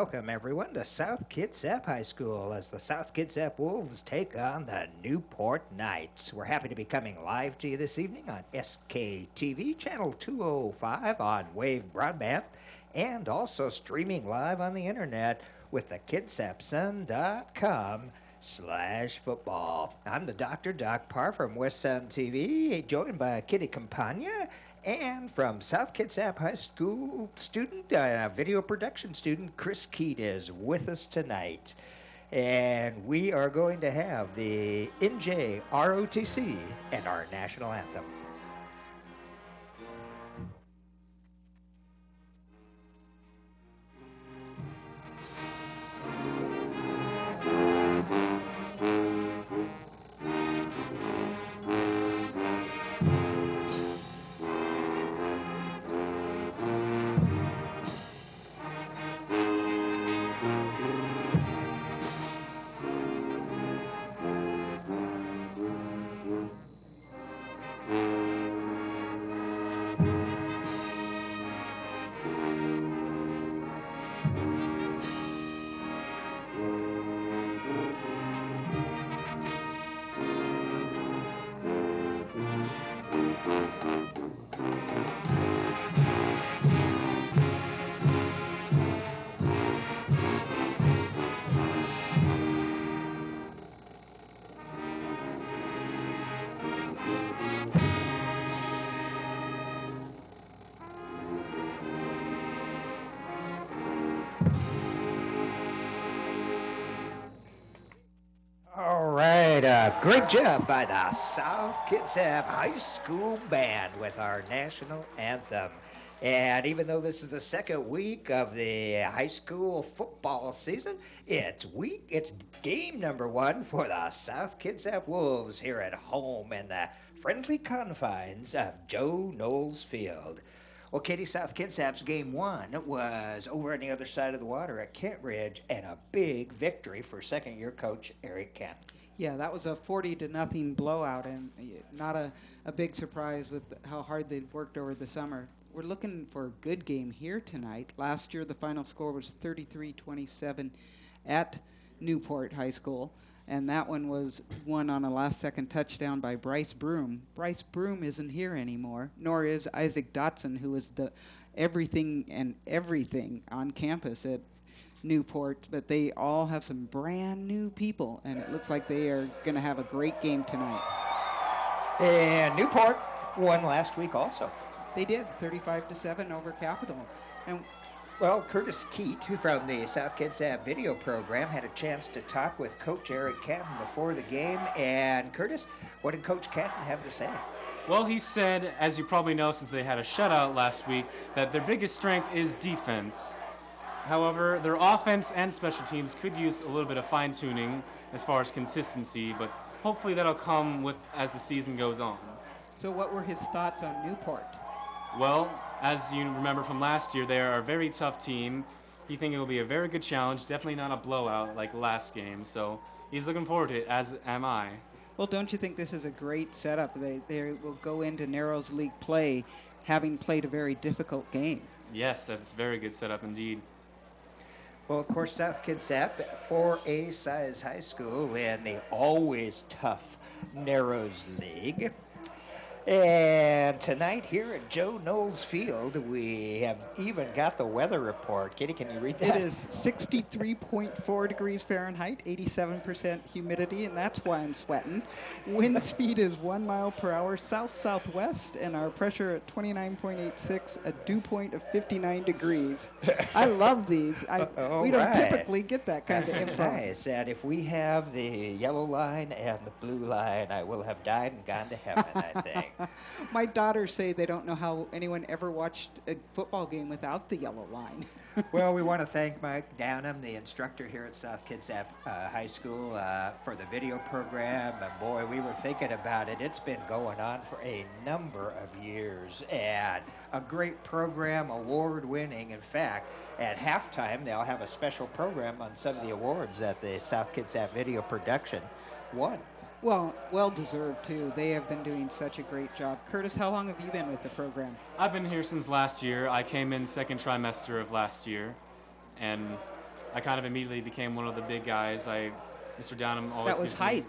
Welcome, everyone, to South Kitsap High School as the South Kitsap Wolves take on the Newport Knights. We're happy to be coming live to you this evening on SKTV, Channel 205 on Wave Broadband, and also streaming live on the internet with the kitsapsun.com/football. I'm the Dr. Doc Parr from West Sun TV, joined by Kitty Campagna, and from South Kitsap High School student, video production student, Chris Keat is with us tonight. And we are going to have the NJ ROTC and our national anthem. Great job by the South Kitsap High School Band with our national anthem. And even though this is the second week of the high school football season, it's game number one for the South Kitsap Wolves here at home in the friendly confines of Joe Knowles Field. Well, Katie, South Kitsap's game one was over on the other side of the water at Kent Ridge, and a big victory for second-year coach Eric Kent. Yeah, that was a 40-0 blowout, and not a big surprise with how hard they'd worked over the summer. We're looking for a good game here tonight. Last year, the final score was 33-27 at Newport High School, and that one was won on a last-second touchdown by Bryce Broom. Bryce Broom isn't here anymore, nor is Isaac Dotson, who is the everything on campus at Newport, but they all have some brand new people, and it looks like they are going to have a great game tonight. And Newport won last week also. They did, 35-7 over Capital. And well, Curtis Keat, from the South Kitsap Video Program, had a chance to talk with Coach Eric Canton before the game. And Curtis, what did Coach Canton have to say? Well, he said, as you probably know since they had a shutout last week, that their biggest strength is defense. However, their offense and special teams could use a little bit of fine-tuning as far as consistency, but hopefully that'll come as the season goes on. So what were his thoughts on Newport? Well, as you remember from last year, they are a very tough team. He thinks it will be a very good challenge, definitely not a blowout like last game, so he's looking forward to it, as am I. Well, don't you think this is a great setup? They will go into Narrows League play having played a very difficult game. Yes, that's a very good setup indeed. Well, of course, South Kitsap, 4A size high school in the always tough Narrows League. And tonight here at Joe Knowles Field, we have even got the weather report. Kitty, can you read that? It is 63.4 degrees Fahrenheit, 87% humidity, and that's why I'm sweating. Wind speed is 1 mile per hour, south-southwest, and our pressure at 29.86, a dew point of 59 degrees. I love these. We don't typically get that kind of info. Nice. And if we have the yellow line and the blue line, I will have died and gone to heaven, I think. My daughters say they don't know how anyone ever watched a football game without the yellow line. Well, we want to thank Mike Downham, the instructor here at South Kitsap High School, for the video program. And boy, we were thinking about it. It's been going on for a number of years. And a great program, award-winning. In fact, at halftime, they'll have a special program on some of the awards that the South Kitsap Video Production won. Well, well-deserved, too. They have been doing such a great job. Curtis, how long have you been with the program? I've been here since last year. I came in second trimester of last year, and I kind of immediately became one of the big guys. Mr. Downham always That was gives me- height.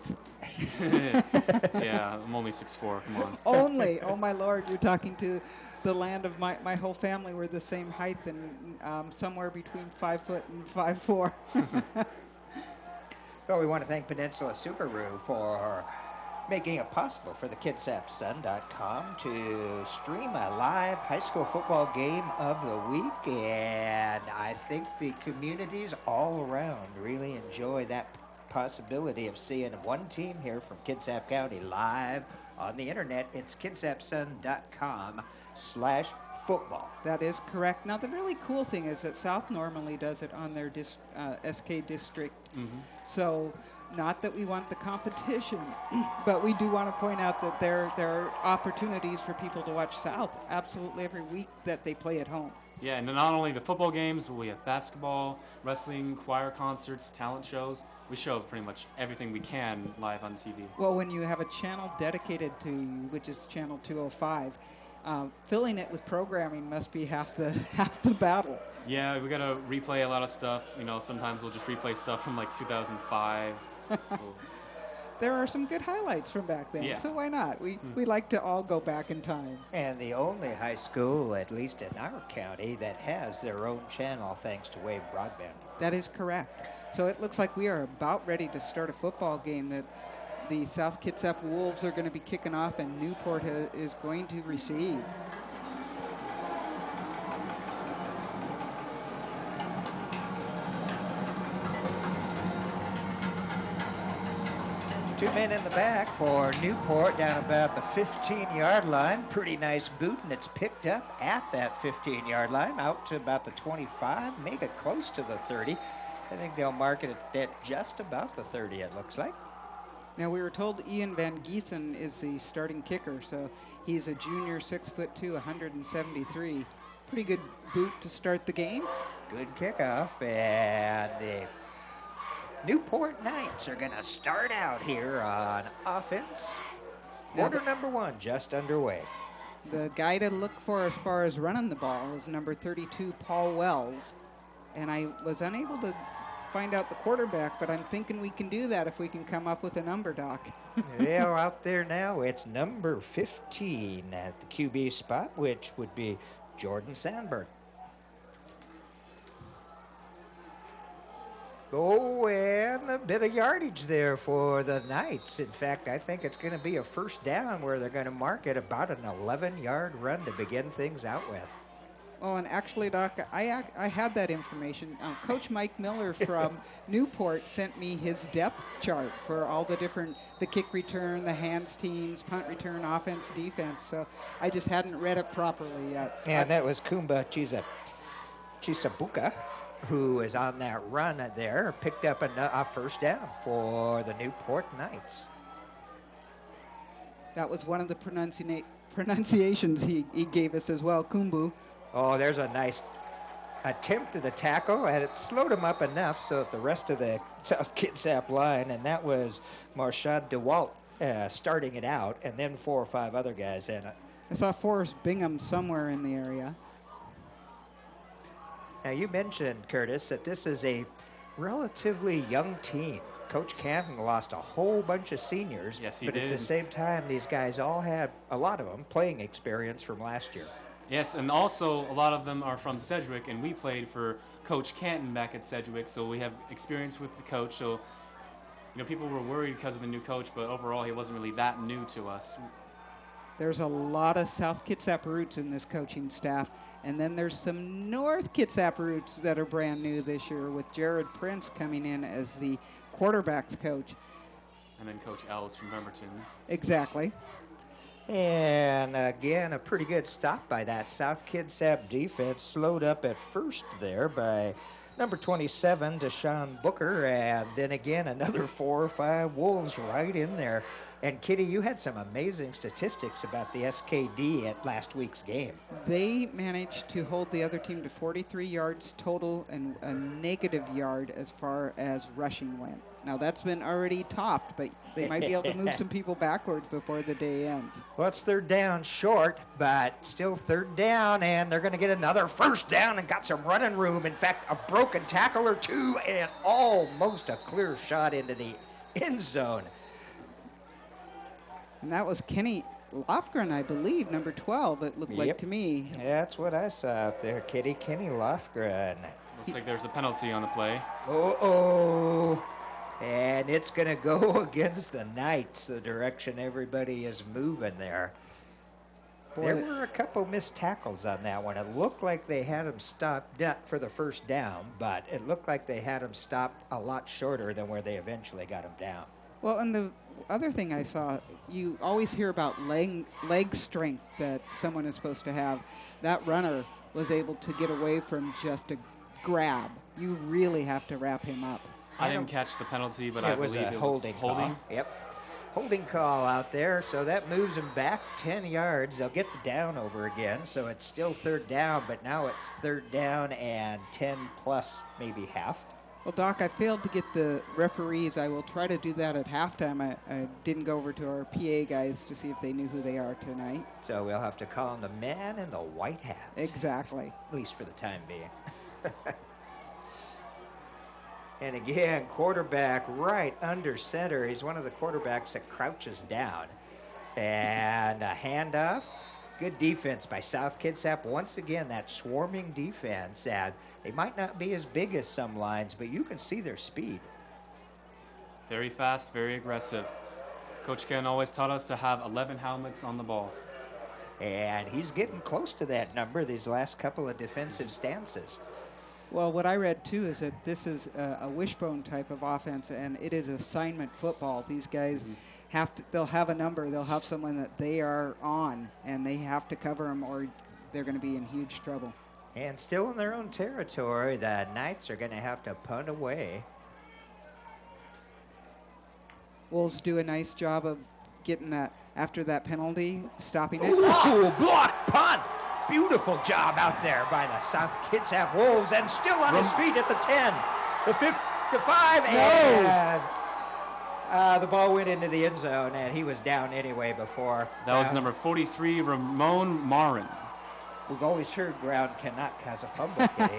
Yeah, I'm only 6'4", come on. Only. Oh, my Lord, you're talking to the land of my whole family. We're the same height and somewhere between 5 foot and 5'4". Well, we want to thank Peninsula Subaru for making it possible for the KitsapSun.com to stream a live high school football game of the week. And I think the communities all around really enjoy that possibility of seeing one team here from Kitsap County live on the internet. It's KitsapSun.com/football. That is correct. Now, the really cool thing is that South normally does it on their SK district. So, not that we want the competition, but we do want to point out that there are opportunities for people to watch South absolutely every week that they play at home. Yeah, and not only the football games, but we have basketball, wrestling, choir concerts, talent shows. We show pretty much everything we can live on TV. Well, when you have a channel dedicated to you, which is channel 205, filling it with programming must be half the battle. Yeah, we gotta replay a lot of stuff. You know, sometimes we'll just replay stuff from like 2005. There are some good highlights from back then, Yeah. so why not? We like to all go back in time. And the only high school, at least in our county, that has their own channel thanks to Wave Broadband. That is correct. So it looks like we are about ready to start a football game that the South Kitsap Wolves are going to be kicking off and Newport is going to receive. Two men in the back for Newport down about the 15-yard line. Pretty nice boot, and it's picked up at that 15-yard line, out to about the 25, maybe close to the 30. I think they'll mark it at just about the 30, it looks like. Now, we were told Ian Van Giesen is the starting kicker, so he's a junior, 6'2", 173. Pretty good boot to start the game. Good kickoff, and the Newport Knights are going to start out here on offense. Quarter number one just underway. The guy to look for as far as running the ball is number 32, Paul Wells. And I was unable to find out the quarterback, but I'm thinking we can do that if we can come up with a number, Doc. Yeah, we're out there now. It's number 15 at the QB spot, which would be Jordan Sandberg. Oh, and a bit of yardage there for the Knights. In fact, I think it's going to be a first down where they're going to mark it about an 11-yard run to begin things out with. Oh, and actually, Doc, I had that information. Coach Mike Miller from Newport sent me his depth chart for all the kick return, the hands teams, punt return, offense, defense. So I just hadn't read it properly yet. So And that was Kumba Chisabuka, who is on that run there, picked up a first down for the Newport Knights. That was one of the pronunciations he gave us as well, Kumbu. Oh, there's a nice attempt at the tackle, and it slowed him up enough so that the rest of the South Kitsap line, and that was Marshad DeWalt starting it out, and then 4 or 5 other guys in it. I saw Forrest Bingham somewhere in the area. Now, you mentioned, Curtis, that this is a relatively young team. Coach Canton lost a whole bunch of seniors. Yes, he but did. At the same time, these guys all had, a lot of them, playing experience from last year. Yes, and also a lot of them are from Sedgwick, and we played for Coach Canton back at Sedgwick, so we have experience with the coach. So, you know, people were worried because of the new coach, but overall he wasn't really that new to us. There's a lot of South Kitsap roots in this coaching staff, and then there's some North Kitsap roots that are brand new this year with Jared Prince coming in as the quarterbacks coach. And then Coach Ellis from Bremerton. Exactly. And again, a pretty good stop by that South Kitsap defense, slowed up at first there by number 27, Deshaun Booker, and then again another 4 or 5 Wolves right in there. And Kitty, you had some amazing statistics about the SKD at last week's game. They managed to hold the other team to 43 yards total and a negative yard as far as rushing went. Now that's been already topped, but they might be able to move some people backwards before the day ends. Well, it's third down short, but still third down, and they're going to get another first down and got some running room. In fact, a broken tackle or two and almost a clear shot into the end zone. And that was Kenny Lofgren, I believe, number 12, it looked like to me. That's what I saw out there, Kenny Lofgren. Looks like there's a penalty on the play. Uh-oh. And it's going to go against the Knights, the direction everybody is moving there. There were a couple missed tackles on that one. It looked like they had them stopped, not for the first down, but it looked like they had them stopped a lot shorter than where they eventually got them down. Well, and the other thing I saw, you always hear about leg strength that someone is supposed to have. That runner was able to get away from just a grab. You really have to wrap him up. I didn't catch the penalty, but I believe it was holding. Yep. Holding call out there, so that moves them back 10 yards. They'll get the down over again, so it's still third down, but now it's third down and 10 plus, maybe half. Well, Doc, I failed to get the referees. I will try to do that at halftime. I didn't go over to our PA guys to see if they knew who they are tonight. So we'll have to call on the man in the white hat. Exactly. At least for the time being. And again, quarterback right under center. He's one of the quarterbacks that crouches down. And a handoff. Good defense by South Kitsap. Once again, that swarming defense. And they might not be as big as some lines, but you can see their speed. Very fast, very aggressive. Coach Ken always taught us to have 11 helmets on the ball. And he's getting close to that number these last couple of defensive stances. Well, what I read, too, is that this is a wishbone type of offense, and it is assignment football. These guys they'll have a number, they'll have someone that they are on, and they have to cover them or they're going to be in huge trouble. And still in their own territory, the Knights are going to have to punt away. Wolves do a nice job of getting that, after that penalty, stopping it. Ooh, block punt! Beautiful job out there by the South Kitsap Wolves, and still on his feet at the 10, the 5, and the ball went into the end zone, and he was down anyway before. That was number 43, Ramon Marin. We've always heard ground cannot cause a fumble, Kitty.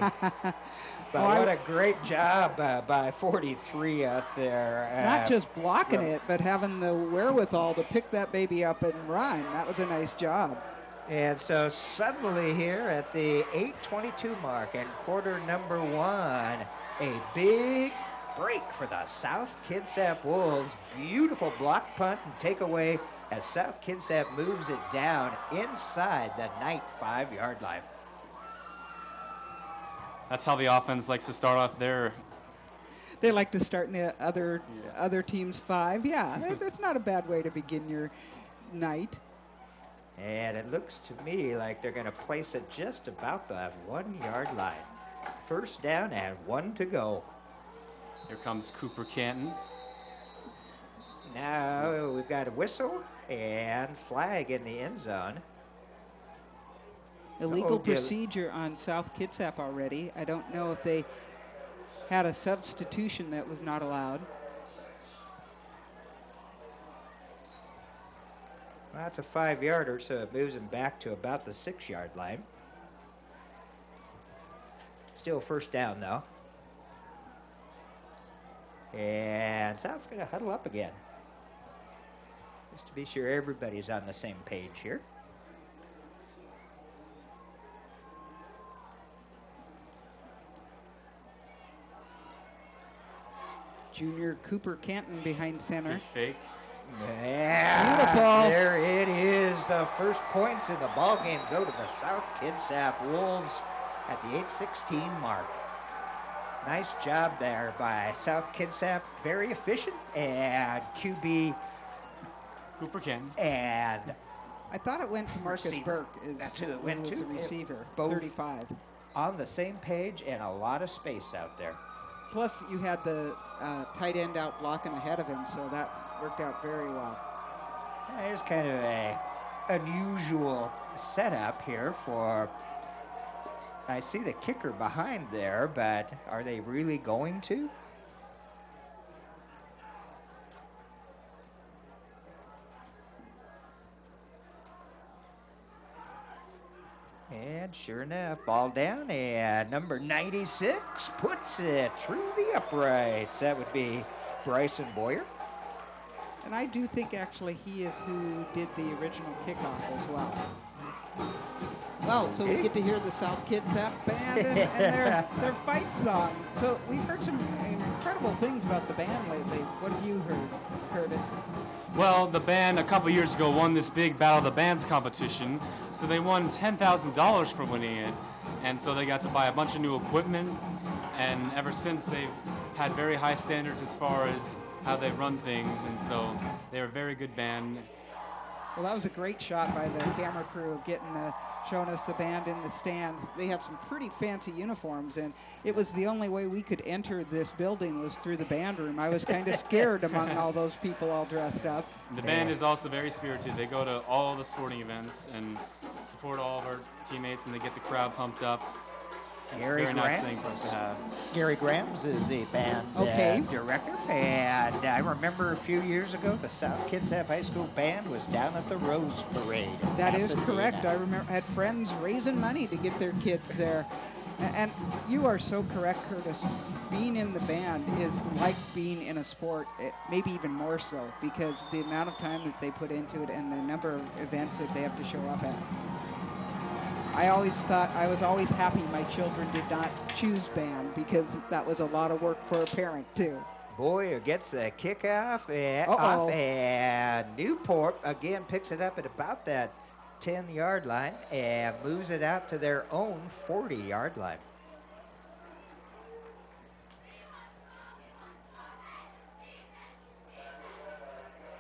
But what a great job by 43 out there. Not just blocking it, but having the wherewithal to pick that baby up and run. That was a nice job. And so suddenly here at the 8:22 mark and quarter number 1, a big break for the South Kitsap Wolves. Beautiful block punt and takeaway as South Kitsap moves it down inside the Knight 5-yard line. That's how the offense likes to start off their. They like to start in the other team's 5. Yeah, that's not a bad way to begin your night. And it looks to me like they're going to place it just about the 1-yard line. First down and 1 to go. Here comes Cooper Canton. Now we've got a whistle and flag in the end zone. Illegal procedure on South Kitsap already. I don't know if they had a substitution that was not allowed. Well, that's a 5-yarder, so it moves him back to about the 6-yard line. Still first down, though. And South's going to huddle up again. Just to be sure everybody's on the same page here. Junior Cooper Canton behind center. Big fake. Yeah, beautiful. There it is. The first points in the ball game go to the South Kitsap Wolves at the 8:16 mark. Nice job there by South Kitsap. Very efficient, and QB Cooper Canton. and I thought it went to Marcus receiver. Burke. That's who it went was to. the receiver, Both 35. on the same page and a lot of space out there. Plus, you had the tight end out blocking ahead of him, so that worked out very well. There's kind of a unusual setup here for. I see the kicker behind there, but are they really going to? And sure enough, ball down, and number 96 puts it through the uprights. That would be Bryson Boyer. And I do think actually he is who did the original kickoff as well. Well, so we get to hear the South Kitsap band and their fight song. So we've heard some incredible things about the band lately. What have you heard, Curtis? Well, the band a couple years ago won this big Battle of the Bands competition, so they won $10,000 for winning it, and so they got to buy a bunch of new equipment, and ever since they've had very high standards as far as how they run things, and so they're a very good band. Well, that was a great shot by the camera crew showing us the band in the stands. They have some pretty fancy uniforms, and it was the only way we could enter this building was through the band room. I was kind of scared among all those people all dressed up. The band is also very spirited. They go to all the sporting events and support all of our teammates, and they get the crowd pumped up. It's a very nice thing for us to have. Gary Grams is the band director, and I remember a few years ago the South Kitsap High School band was down at the Rose Parade. That is correct. I remember had friends raising money to get their kids there. And you are so correct, Curtis. Being in the band is like being in a sport, maybe even more so, because the amount of time that they put into it and the number of events that they have to show up at. I always thought, I was always happy my children did not choose band because that was a lot of work for a parent too. Boyer gets the kickoff and Newport again picks it up at about that 10-yard line and moves it out to their own 40-yard line.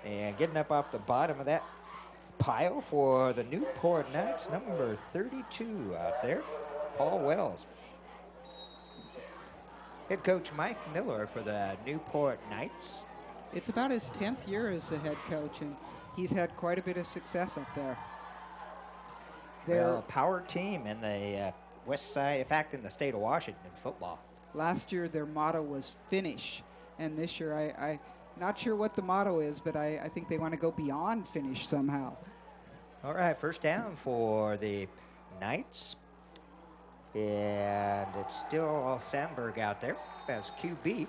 And getting up off the bottom of that pile for the Newport Knights, number 32 out there, Paul Wells. Head coach Mike Miller for the Newport Knights. It's about his 10th year as the head coach, and he's had quite a bit of success up there. They're a power team in the west side, in fact, in the state of Washington in football. Last year, their motto was finish, and this year, I'm not sure what the motto is, but I think they want to go beyond finish somehow. All right, first down for the Knights. And it's still Sandberg out there as QB.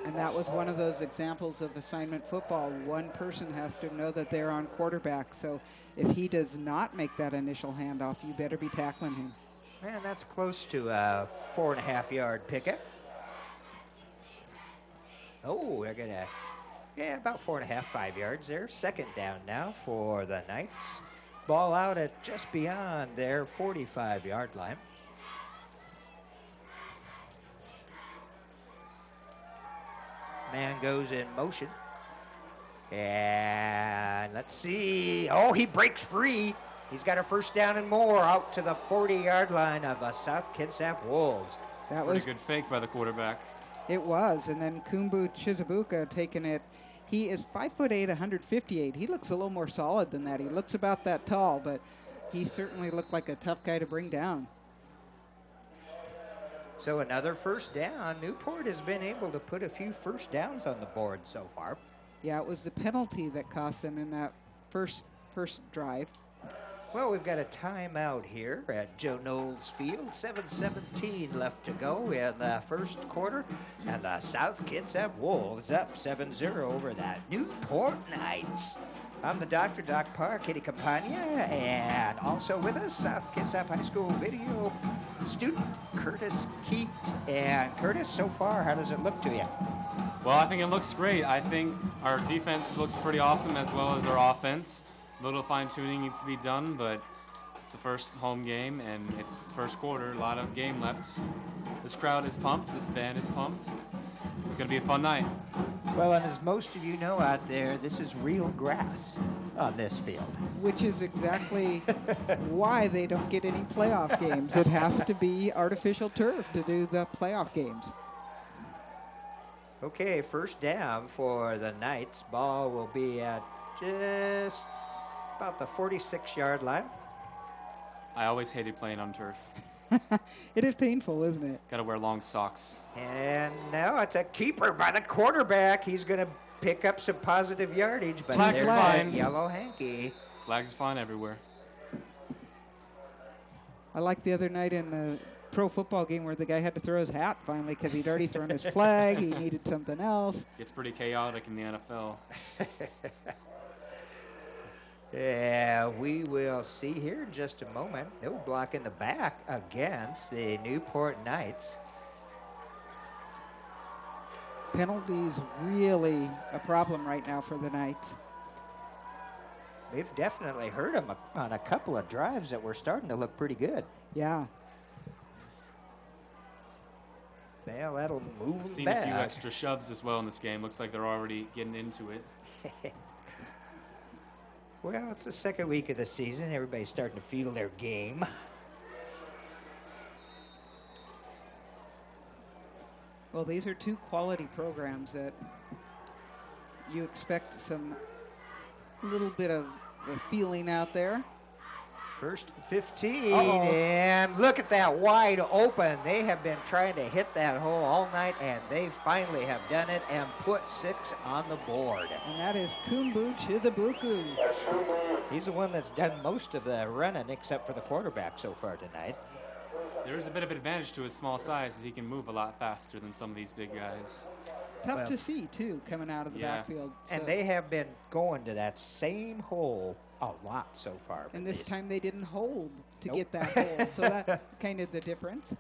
And that was one of those examples of assignment football. One person has to know that they're on quarterback. So if he does not make that initial handoff, you better be tackling him. Man, that's close to a 4.5-yard pickup. Oh, they're gonna, about 4.5, 5 yards there. Second down now for the Knights. Ball out at just beyond their 45-yard line. Man goes in motion. And let's see. Oh, he breaks free. He's got a first down and more out to the 40-yard line of the South Kitsap Wolves. That was a good fake by the quarterback. It was, and then Kumbu Chizubuka taking it. He is 5'8", 158. He looks a little more solid than that. He looks about that tall, but he certainly looked like a tough guy to bring down. So another first down. Newport has been able to put a few first downs on the board so far. Yeah, it was the penalty that cost them in that first drive. Well, we've got a timeout here at Joe Knowles Field. 7:17 left to go in the first quarter. And the South Kitsap Wolves up 7-0 over that Newport Knights. I'm the doctor, Doc Parr, Kitty Campagna, and also with us, South Kitsap High School video student Curtis Keat. And Curtis, so far, how does it look to you? Well, I think it looks great. I think our defense looks pretty awesome as well as our offense. A little fine-tuning needs to be done, but it's the first home game, and it's the first quarter, a lot of game left. This crowd is pumped, this band is pumped. It's going to be a fun night. Well, and as most of you know out there, this is real grass on this field. Which is exactly why they don't get any playoff games. It has to be artificial turf to do the playoff games. Okay, first down for the Knights. Ball will be at just about the 46-yard line. I always hated playing on turf. It is painful, isn't it? Got to wear long socks. And now it's a keeper by the quarterback. He's going to pick up some positive yardage, but there's that yellow hanky. Flags are flying everywhere. I like the other night in the pro football game where the guy had to throw his hat finally because he'd already thrown his flag. He needed something else. Gets pretty chaotic in the NFL. Yeah, we will see here in just a moment. No block in the back against the Newport Knights. Penalties really a problem right now for the Knights. We've definitely heard them on a couple of drives that were starting to look pretty good. Yeah. Well, that'll move I've seen back. a few extra shoves as well in this game. Looks like they're already getting into it. Well, it's the second week of the season. Everybody's starting to feel their game. Well, these are two quality programs that you expect some little bit of a feeling out there. First and 15, Uh-oh. and look at that wide open. They have been trying to hit that hole all night, and they finally have done it and put 6 on the board. And that is Kumbu Chizubuku. He's the one that's done most of the running except for the quarterback so far tonight. There is a bit of advantage to his small size as he can move a lot faster than some of these big guys. Tough Well, to see, too, coming out of the yeah. backfield. And So- they have been going to that same hole a lot so far. And but this they- time they didn't hold to Nope. get that hole. So that's kind of the difference.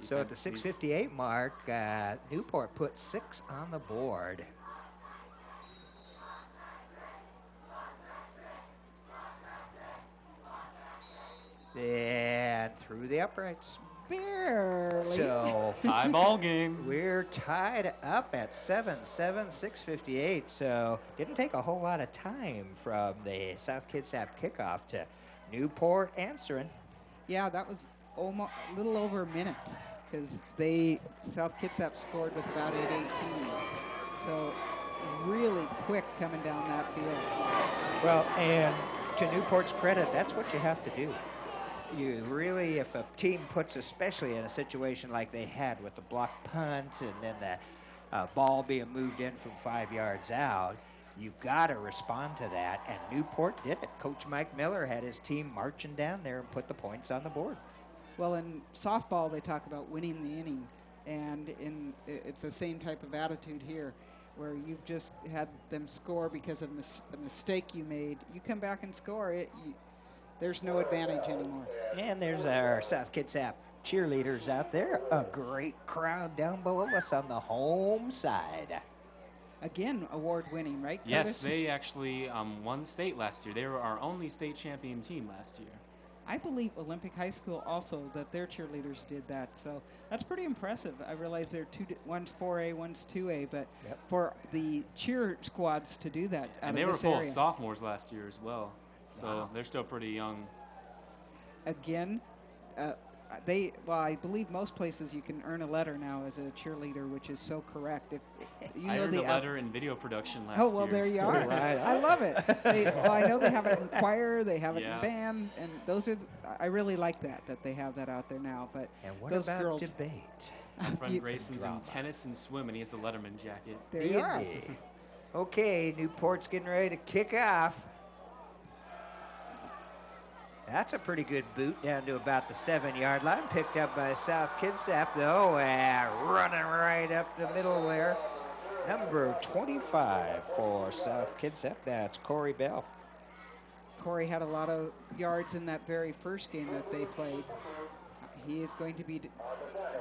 So at the Defense 6:58 mark, Newport put 6 on the board. And through the uprights. Barely. So Tie ball game. we're tied up at 7-7, 6:58. So didn't take a whole lot of time from the South Kitsap kickoff to Newport answering. Yeah, that was almost a little over a minute because South Kitsap scored with about 8:18. So really quick coming down that field. Well, and to Newport's credit, that's what you have to do. You really, if a team puts, especially in a situation like they had with the block punts and then the ball being moved in from 5 yards out, you've got to respond to that. And Newport did it. Coach Mike Miller had his team marching down there and put the points on the board. Well, in softball, they talk about winning the inning. And it's the same type of attitude here, where you've just had them score because of a mistake you made. You come back and score, there's no advantage anymore. And there's our South Kitsap cheerleaders out there. A great crowd down below us on the home side. Again, award-winning, right, Yes, Curtis? they actually won state last year. They were our only state champion team last year. I believe Olympic High School also, that their cheerleaders did that. So that's pretty impressive. I realize they're one's 4A, one's 2A, but Yep. for the cheer squads to do that out And of they were this full area. of sophomores last year as well. So Wow. they're still pretty young. Again, I believe most places you can earn a letter now as a cheerleader, which is so correct. If you I know earned the a letter in video production last Oh, well, year. there you are. Right I on. love it. I know they have it in choir, they have it Yeah. in band, and those are, I really like that they have that out there now. But And what those about girls, debate? My friend You- Grayson's Drama. in tennis and swim, and he has a Letterman jacket. there you are. Indeed. Okay, Newport's getting ready to kick off. That's a pretty good boot down to about the 7-yard line. Picked up by South Kitsap, though, and running right up the middle there. Number 25 for South Kitsap. That's Corey Bell. Corey had a lot of yards in that very first game that they played. He is going to be,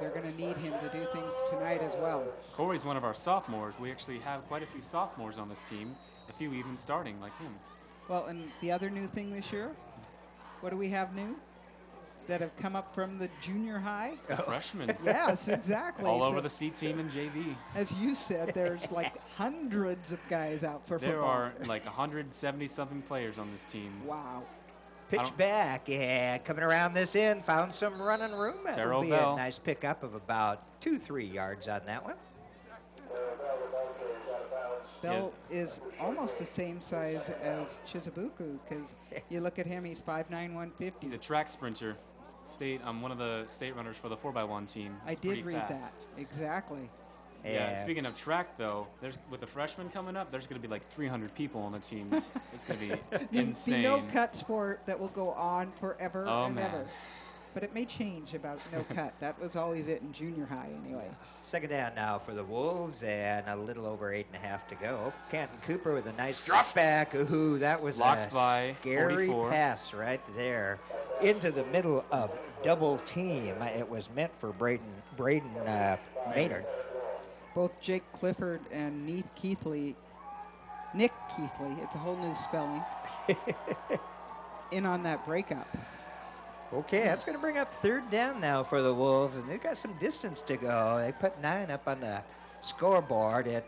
they're going to need him to do things tonight as well. Corey's one of our sophomores. We actually have quite a few sophomores on this team, a few even starting like him. Well, and the other new thing this year, what do we have new that have come up from the junior high? Freshmen. Yes, exactly. All So, over the C team and JV. as you said, there's like hundreds of guys out for There football. are like 170-something players on this team. Wow. Pitch don't- back, and coming around this end, found some running room. That Terrell would be Bell. a nice pickup of about 2-3 yards on that one. Bell is almost the same size as Chizubuku because you look at him, he's 5'9", 150. He's a track sprinter. One of the state runners for the 4x1 team. I He's did pretty read fast. that. Exactly. Yeah, And speaking of track, though, with the freshmen coming up, there's going to be like 300 people on the team. It's going to be insane. The no-cut sport that will go on forever and man. ever. But it may change about no-cut. That was always it in junior high anyway. second down now for the Wolves, and a little over 8.5 to go. Canton Cooper with a nice drop back. Ooh, that was Blocks a by scary 44. pass right there into the middle of double team. It was meant for Braden Maynard. Both Jake Clifford and Nick Keithley, it's a whole new spelling, in on that breakup. Okay, that's going to bring up third down now for the Wolves, and they've got some distance to go. They put 9 up on the scoreboard. It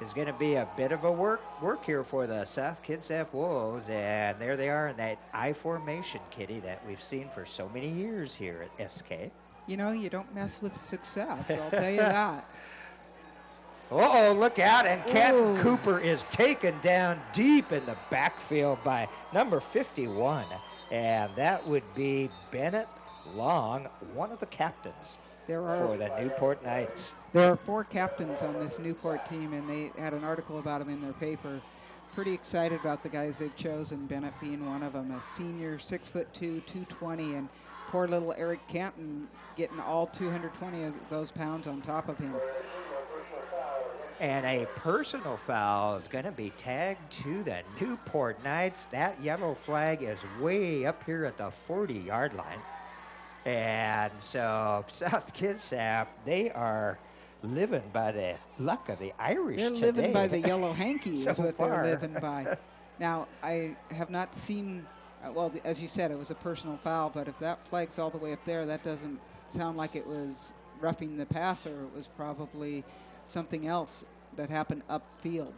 is going to be a bit of a work here for the South Kitsap Wolves, and there they are in that I formation, Kitty, that we've seen for so many years here at SK. You know, you don't mess with success, I'll tell you that. Uh-oh, look out, and Canton Ooh. Cooper is taken down deep in the backfield by number 51, and that would be Bennett Long, one of the captains for the Newport Knights. There are 4 captains on this Newport team, and they had an article about them in their paper. Pretty excited about the guys they've chosen, Bennett being one of them, a senior, 6'2", 220, and poor little Eric Canton getting all 220 of those pounds on top of him. And a personal foul is going to be tagged to the Newport Knights. That yellow flag is way up here at the 40-yard line. And so South Kitsap, they are living by the luck of the Irish They're today. living by the yellow hanky So is what far. they're living by. Now, I have not seen, well, as you said, it was a personal foul, but if that flag's all the way up there, that doesn't sound like it was roughing the passer. It was probably something else that happened upfield.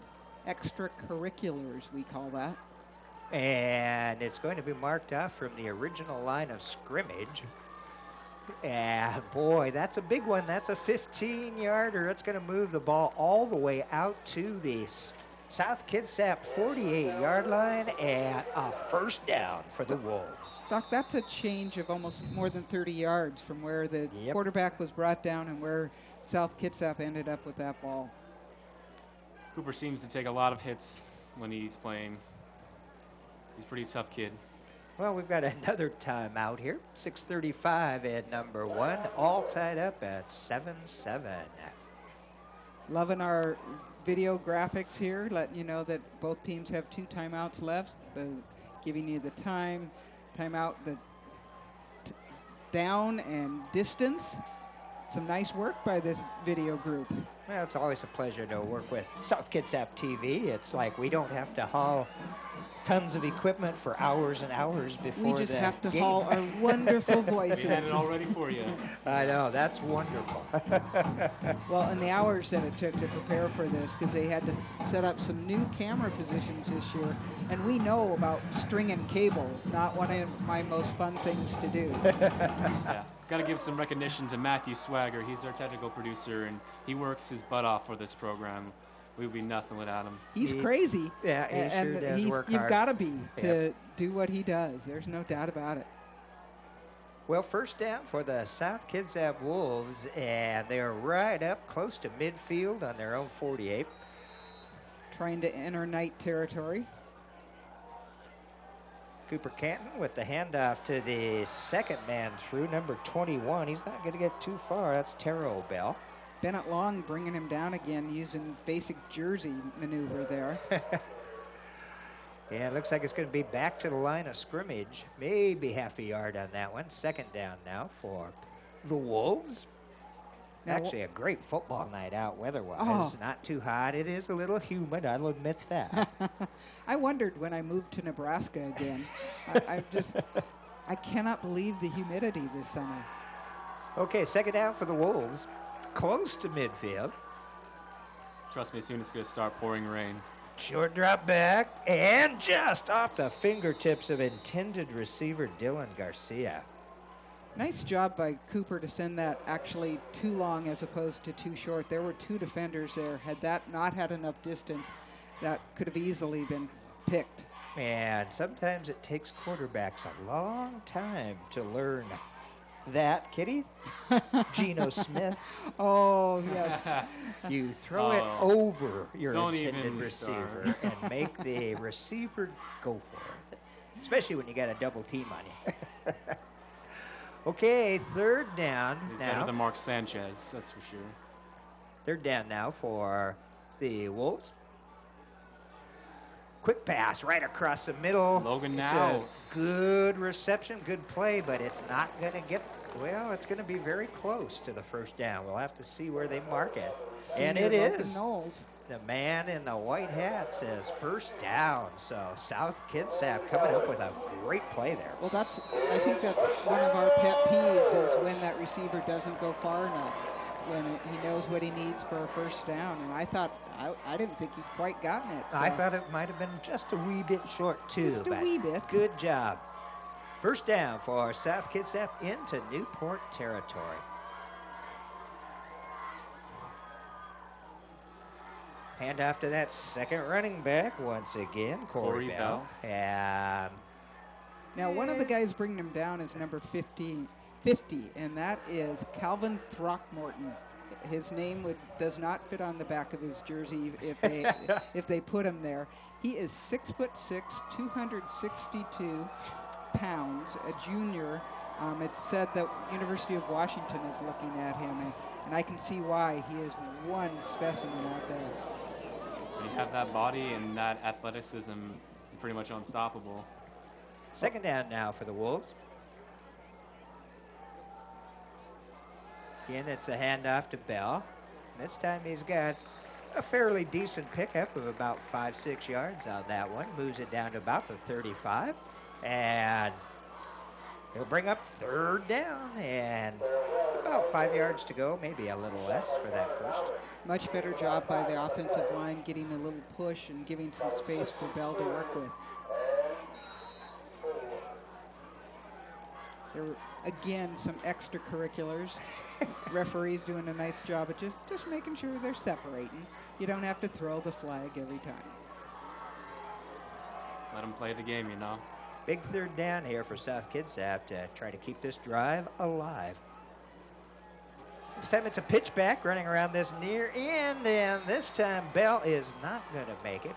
Extracurriculars, we call that. And it's going to be marked off from the original line of scrimmage. And boy, that's a big one. That's a 15-yarder. It's going to move the ball all the way out to the South Kitsap 48-yard line, and a first down for the Wolves. Doc, that's a change of almost more than 30 yards from where the quarterback was brought down and where South Kitsap ended up with that ball. Cooper seems to take a lot of hits when he's playing. He's a pretty tough kid. Well, we've got another timeout here. 6:35 at number 1, all tied up at 7-7. Loving our video graphics here, letting you know that both teams have 2 timeouts left, giving you the timeout, the down and distance. Some nice work by this video group. Well, it's always a pleasure to work with South Kitsap TV. It's like we don't have to haul tons of equipment for hours and hours before We just the have to game. haul our wonderful We voices. had it all ready for you. I know, that's wonderful. Well, and the hours that it took to prepare for this, because they had to set up some new camera positions this year, and we know about string and cable, not one of my most fun things to do. Yeah. Got to give some recognition to Matthew Swagger. He's our technical producer, and he works his butt off for this program. We would be nothing without him. He's crazy. Yeah, he and sure does work you've hard. got to be to do what he does. There's no doubt about it. Well, first down for the South Kitsap Wolves, and they're right up close to midfield on their own 48. Trying to enter night territory. Cooper Canton with the handoff to the second man through, number 21. He's not going to get too far. That's Taro Bell. Bennett Long bringing him down again using basic jersey maneuver there. Yeah, it looks like it's going to be back to the line of scrimmage. Maybe half a yard on that one. Second down now for the Wolves. Now, Actually, a great football night out weather-wise. Oh. Not too hot. It is a little humid, I'll admit that. I wondered when I moved to Nebraska again. I cannot believe the humidity this summer. Okay, second down for the Wolves. Close to midfield. Trust me, soon it's going to start pouring rain. Short drop back, and just off the fingertips of intended receiver Dylan Garcia. Nice job by Cooper to send that actually too long as opposed to too short. There were 2 defenders there. Had that not had enough distance, that could have easily been picked. And sometimes it takes quarterbacks a long time to learn that, Kitty. Geno Smith. Oh, yes. You throw it over your Don't intended even receiver and make the receiver go for it, especially when you got a double team on you. Okay, third down. He's now. better than Mark Sanchez, that's for sure. Third down now for the Wolves. Quick pass right across the middle. Logan It's Niles. a good reception, good play, but it's not going to get, well, it's going to be very close to the first down. We'll have to see where they mark it. And Senior it Logan is. Knowles. The man in the white hat says first down. So South Kitsap coming up with a great play there. Well, I think that's one of our pet peeves is when that receiver doesn't go far enough, when he knows what he needs for a first down. And I didn't think he'd quite gotten it. So. I thought it might have been just a wee bit short too. Just a but wee bit. Good job. First down for South Kitsap into Newport territory. Hand off to that second running back once again, Corey Bell. And now, one of the guys bringing him down is number 50, and that is Calvin Throckmorton. His name does not fit on the back of his jersey if they put him there. He is 6'6", 262 pounds, a junior. It's said that University of Washington is looking at him, and I can see why. He is one specimen out there. When you have that body and that athleticism, you're pretty much unstoppable. second down now for the Wolves. Again, it's a handoff to Bell. This time he's got a fairly decent pickup of about 5-6 yards on that one. Moves it down to about the 35. And he'll bring up third down and about 5 yards to go, maybe a little less for that first. Much better job by the offensive line getting a little push and giving some space for Bell to work with. There were, again, some extracurriculars. Referees doing a nice job of just making sure they're separating. You don't have to throw the flag every time. Let them play the game, you know. Big third down here for South Kitsap to try to keep this drive alive. This time it's a pitch back running around this near end, and this time Bell is not going to make it.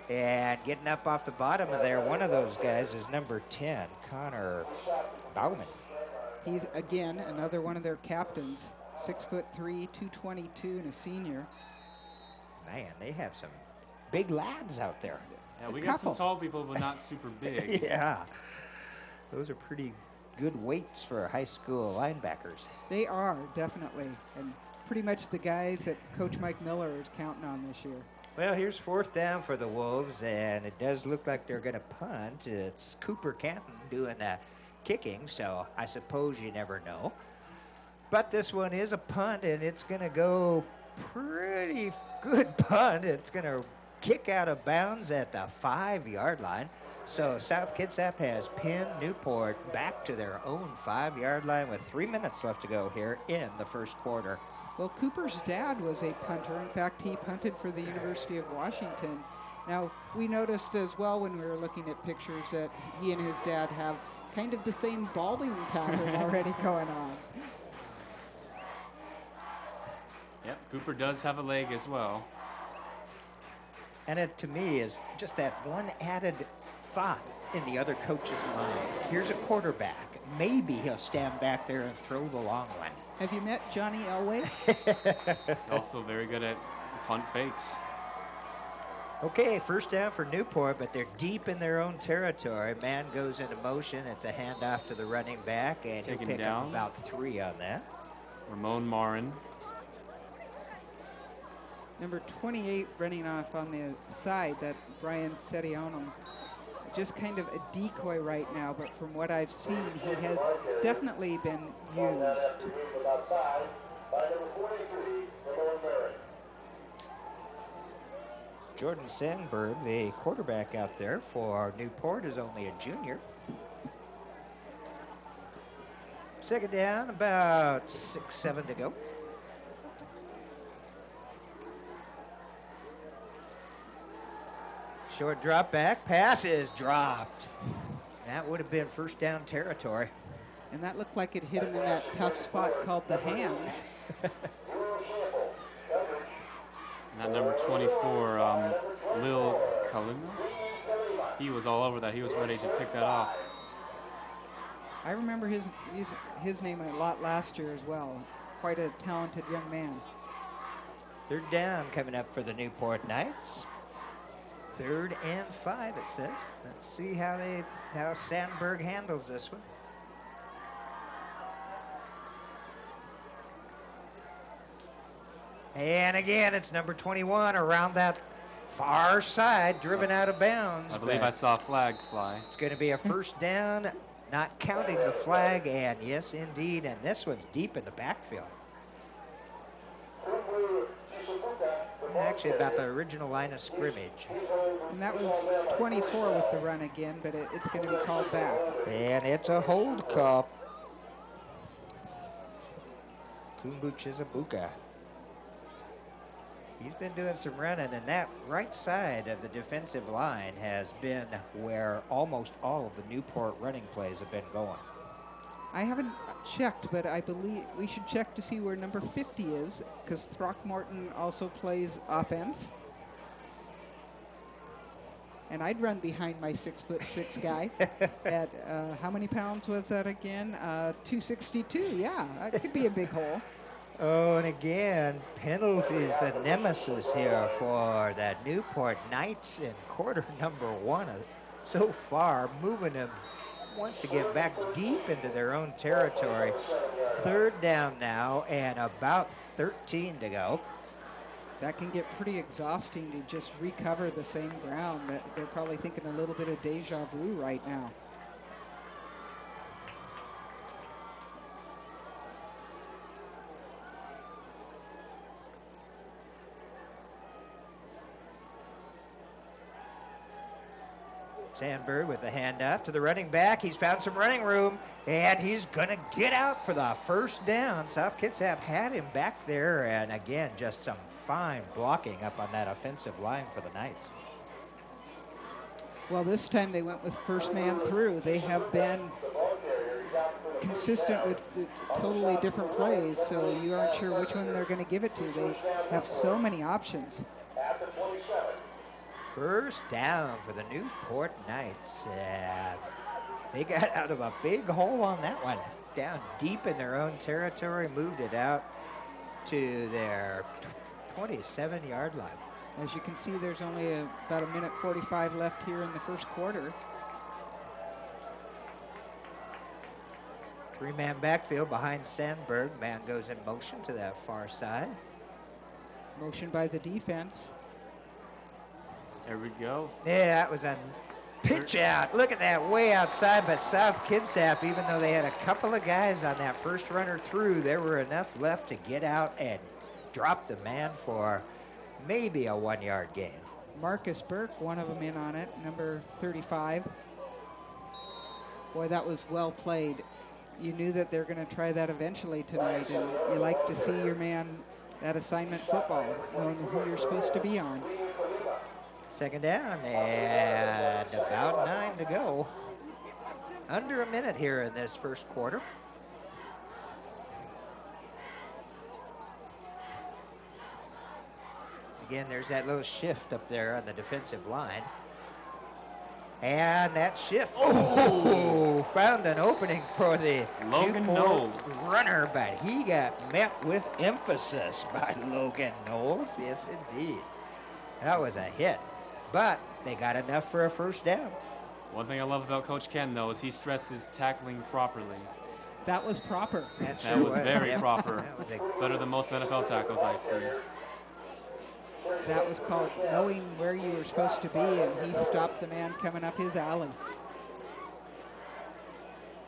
And getting up off the bottom of there, one of those guys is number 10, Connor Bauman. He's, again, another one of their captains, 6'3", 222, and a senior. Man, they have some big lads out there. Yeah, we got some tall people, but not super big. Yeah, those are pretty good weights for high school linebackers. They are, definitely, and pretty much the guys that Coach Mike Miller is counting on this year. Well, here's fourth down for the Wolves, and it does look like they're going to punt. It's Cooper Canton doing the kicking, so I suppose you never know. But this one is a punt, and it's going to go pretty good punt. It's going to kick out of bounds at the 5-yard line. So South Kitsap has pinned Newport back to their own 5-yard line with 3 minutes left to go here in the first quarter. Well, Cooper's dad was a punter. In fact, he punted for the University of Washington. Now, we noticed as well when we were looking at pictures that he and his dad have kind of the same balding pattern already going on. Yep, Cooper does have a leg as well. And it, to me, is just that one added thought in the other coach's mind. Here's a quarterback. Maybe he'll stand back there and throw the long one. Have you met Johnny Elway? Also very good at punt fakes. Okay, first down for Newport, but they're deep in their own territory. Man goes into motion. It's a handoff to the running back, and he'll pick up about 3 on that. Ramon Marin. Number 28 running off on the side, that Brian Settionum. Just kind of a decoy right now, but from what I've seen, he has definitely been used. Jordan Sandberg, the quarterback out there for Newport, is only a junior. Second down, about 6-7 to go. Short drop back, pass is dropped. That would have been first down territory. And that looked like it hit him in that tough spot called the hands. And that number 24, Lil Kalima, he was all over that. He was ready to pick that off. I remember his name a lot last year as well. Quite a talented young man. Third down coming up for the Newport Knights. 3rd and 5, it says. Let's see how Sandberg handles this one. And again, it's number 21 around that far side, driven out of bounds. I believe I saw a flag fly. It's going to be a first down, not counting the flag, and yes, indeed, and this one's deep in the backfield. Actually, about the original line of scrimmage. And that was 24 with the run again, but it's going to be called back. And it's a hold call. Kumbu Chizabuka. He's been doing some running, and that right side of the defensive line has been where almost all of the Newport running plays have been going. I haven't checked, but I believe we should check to see where number 50 is, because Throckmorton also plays offense. And I'd run behind my 6'6" guy. At how many pounds was that again? 262. Yeah, that could be a big hole. Oh, and again, penalties, the nemesis here for the Newport Knights in quarter number 1. So far, moving them once again back deep into their own territory. 3rd down now and about 13 to go. That can get pretty exhausting to just recover the same ground. That they're probably thinking a little bit of deja vu right now. Sandberg with the handoff to the running back. He's found some running room, and he's going to get out for the first down. South Kitsap had him back there, and again, just some fine blocking up on that offensive line for the Knights. Well, this time they went with first man through. They have been consistent with the totally different plays, so you aren't sure which one they're going to give it to. They have so many options. First down for the Newport Knights. They got out of a big hole on that one. Down deep in their own territory, moved it out to their 27-yard line. As you can see, there's only about 1:45 left here in the first quarter. 3-man backfield behind Sandberg. Man goes in motion to that far side. Motion by the defense. There we go. Yeah, that was a pitch out. Look at that, way outside, but South Kitsap, even though they had a couple of guys on that first runner through, there were enough left to get out and drop the man for maybe a 1-yard gain. Marcus Burke, one of them in on it, number 35. Boy, that was well played. You knew that they're going to try that eventually tonight, and you like to see your man at assignment football, knowing who you're supposed to be on. 2nd down and about 9 to go. Under a minute here in this first quarter. Again, there's that little shift up there on the defensive line. And that shift, found an opening for the Logan Newport Knowles runner, but he got met with emphasis by Logan Knowles. Yes, indeed. That was a hit, but they got enough for a first down. One thing I love about Coach Ken, though, is he stresses tackling properly. That was proper. That was very proper. Better than most NFL tackles I see. That was called knowing where you were supposed to be, and he stopped the man coming up his alley.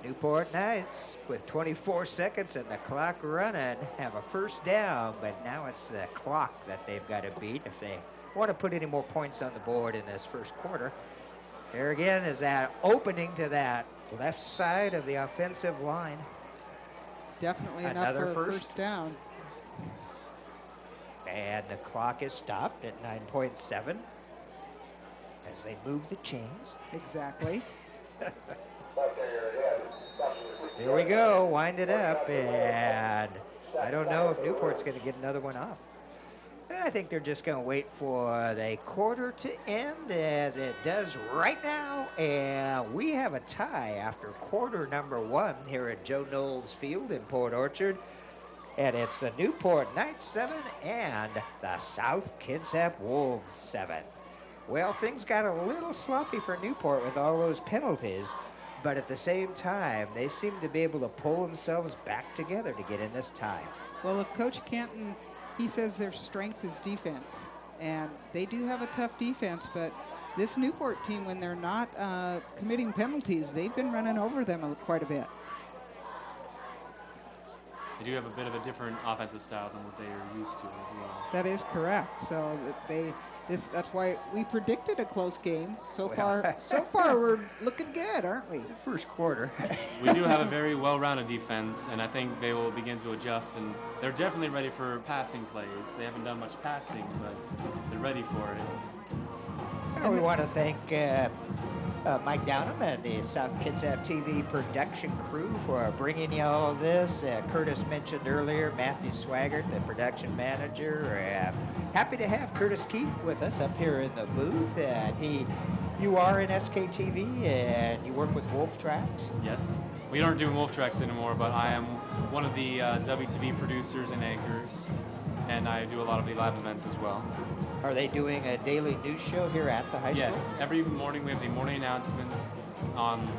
Newport Knights, with 24 seconds and the clock running, have a first down, but now it's the clock that they've got to beat if they want to put any more points on the board in this first quarter. There again is that opening to that left side of the offensive line. Definitely enough for a first down. And the clock is stopped at 9.7 as they move the chains. Exactly. Here we go, wind it up, and I don't know if Newport's going to get another one off. I think they're just going to wait for the quarter to end, as it does right now, and we have a tie after quarter number 1 here at Joe Knowles Field in Port Orchard, and it's the Newport Knights 7 and the South Kitsap Wolves 7. Well, things got a little sloppy for Newport with all those penalties, but at the same time, they seem to be able to pull themselves back together to get in this tie. Well, if Coach Canton, he says their strength is defense, and they do have a tough defense, but this Newport team, when they're not committing penalties, they've been running over them quite a bit. They do have a bit of a different offensive style than what they are used to as well. That is correct. So that's why we predicted a close game. So far we're looking good, aren't we? First quarter. We do have a very well-rounded defense, and I think they will begin to adjust, and they're definitely ready for passing plays. They haven't done much passing, but they're ready for it. We want to thank Mike Downham and the South Kitsap TV production crew for bringing you all of this. Curtis mentioned earlier, Matthew Swaggart, the production manager. Happy to have Curtis Keith with us up here in the booth. You are in SKTV and you work with Wolf Tracks. Yes. We aren't doing Wolf Tracks anymore, but I am one of the WTV producers and anchors, and I do a lot of the live events as well. Are they doing a daily news show here at the high school? Yes, every morning we have the morning announcements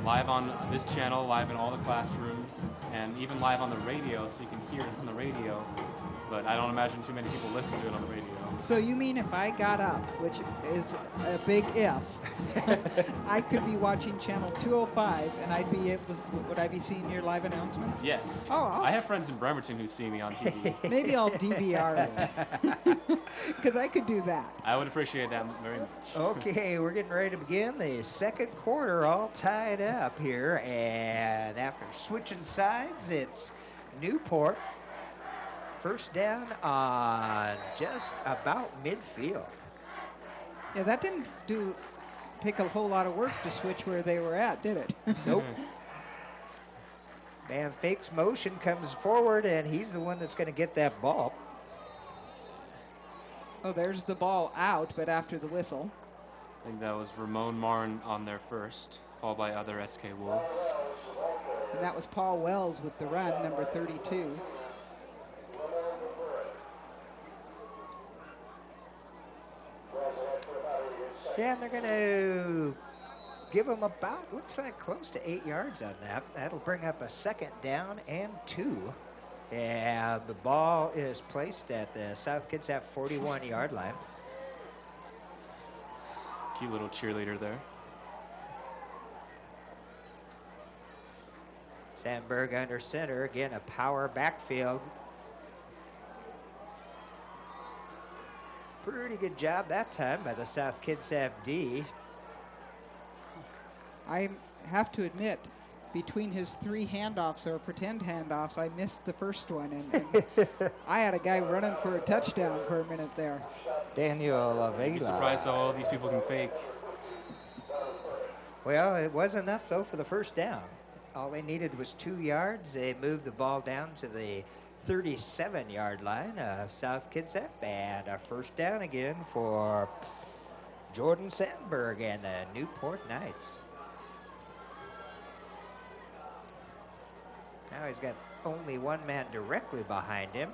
live on this channel, live in all the classrooms, and even live on the radio, so you can hear it on the radio. But I don't imagine too many people listen to it on the radio. So you mean if I got up, which is a big if, I could be watching channel 205 and I'd be able to, would I be seeing your live announcements? Yes. Oh, I have friends in Bremerton who see me on TV. Maybe I'll DVR it, because I could do that. I would appreciate that very much. Okay, we're getting ready to begin the second quarter, all tied up here, and after switching sides, it's Newport. First down on just about midfield. Yeah, that didn't take a whole lot of work to switch where they were at, did it? Nope. Man fakes motion, comes forward, and he's the one that's going to get that ball. Oh, there's the ball out, but after the whistle. I think that was Ramon Marn on their first, followed by other SK Wolves. And that was Paul Wells with the run, number 32. Yeah, and they're going to give him about, looks like close to 8 yards on that. That'll bring up a second down and 2. And the ball is placed at the South Kitsap 41-yard line. Cute little cheerleader there. Sandberg under center, again a power backfield. Pretty good job that time by the South Kitsap D. I have to admit, between his 3 handoffs or pretend handoffs, I missed the first one. And I had a guy running for a touchdown for a minute there. Daniel Avila. You'd be surprised how all these people can fake. Well, it was enough, though, for the first down. All they needed was 2 yards. They moved the ball down to the 37-yard line of South Kitsap, and a first down again for Jordan Sandberg and the Newport Knights. Now he's got only one man directly behind him.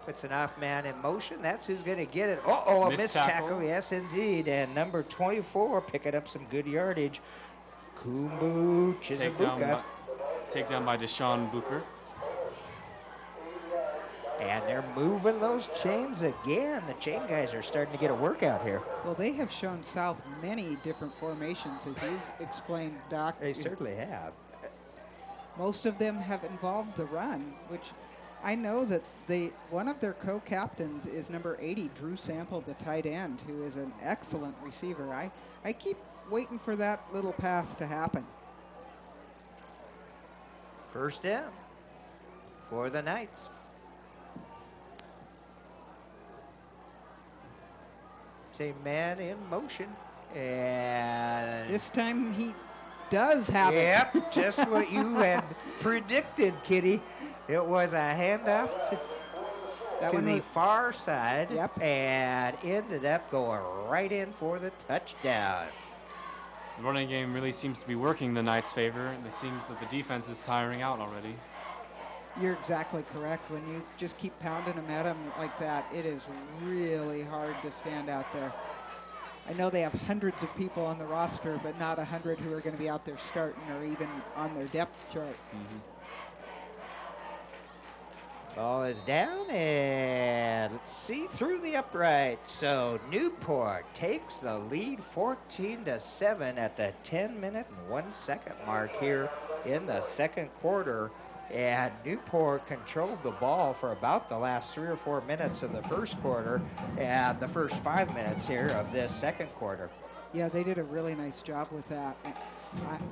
Puts an off man in motion. That's who's going to get it. Uh-oh, a missed tackle. Yes, indeed. And number 24 picking up some good yardage. Kumbu Chizubuka. Takedown by Deshaun Booker. And they're moving those chains again. The chain guys are starting to get a workout here. Well, they have shown South many different formations, as you've explained, Doc. They certainly have. Most of them have involved the run, which I know that one of their co-captains is number 80, Drew Sample, the tight end, who is an excellent receiver. I keep waiting for that little pass to happen. First down for the Knights. A man in motion, and this time he does have it. Yep, just what you had predicted, Kitty. It was a handoff to the far side. Yep. And ended up going right in for the touchdown. The running game really seems to be working the Knights' favor, and it seems that the defense is tiring out already. You're exactly correct. When you just keep pounding them at them like that, it is really hard to stand out there. I know they have hundreds of people on the roster, but not 100 who are going to be out there starting or even on their depth chart. Ball is down, and let's see, through the upright. So Newport takes the lead 14-7 at the 10-minute and 1 second mark here in the second quarter. And Newport controlled the ball for about the last 3 or 4 minutes of the first quarter and the first 5 minutes here of this second quarter. Yeah, they did a really nice job with that.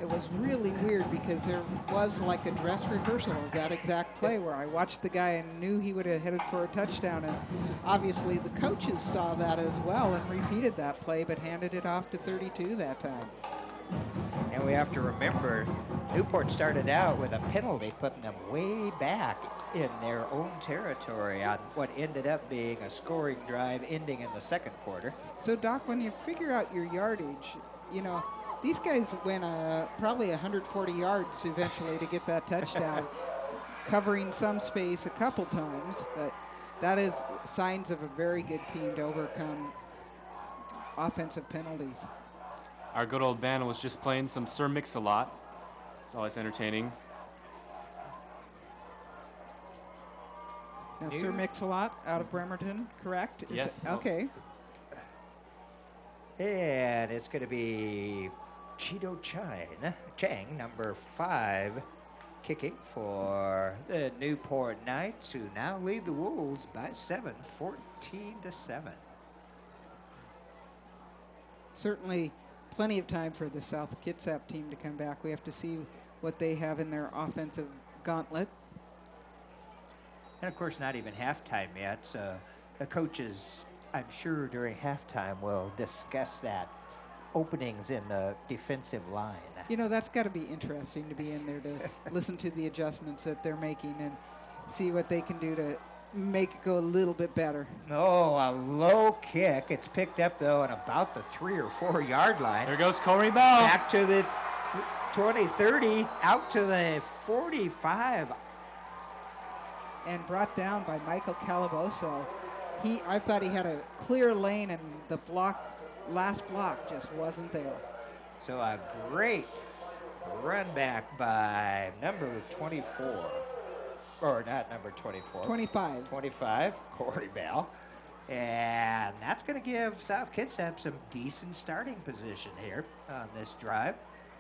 It was really weird because there was like a dress rehearsal of that exact play where I watched the guy and knew he would have headed for a touchdown, and obviously the coaches saw that as well and repeated that play but handed it off to 32 that time. And we have to remember, Newport started out with a penalty putting them way back in their own territory on what ended up being a scoring drive ending in the second quarter. So Doc, when you figure out your yardage, you know, these guys went probably 140 yards eventually to get that touchdown, covering some space a couple times, but that is signs of a very good team to overcome offensive penalties. Our good old band was just playing some Sir Mix-a-Lot. It's always entertaining. Now, Sir Mix-a-Lot out of Bremerton, correct? Yes. Okay. And it's going to be Cheeto Chang, number 5, kicking for the Newport Knights, who now lead the Wolves by 7, 14-7. Certainly plenty of time for the South Kitsap team to come back. We have to see what they have in their offensive gauntlet. And of course, not even halftime yet, so the coaches, I'm sure during halftime, will discuss that openings in the defensive line. You know, that's got to be interesting to be in there to listen to the adjustments that they're making and see what they can do to make it go a little bit better. Oh, a low kick. It's picked up, though, at about the 3 or 4 yard line. There goes Corey Bell. Back to the 20, 30, out to the 45. And brought down by Michael Calaboso. I thought he had a clear lane, and the last block just wasn't there. So a great run back by number 24. Or not number 24. 25. 25, Corey Bell. And that's going to give South Kitsap some decent starting position here on this drive.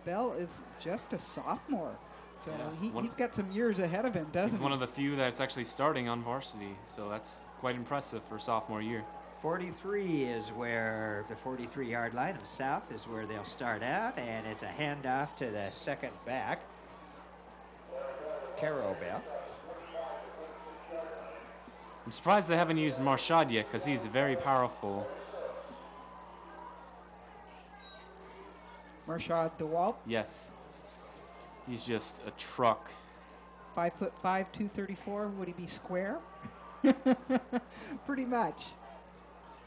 Bell is just a sophomore, so Yeah, he's got some years ahead of him, doesn't he? He's one of the few that's actually starting on varsity, so that's quite impressive for sophomore year. 43 is where the 43-yard line of South is where they'll start out, and it's a handoff to the second back, Taro Bell. I'm surprised they haven't used Marshad yet because he's very powerful. Marshad DeWalt, Yes. He's just a truck. 5'5", 234. Would he be square? Pretty much.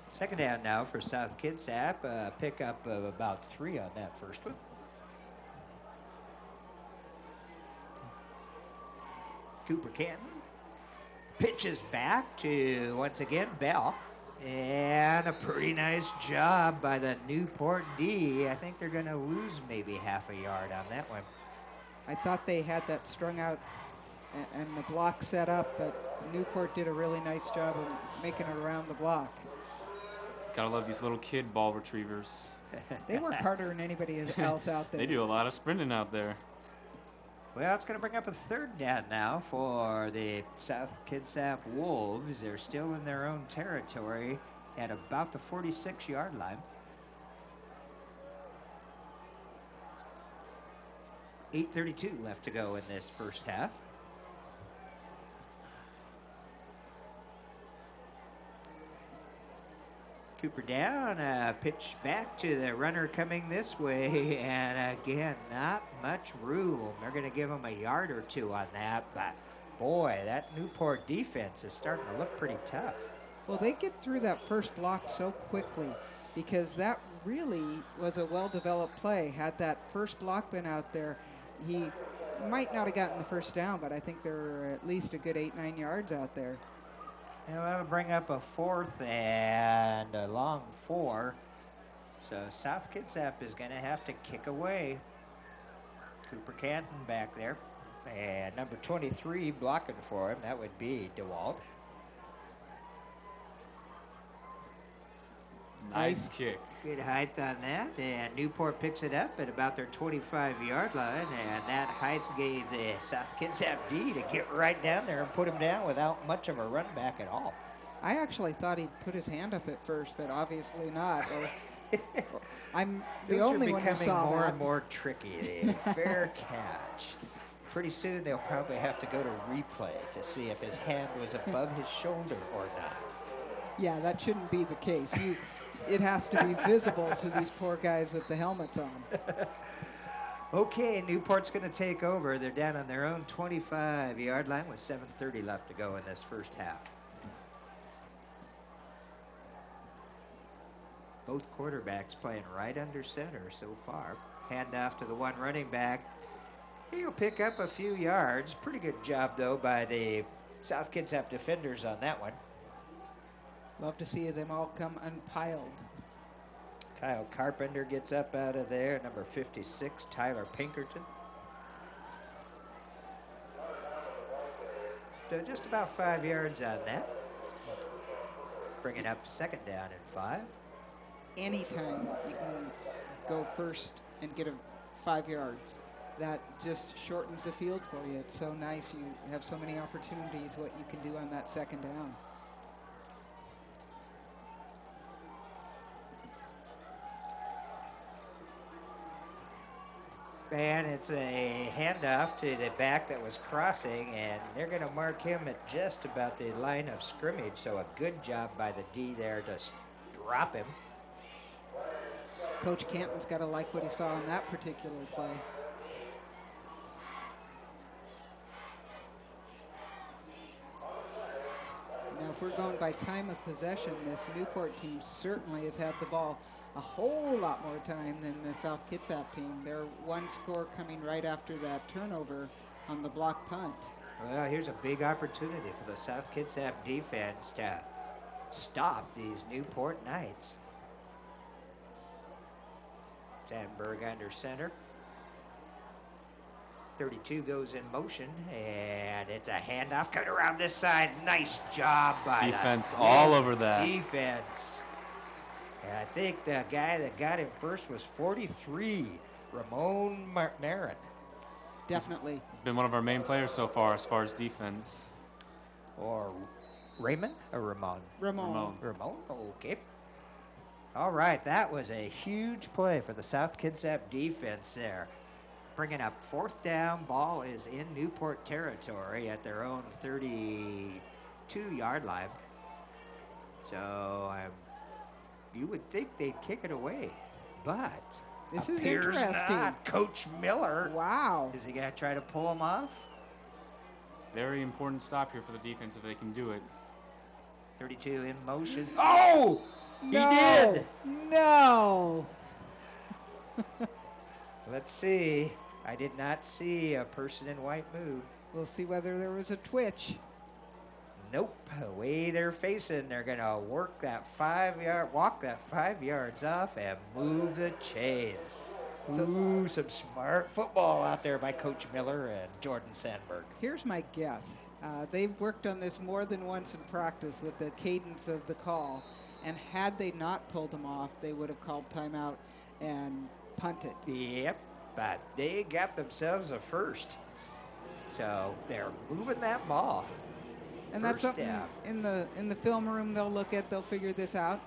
Second down now for South Kitsap, a pickup of about 3 on that first one. Cooper Canton pitches back to, once again, Bell. And a pretty nice job by the Newport D. I think they're going to lose maybe half a yard on that one. I thought they had that strung out and the block set up, but Newport did a really nice job of making it around the block. Gotta love these little kid ball retrievers. They work harder than anybody else out there. They do a lot of sprinting out there. Well, it's going to bring up a third down now for the South Kitsap Wolves. They're still in their own territory at about the 46-yard line. 8:32 left to go in this first half. Cooper down, pitch back to the runner coming this way, and again, not much room. They're going to give him a yard or two on that, but boy, that Newport defense is starting to look pretty tough. Well, they get through that first block so quickly because that really was a well-developed play. Had that first block been out there, he might not have gotten the first down, but I think there were at least a good 8-9 yards out there. And that'll bring up a 4th and a long 4. So South Kitsap is going to have to kick away. Cooper Canton back there. And number 23 blocking for him. That would be DeWalt. Nice kick. Good height on that. And Newport picks it up at about their 25-yard line. And that height gave the South Kitsap D to get right down there and put him down without much of a run back at all. I actually thought he'd put his hand up at first, but obviously not. I'm the only one who saw more that. and more tricky. A fair catch. Pretty soon they'll probably have to go to replay to see if his hand was above his shoulder or not. Yeah, that shouldn't be the case. It has to be visible to these poor guys with the helmets on. Okay, Newport's going to take over. They're down on their own 25-yard line with 7:30 left to go in this first half. Both quarterbacks playing right under center so far. Handoff to the one running back. He'll pick up a few yards. Pretty good job, though, by the South Kitsap defenders on that one. Love to see them all come unpiled. Kyle Carpenter gets up out of there. Number 56, Tyler Pinkerton. So just about 5 yards on that. Bringing up 2nd down and 5. Anytime you can go first and get 5 yards, that just shortens the field for you. It's so nice. You have so many opportunities what you can do on that 2nd down. And it's a handoff to the back that was crossing, and they're going to mark him at just about the line of scrimmage. So a good job by the D there to drop him. Coach Canton's got to like what he saw on that particular play. Now, if we're going by time of possession, this Newport team certainly has had the ball a whole lot more time than the South Kitsap team. Their one score coming right after that turnover on the block punt. Well, here's a big opportunity for the South Kitsap defense to stop these Newport Knights. Sandberg under center. 32 goes in motion, and it's a handoff cut around this side. Nice job by defense all over that. Defense. And I think the guy that got him first was 43, Ramon Marin. Definitely. Been one of our main players so far as defense. Or Raymond or Ramon? Ramon. Ramon, okay. All right, that was a huge play for the South Kitsap defense there. Bringing up 4th down, ball is in Newport territory at their own 32-yard line. So you would think they'd kick it away, but this is appears interesting. Not. Coach Miller. Wow. Is he going to try to pull him off? Very important stop here for the defense if they can do it. 32 in motion. Oh! No. He did! No! Let's see. I did not see a person in white move. We'll see whether there was a twitch. Nope. The way they're facing, they're going to walk that 5 yards off and move the chains. So, Ooh, some smart football out there by Coach Miller and Jordan Sandberg. here's my guess. They've worked on this more than once in practice with the cadence of the call. And had they not pulled him off, they would have called timeout and punted. Yep, but they got themselves a first. So they're moving that ball. And that's First something down. in the film room they'll look at, they'll figure this out.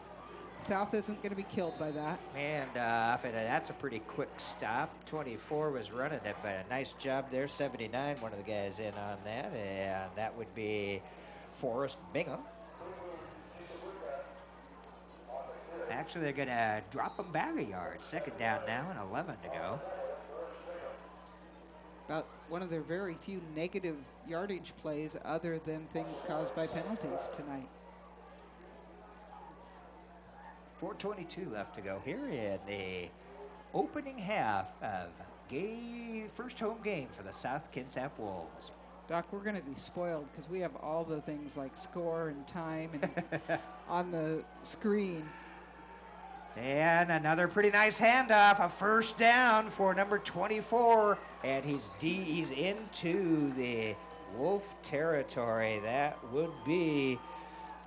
South isn't going to be killed by that. And that's a pretty quick stop. 24 was running it, but a nice job there. 79, one of the guys in on that, and that would be Forrest Bingham. Actually, they're going to drop them back a yard. Second down now and 11 to go. About one of their very few negative yardage plays other than things caused by penalties tonight. 4:22 left to go here in the opening half of first home game for the South Kitsap Wolves. Doc, we're going to be spoiled because we have all the things like score and time and on the screen. And another pretty nice handoff, a first down for number 24, and he's into the Wolf territory. That would be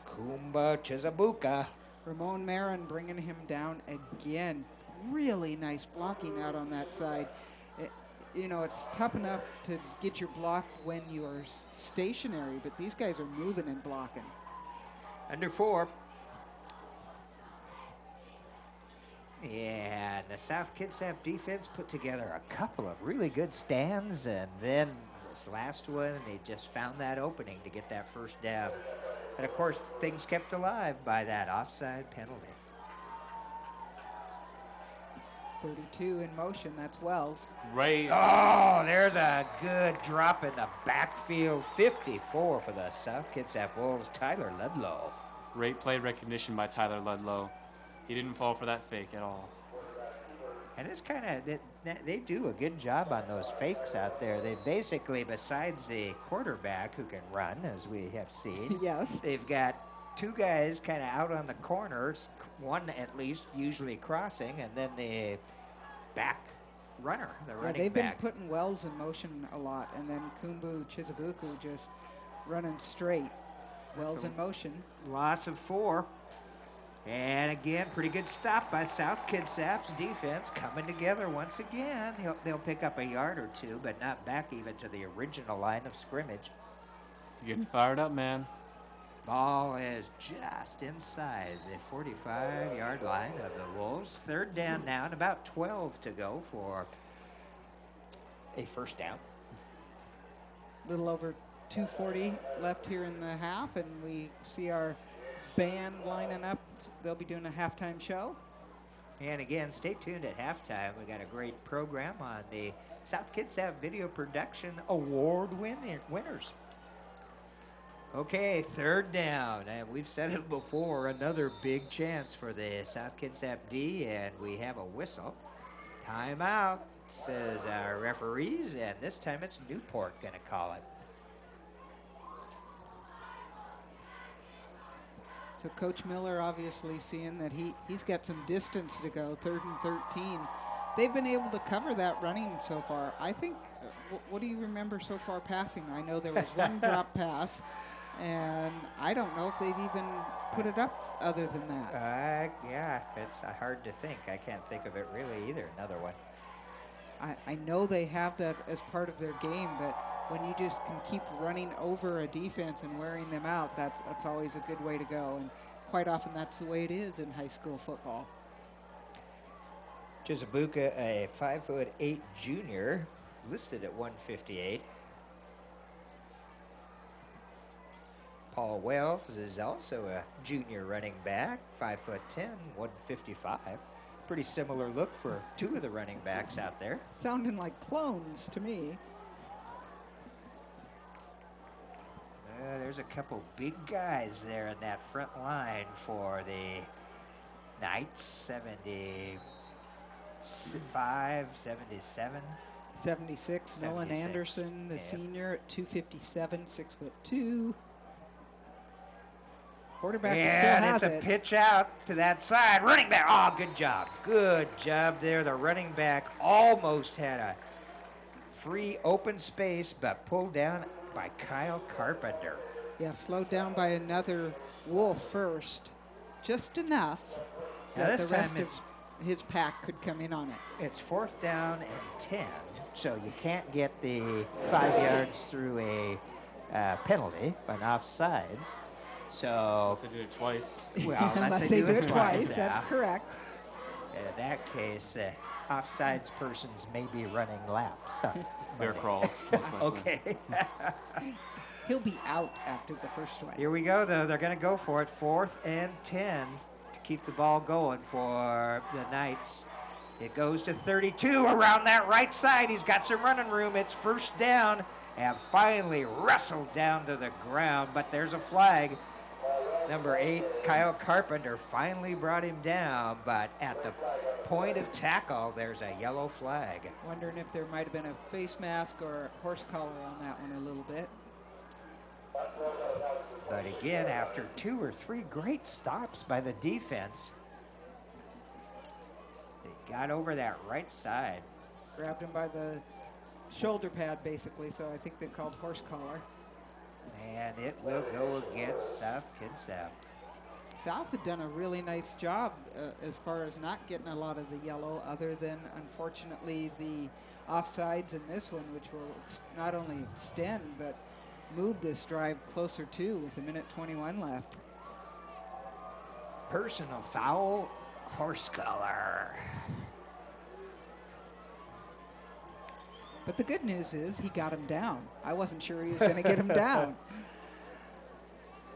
Kumba Chizabuka. Ramon Marin bringing him down again. Really nice blocking out on that side. You know, it's tough enough to get your block when you are stationary, but these guys are moving and blocking. Under 4. And the South Kitsap defense put together a couple of really good stands, and then this last one, they just found that opening to get that first down. And of course, things kept alive by that offside penalty. 32 in motion, that's Wells. Great. Oh, there's a good drop in the backfield. 54 for the South Kitsap Wolves, Tyler Ludlow. Great play recognition by Tyler Ludlow. He didn't fall for that fake at all. And it's kind of, they do a good job on those fakes out there. They basically, besides the quarterback who can run, as we have seen, Yes. they've got two guys kind of out on the corners, one at least usually crossing, and then the back runner, the running they've back. been putting Wells in motion a lot, and then Kumbu Chizabuku just running straight. Wells in motion. Loss of 4. And again, pretty good stop by South Kitsap's defense coming together once again. They'll pick up a yard or two, but not back even to the original line of scrimmage. You're getting fired up, man. Ball is just inside the 45-yard line of the Wolves. Third down now and about 12 to go for a first down. Little over 2:40 left here in the half, and we see our band lining up. They'll be doing a halftime show. And again, stay tuned at halftime. We got a great program on the South Kitsap Video Production Award winners. Okay, third down, and we've said it before, another big chance for the South Kitsap D, and we have a whistle. Timeout, says our referees, and this time it's Newport going to call it. So Coach Miller obviously seeing that he's got some distance to go, 3rd and 13. They've been able to cover that running so far. I think, what do you remember so far passing? I know there was one drop pass, and I don't know if they've even put it up other than that. Yeah, it's hard to think. I can't think of it really either, another one. I know they have that as part of their game, but when you just can keep running over a defense and wearing them out, that's always a good way to go. And quite often that's the way it is in high school football. Chizabuka, a 5'8" junior, listed at 158. Paul Wells is also a junior running back, 5'10", 155. Pretty similar look for two of the running backs out there. Sounding like clones to me. There's a couple big guys there in that front line for the Knights, 75, 77. 76, Nolan 76, Anderson, the yeah. senior at 257, 6'2". Quarterback still And has it's a it. pitch out to that side. Running back, oh, good job. Good job there. The running back almost had a free open space, but pulled down by Kyle Carpenter. Yeah, slowed down by another Wolf first. Just enough Now that this the rest time of his pack could come in on it. It's 4th down and 10, so you can't get the 5 yards through a penalty on offsides. So, Unless they did it twice. well, Unless they do it twice, yeah. that's correct. In that case, offsides persons may be running laps. Bear crawls. most likely. Okay. He'll be out after the first one. Here we go, though. They're going to go for it. 4th and 10 to keep the ball going for the Knights. It goes to 32 around that right side. He's got some running room. It's first down and finally wrestled down to the ground, but there's a flag. Number 8, Kyle Carpenter, finally brought him down, but at the point of tackle, there's a yellow flag. Wondering if there might have been a face mask or a horse collar on that one a little bit. But again, after 2 or 3 great stops by the defense, they got over that right side. Grabbed him by the shoulder pad, basically, so I think they called horse collar. And it will go against South Kitsap. South had done a really nice job as far as not getting a lot of the yellow, other than, unfortunately, the offsides in this one, which will not only extend, but move this drive closer to with 1:21 left. Personal foul, horse collar. But the good news is he got him down. I wasn't sure he was going to get him down.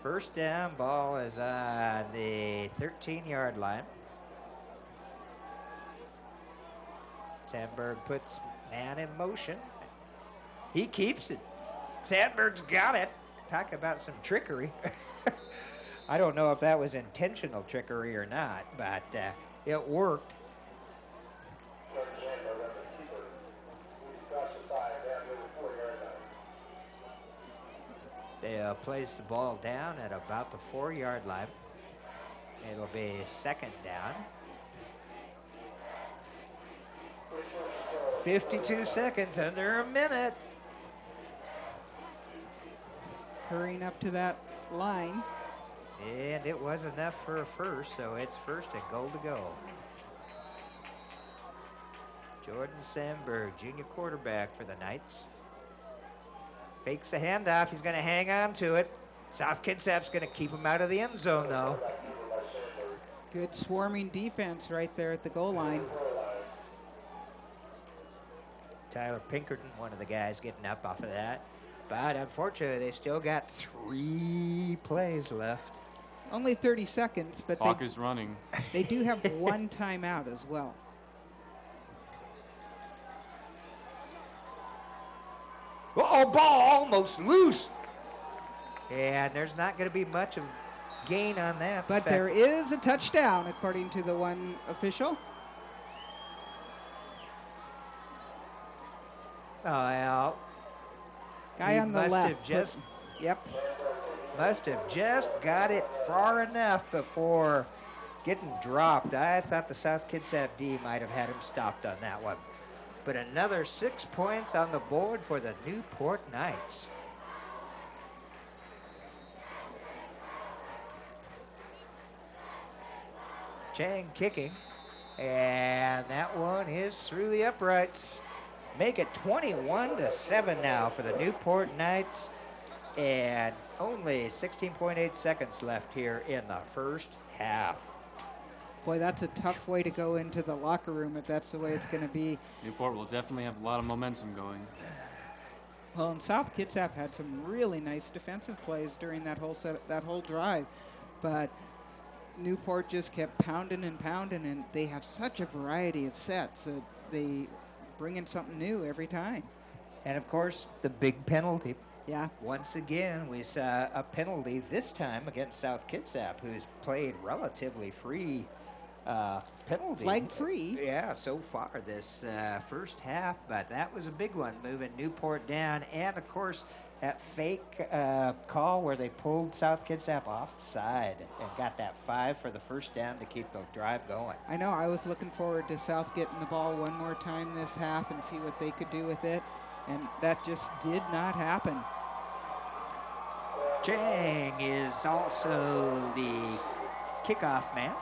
First down, ball is on the 13-yard line. Sandberg puts man in motion. He keeps it. Sandberg's got it. Talk about some trickery. I don't know if that was intentional trickery or not, but it worked. They'll place the ball down at about the 4-yard line. It'll be second down. 52 seconds, under a minute. Hurrying up to that line. And it was enough for a first, so it's first and goal to go. Jordan Sandberg, junior quarterback for the Knights. Fakes the handoff. He's going to hang on to it. South Kitsap's going to keep him out of the end zone, though. Good swarming defense right there at the goal line. Tyler Pinkerton, one of the guys getting up off of that. But unfortunately, they still got 3 plays left. Only 30 seconds, but Clock is running. They do have 1 timeout as well. Uh-oh, ball almost loose. And there's not going to be much of gain on that. But there is a touchdown, according to the one official. Oh, well, Guy on the left. Yep. Must have just got it far enough before getting dropped. I thought the South Kitsap D might have had him stopped on that one. But another 6 points on the board for the Newport Knights. Chang kicking, and that one is through the uprights. Make it 21-7 now for the Newport Knights, and only 16.8 seconds left here in the first half. Boy, that's a tough way to go into the locker room if that's the way it's going to be. Newport will definitely have a lot of momentum going. Well, and South Kitsap had some really nice defensive plays during that whole drive, but Newport just kept pounding and pounding, and they have such a variety of sets that they bring in something new every time. And of course, the big penalty. Yeah. Once again, we saw a penalty this time against South Kitsap, who's played relatively free penalty. Flag free. Yeah, so far this first half, but that was a big one, moving Newport down. And of course, that fake call where they pulled South Kitsap offside and got that 5 for the first down to keep the drive going. I know, I was looking forward to South getting the ball one more time this half and see what they could do with it, and that just did not happen. Chang is also the kickoff man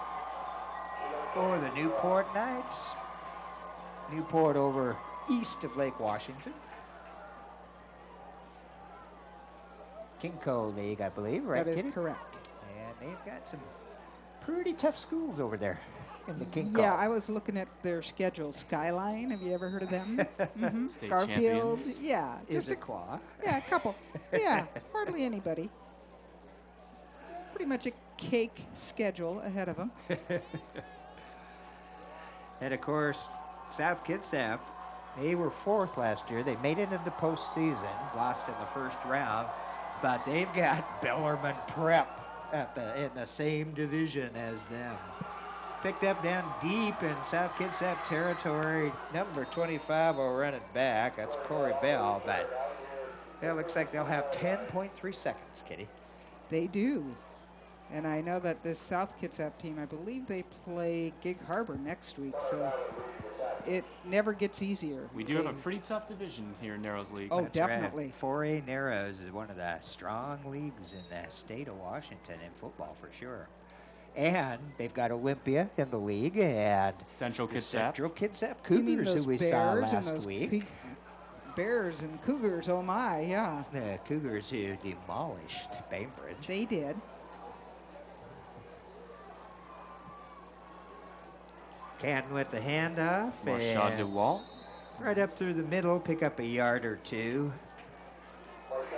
for the Newport Knights. Newport over east of Lake Washington. Kinco League, I believe, right? That is Kitty? correct. And they've got some pretty tough schools over there in the Kinco. Yeah, I was looking at their schedule. Skyline, have you ever heard of them? State Garfield, champions. yeah. Is just it Qua? Yeah, a couple. Yeah, hardly anybody. Pretty much cake schedule ahead of them. And of course, South Kitsap, they were 4th last year. They made it into postseason, lost in the first round, but they've got Bellarmine Prep in the same division as them. Picked up down deep in South Kitsap territory. Number 25 will run it back. That's Corey Bell, but it looks like they'll have 10.3 seconds, Kitty. They do. And I know that this South Kitsap team, I believe they play Gig Harbor next week, so it never gets easier. We do have a pretty tough division here in Narrows League. Oh, That's definitely. Right. 4A Narrows is one of the strong leagues in the state of Washington in football for sure. And they've got Olympia in the league and Central the Kitsap. Central Kitsap You mean Cougars, those who we saw Bears and last those week. Bears and Cougars, oh my, yeah. The Cougars who demolished Bainbridge. They did. Canton with the handoff. Marshall and DeWalt. right up through the middle, pick up a yard or two.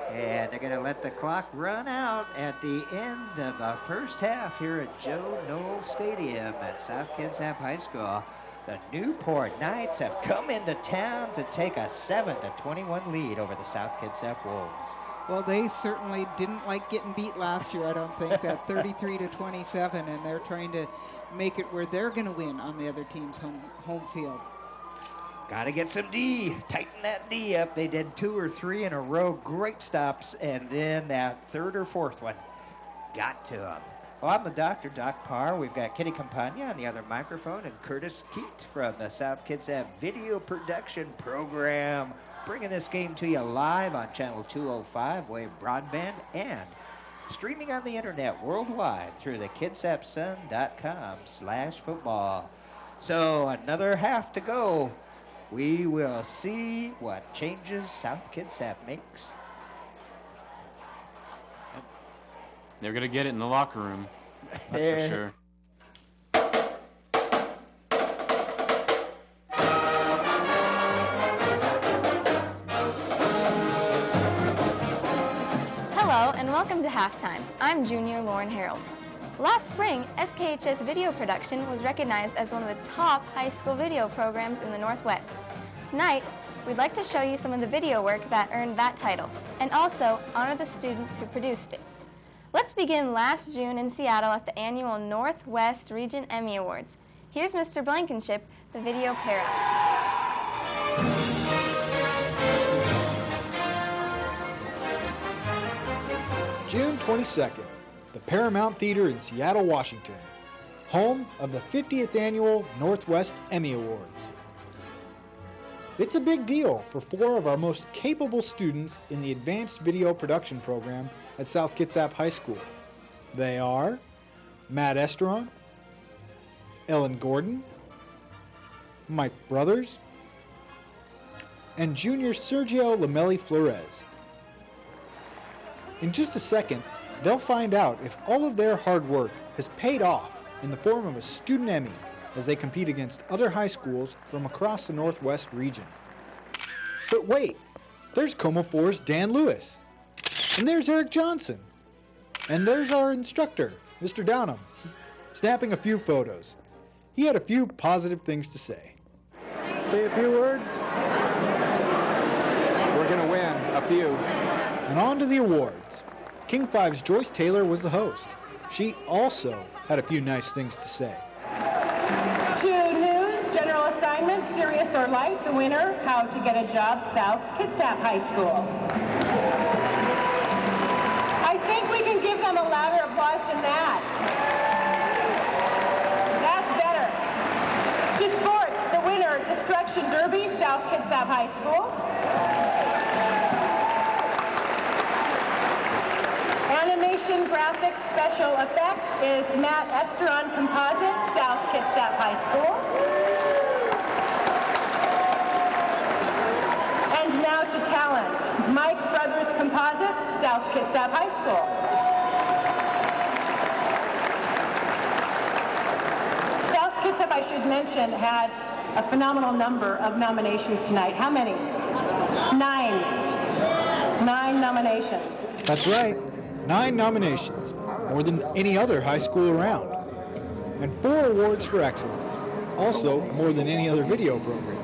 And they're going to let the clock run out at the end of the first half here at Joe Knoll Stadium at South Kitsap High School. The Newport Knights have come into town to take a 7-21 lead over the South Kitsap Wolves. Well, they certainly didn't like getting beat last year, I don't think, that 33-27, and they're trying to make it where they're going to win on the other team's home field. Got to get some D. Tighten that D up. They did 2 or 3 in a row. Great stops. And then that 3rd or 4th one got to them. Well, I'm the doctor, Doc Parr. We've got Kitty Campagna on the other microphone and Curtis Keat from the South Kitsap Video Production Program, bringing this game to you live on Channel 205 Wave Broadband and streaming on the internet worldwide through the kitsapsun.com/football. So another half to go. We will see what changes South Kitsap makes. They're going to get it in the locker room. That's for sure. Hello and welcome to Halftime. I'm Junior Lauren Harold. Last spring, SKHS Video Production was recognized as one of the top high school video programs in the Northwest. Tonight, we'd like to show you some of the video work that earned that title, and also honor the students who produced it. Let's begin last June in Seattle at the annual Northwest Region Emmy Awards. Here's Mr. Blankenship, the video para. June 22nd, the Paramount Theater in Seattle, Washington, home of the 50th Annual Northwest Emmy Awards. It's a big deal for 4 of our most capable students in the Advanced Video Production program at South Kitsap High School. They are Matt Esteron, Ellen Gordon, Mike Brothers, and junior Sergio Lamelli Flores. In just a second, they'll find out if all of their hard work has paid off in the form of a student Emmy as they compete against other high schools from across the Northwest region. But wait, there's Como 4's Dan Lewis, and there's Eric Johnson, and there's our instructor, Mr. Downham, snapping a few photos. He had a few positive things to say. Say a few words. We're going to win a few. And on to the awards. King 5's Joyce Taylor was the host. She also had a few nice things to say. To news, general assignment, serious or light, the winner, how to get a job, South Kitsap High School. I think we can give them a louder applause than that. That's better. To sports, the winner, Destruction Derby, South Kitsap High School. Animation, graphics, special effects is Matt Esteron Composite, South Kitsap High School. And now to talent, Mike Brothers Composite, South Kitsap High School. South Kitsap, I should mention, had a phenomenal number of nominations tonight. How many? 9 nominations. That's right, 9 nominations. more than any other high school around, and 4 awards for excellence, also more than any other video program.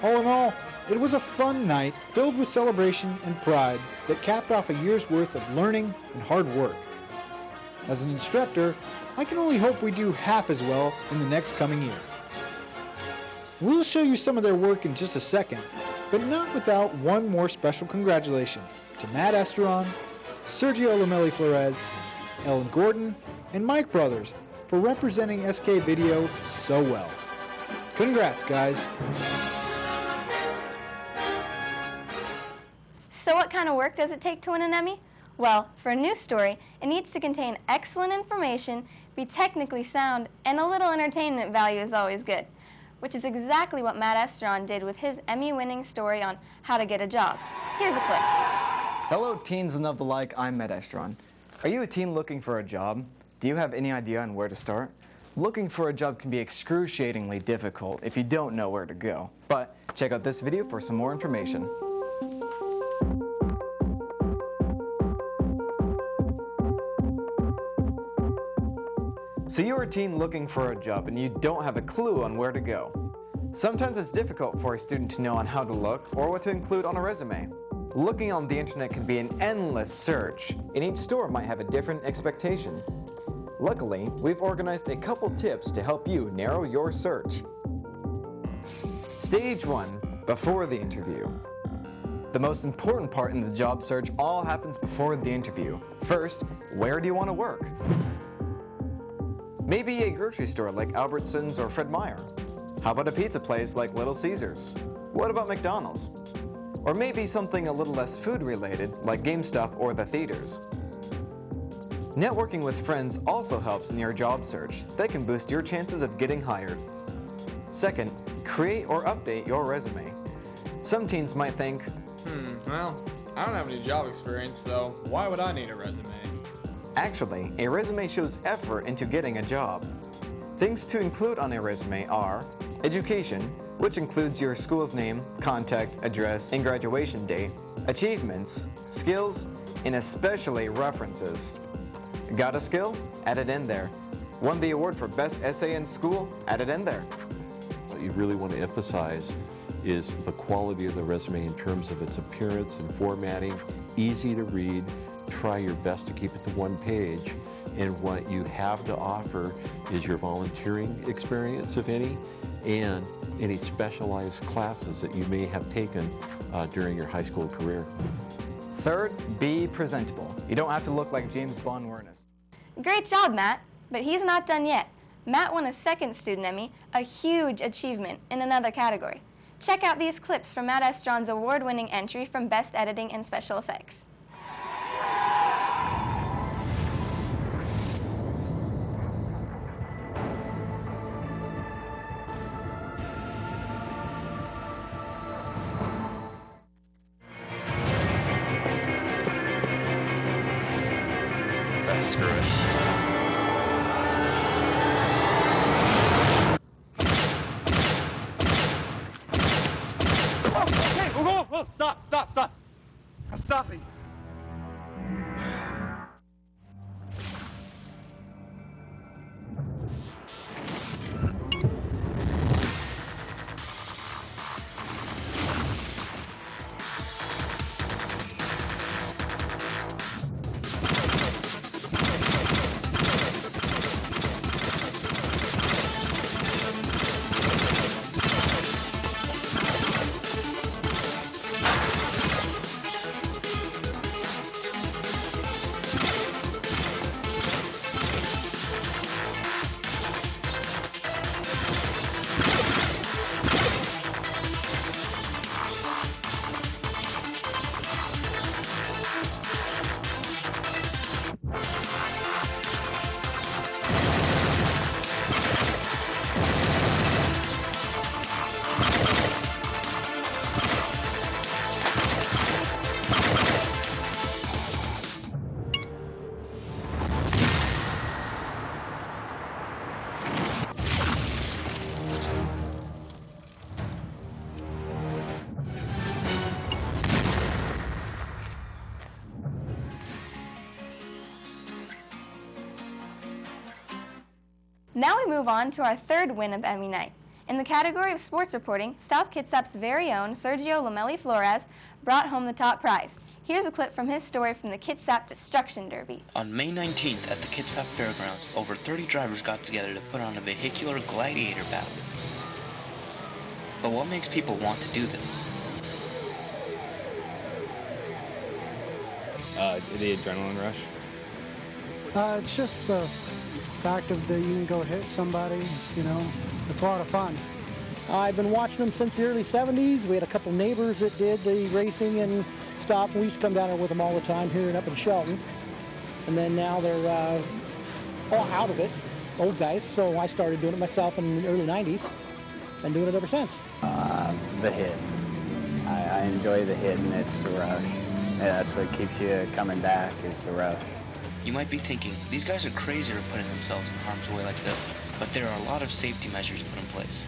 All in all, it was a fun night filled with celebration and pride that capped off a year's worth of learning and hard work. As an instructor, I can only hope we do half as well in the next coming year. We'll show you some of their work in just a second, but not without one more special congratulations to Matt Esteron, Sergio Lamelli Flores, Ellen Gordon, and Mike Brothers for representing SK Video so well. Congrats, guys. So what kind of work does it take to win an Emmy? Well, for a news story, it needs to contain excellent information, be technically sound, and a little entertainment value is always good, which is exactly what Matt Esteron did with his Emmy-winning story on how to get a job. Here's a clip. Hello, teens and of the like, I'm Matt Esteron. Are you a teen looking for a job? Do you have any idea on where to start? Looking for a job can be excruciatingly difficult if you don't know where to go. But check out this video for some more information. So you're a teen looking for a job and you don't have a clue on where to go. Sometimes it's difficult for a student to know on how to look or what to include on a resume. Looking on the internet can be an endless search, and each store might have a different expectation. Luckily, we've organized a couple tips to help you narrow your search. Stage 1, before the interview. The most important part in the job search all happens before the interview. First, where do you want to work? Maybe a grocery store like Albertsons or Fred Meyer. How about a pizza place like Little Caesars? What about McDonald's? Or maybe something a little less food related like GameStop or the theaters. Networking with friends also helps in your job search. They can boost your chances of getting hired. Second, create or update your resume. Some teens might think, Well, I don't have any job experience, so why would I need a resume? actually, a resume shows effort into getting a job. Things to include on a resume are education, which includes your school's name, contact, address, and graduation date, achievements, skills, and especially references. Got a skill? Add it in there. Won the award for best essay in school? Add it in there. What you really want to emphasize is the quality of the resume in terms of its appearance and formatting, easy to read. Try your best to keep it to one page, and what you have to offer is your volunteering experience, if any, and any specialized classes that you may have taken during your high school career. Third, be presentable. You don't have to look like James Bond or Ernest. Great job, Matt. But he's not done yet. Matt won a second Student Emmy, a huge achievement in another category. Check out these clips from Matt Esteron's award-winning entry from Best Editing and Special Effects. Screw it. Okay, whoa, stop. I'm stopping. Now we move on to our third win of Emmy night. In the category of sports reporting, South Kitsap's very own Sergio Lamelli Flores brought home the top prize. Here's a clip from his story from the Kitsap Destruction Derby. On May 19th at the Kitsap Fairgrounds, over 30 drivers got together to put on a vehicular gladiator battle. But what makes people want to do this? The adrenaline rush. It's just the fact of that you can go hit somebody, you know, it's a lot of fun. I've been watching them since the early 70s. We had a couple neighbors that did the racing and stuff. We used to come down there with them all the time here and up in Shelton. And then now they're all out of it, old guys. So I started doing it myself in the early 90s and doing it ever since. The hit. I enjoy the hit, and it's the rush. Yeah, that's what keeps you coming back, is the rush. You might be thinking, these guys are crazy for putting themselves in harm's way like this, but there are a lot of safety measures put in place,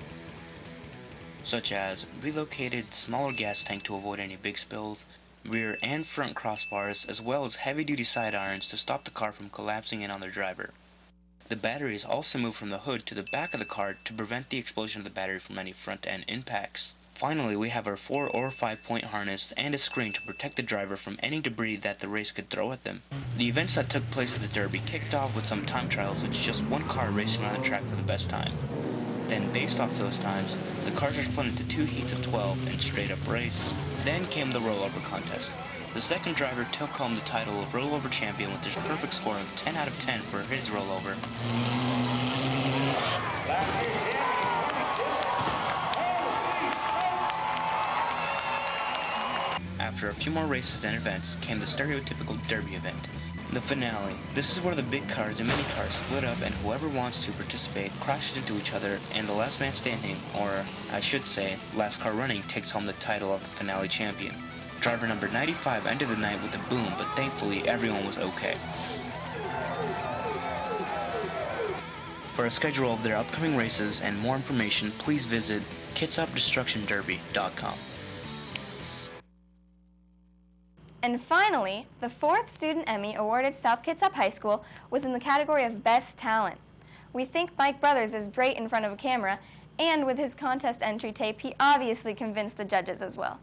such as relocated smaller gas tank to avoid any big spills, rear and front crossbars, as well as heavy-duty side irons to stop the car from collapsing in on their driver. The battery is also moved from the hood to the back of the car to prevent the explosion of the battery from any front-end impacts. Finally, we have our 4 or 5 point harness and a screen to protect the driver from any debris that the race could throw at them. The events that took place at the Derby kicked off with some time trials, with just one car racing on the track for the best time. Then, based off those times, the cars were split into 2 heats of 12 and straight up race. Then came the Rollover Contest. The second driver took home the title of Rollover Champion with his perfect score of 10 out of 10 for his rollover. After a few more races and events came the stereotypical Derby event, the finale. This is where the big cars and mini cars split up and whoever wants to participate crashes into each other, and the last man standing, or I should say, last car running, takes home the title of the finale champion. Driver number 95 ended the night with a boom, but thankfully everyone was okay. For a schedule of their upcoming races and more information, please visit KitsapDestructionDerby.com. And finally, the 4th Student Emmy awarded South Kitsap High School was in the category of Best Talent. We think Mike Brothers is great in front of a camera, and with his contest entry tape, he obviously convinced the judges as well.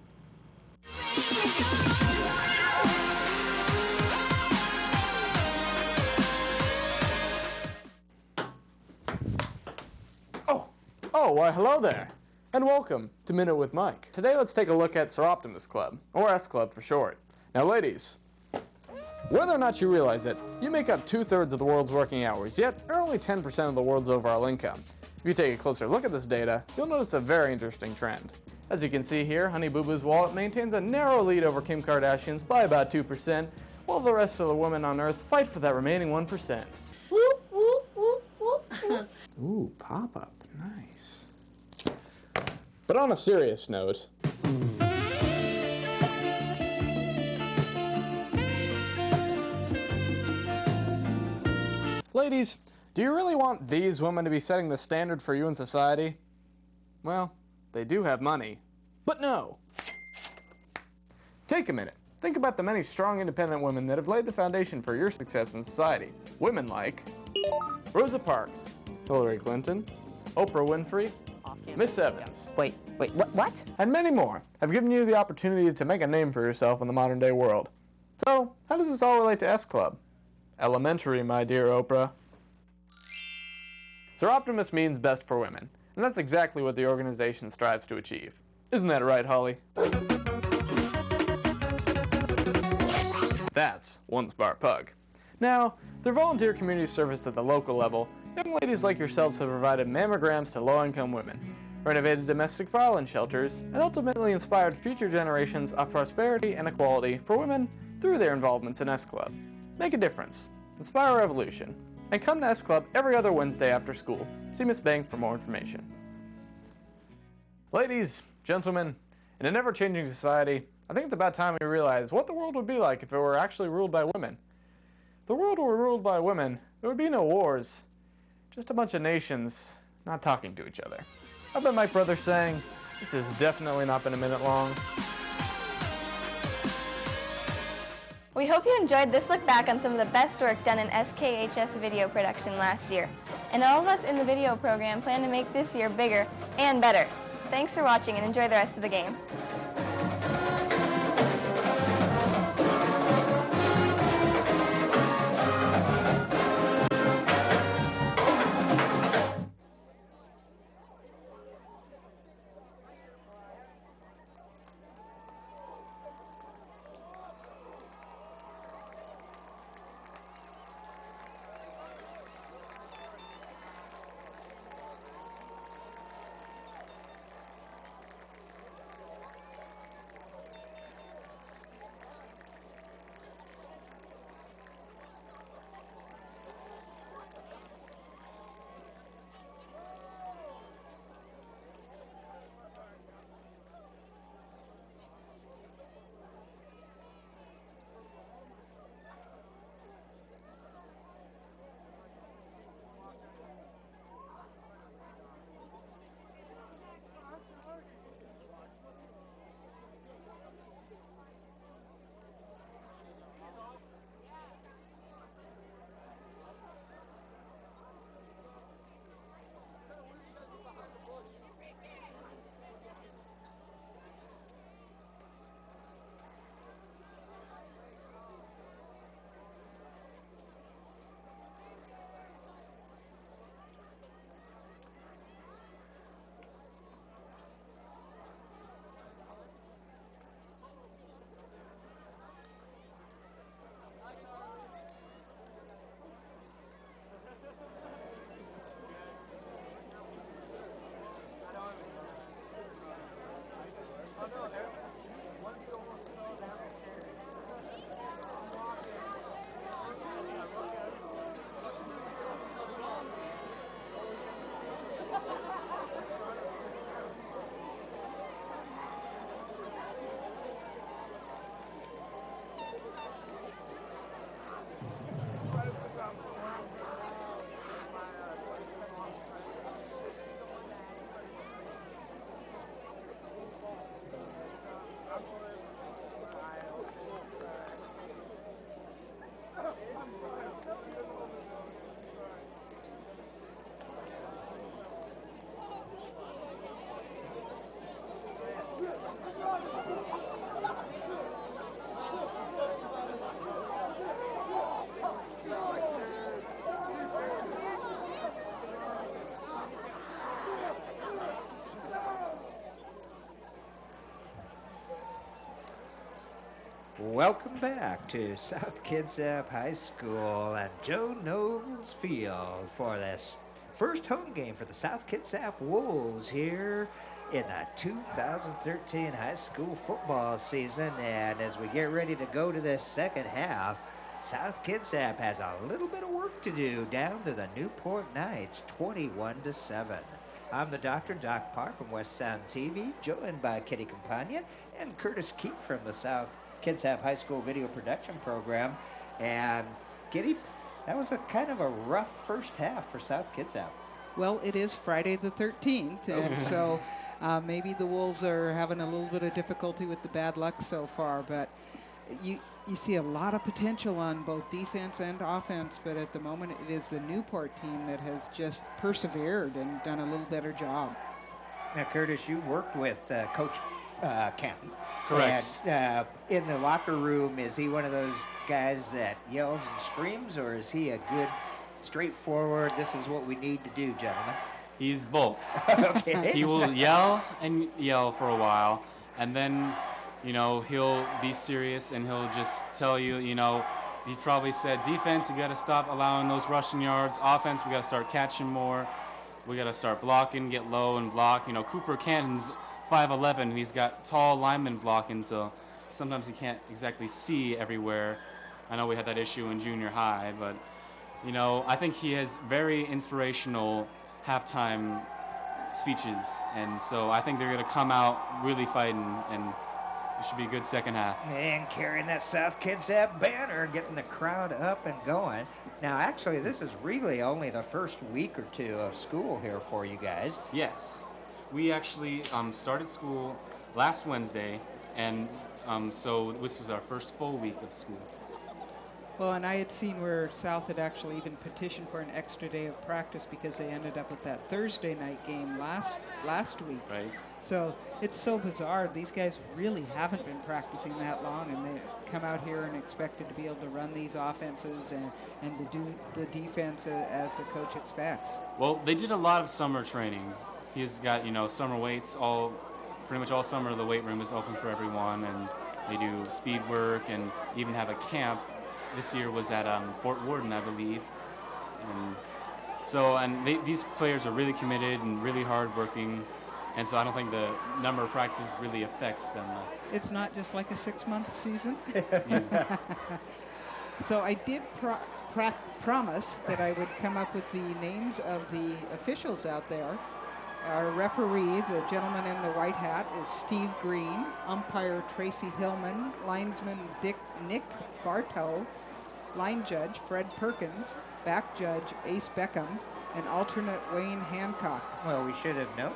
Oh, why hello there, and welcome to Minute with Mike. Today let's take a look at Sir Optimus Club, or S Club for short. Now ladies, whether or not you realize it, you make up 2/3 of the world's working hours, yet are only 10% of the world's overall income. If you take a closer look at this data, you'll notice a very interesting trend. As you can see here, Honey Boo Boo's wallet maintains a narrow lead over Kim Kardashian's by about 2%, while the rest of the women on Earth fight for that remaining 1%. Whoop, whoop, whoop, whoop. Ooh, pop-up, nice. But on a serious note, ladies, do you really want these women to be setting the standard for you in society? Well, they do have money, but no. Take a minute. Think about the many strong, independent women that have laid the foundation for your success in society. Women like Rosa Parks, Hillary Clinton, Oprah Winfrey, Miss Evans. Wait, what? And many more have given you the opportunity to make a name for yourself in the modern day world. So, how does this all relate to S Club? Elementary, my dear Oprah. Sir Optimus means best for women, and that's exactly what the organization strives to achieve. Isn't that right, Holly? That's one smart pug. Now, through volunteer community service at the local level, young ladies like yourselves have provided mammograms to low-income women, renovated domestic violence shelters, and ultimately inspired future generations of prosperity and equality for women through their involvements in S Club. Make a difference, inspire a revolution, and come to S Club every other Wednesday after school. See Miss Banks for more information. Ladies, gentlemen, in an ever-changing society, I think it's about time we realize what the world would be like if it were actually ruled by women. If the world were ruled by women, there would be no wars, just a bunch of nations not talking to each other. I've been Mike Brothers saying, this has definitely not been a minute long. We hope you enjoyed this look back on some of the best work done in SKHS Video Production last year. And all of us in the video program plan to make this year bigger and better. Thanks for watching and enjoy the rest of the game. Welcome back to South Kitsap High School at Joe Nobles Field for this first home game for the South Kitsap Wolves here in the 2013 high school football season. And as we get ready to go to this second half, South Kitsap has a little bit of work to do down to the Newport Knights, 21-7. I'm the Dr. Doc Parr from West Sound TV, joined by Kitty Campagna and Curtis Keep from the South Kitsap High School Video Production Program. And Kitty, that was a kind of a rough first half for South Kitsap. Well, it is Friday the 13th, and so maybe the Wolves are having a little bit of difficulty with the bad luck so far, but you see a lot of potential on both defense and offense, but at the moment it is the Newport team that has just persevered and done a little better job. Now, Curtis, you worked with Coach Canton. Correct. And, in the locker room, is he one of those guys that yells and screams, or is he a good, straightforward, this is what we need to do, gentlemen? He's both. Okay. He will yell and yell for a while, and then, you know, he'll be serious and he'll just tell you, you know, he probably said, defense, you got to stop allowing those rushing yards. Offense, we got to start catching more. We got to start blocking, get low and block. You know, Cooper Canton's 5'11", he's got tall linemen blocking, so sometimes he can't exactly see everywhere. I know we had that issue in junior high, but, you know, I think he has very inspirational halftime speeches, and so I think they're going to come out really fighting, and it should be a good second half. And carrying that South Kitsap banner, getting the crowd up and going. Now, actually, this is really only the first week or two of school here for you guys. Yes. We actually started school last Wednesday, and so this was our first full week of school. Well, and I had seen where South had actually even petitioned for an extra day of practice because they ended up with that Thursday night game last week. Right. So it's so bizarre. These guys really haven't been practicing that long, and they come out here and expected to be able to run these offenses and to do the defense as the coach expects. Well, they did a lot of summer training. He's got, summer weights pretty much all summer. The weight room is open for everyone, and they do speed work and even have a camp. This year was at Fort Worden, I believe. These players are really committed and really hardworking, and so I don't think the number of practices really affects them. It's not just like a 6-month season. So I did promise that I would come up with the names of the officials out there. Our referee, the gentleman in the white hat, is Steve Green. Umpire Tracy Hillman. Linesman Nick Bartow. Line judge Fred Perkins. Back judge Ace Beckham. And alternate Wayne Hancock. Well, we should have known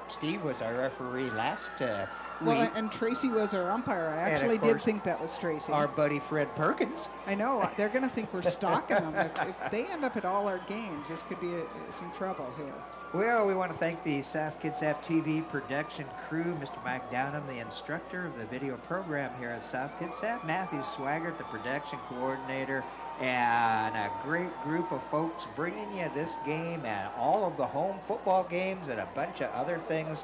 Steve was our referee last Well, week. and Tracy was our umpire. I actually did think that was Tracy. Our buddy Fred Perkins. I know. They're going to think we're stalking them. If they end up at all our games, this could be some trouble here. Well, we want to thank the South Kitsap TV production crew, Mr. Mike Downham, the instructor of the video program here at South Kitsap, Matthew Swaggart, the production coordinator, and a great group of folks bringing you this game and all of the home football games and a bunch of other things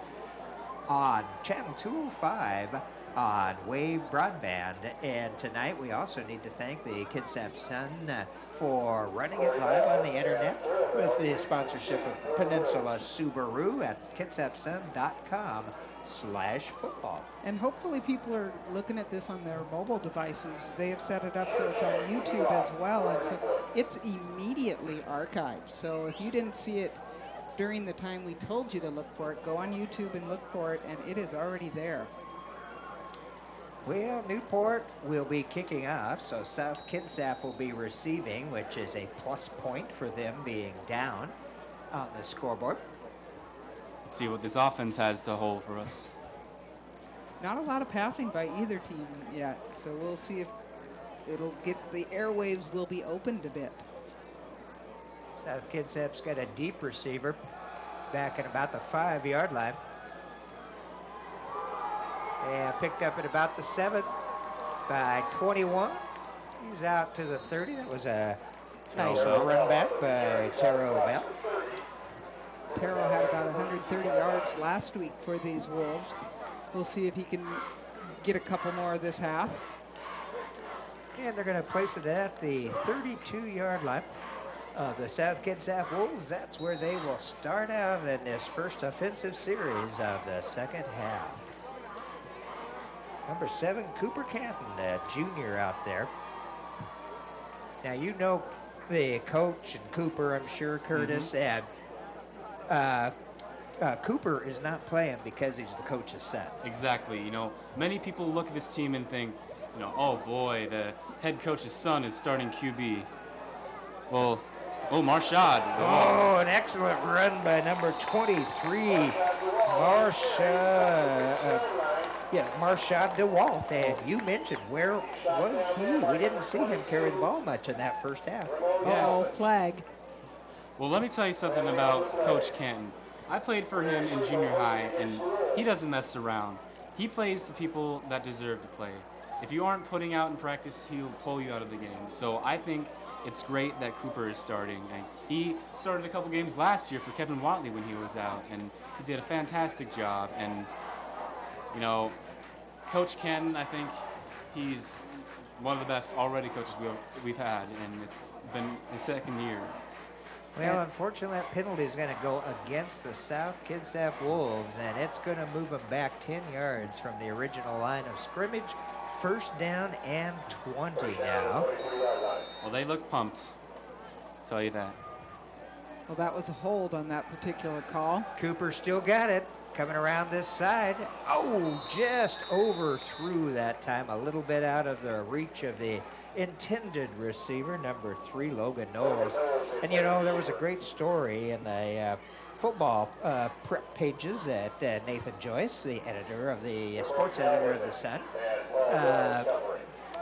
on Channel 205 on Wave Broadband. And tonight we also need to thank the Kitsap Sun for running it live on the internet with the sponsorship of Peninsula Subaru at kitsapsun.com/football. And hopefully people are looking at this on their mobile devices. They have set it up so it's on YouTube as well, and so it's immediately archived. So if you didn't see it during the time we told you to look for it, go on YouTube and look for it, and it is already there. Well, Newport will be kicking off, so South Kitsap will be receiving, which is a plus point for them being down on the scoreboard. Let's see what this offense has to hold for us. Not a lot of passing by either team yet, so we'll see if it'll get, the airwaves will be opened a bit. South Kitsap's got a deep receiver back at about the 5-yard line. And picked up at about the 7 by 21. He's out to the 30. That was a nice run back by Taro Bell. Taro had about 130 yards last week for these Wolves. We'll see if he can get a couple more this half. And they're going to place it at the 32-yard line of the South Kitsap Wolves. That's where they will start out in this first offensive series of the second half. Number 7, Cooper Canton, the junior out there. Now, you know the coach and Cooper, I'm sure, Curtis, and Cooper is not playing because he's the coach's son. Exactly. Many people look at this team and think, oh boy, the head coach's son is starting QB. Well, Marshad. Oh, an excellent run by number 23, Marshad DeWalt. And you mentioned, where was he? We didn't see him carry the ball much in that first half. Uh-oh, flag. Well, let me tell you something about Coach Canton. I played for him in junior high, and he doesn't mess around. He plays the people that deserve to play. If you aren't putting out in practice, he'll pull you out of the game. So I think it's great that Cooper is starting. And he started a couple games last year for Kevin Watley when he was out, and he did a fantastic job. And, Coach Canton, I think he's one of the best already coaches we've had, and it's been his second year. Well, unfortunately, that penalty is going to go against the South Kitsap Wolves, and it's going to move them back 10 yards from the original line of scrimmage. First down and 20 now. Well, they look pumped. I'll tell you that. Well, that was a hold on that particular call. Cooper still got it. Coming around this side. Oh, just overthrew that time. A little bit out of the reach of the intended receiver, number 3, Logan Knowles. And, there was a great story in the football prep pages that Nathan Joyce, the editor of the sports editor of the Sun,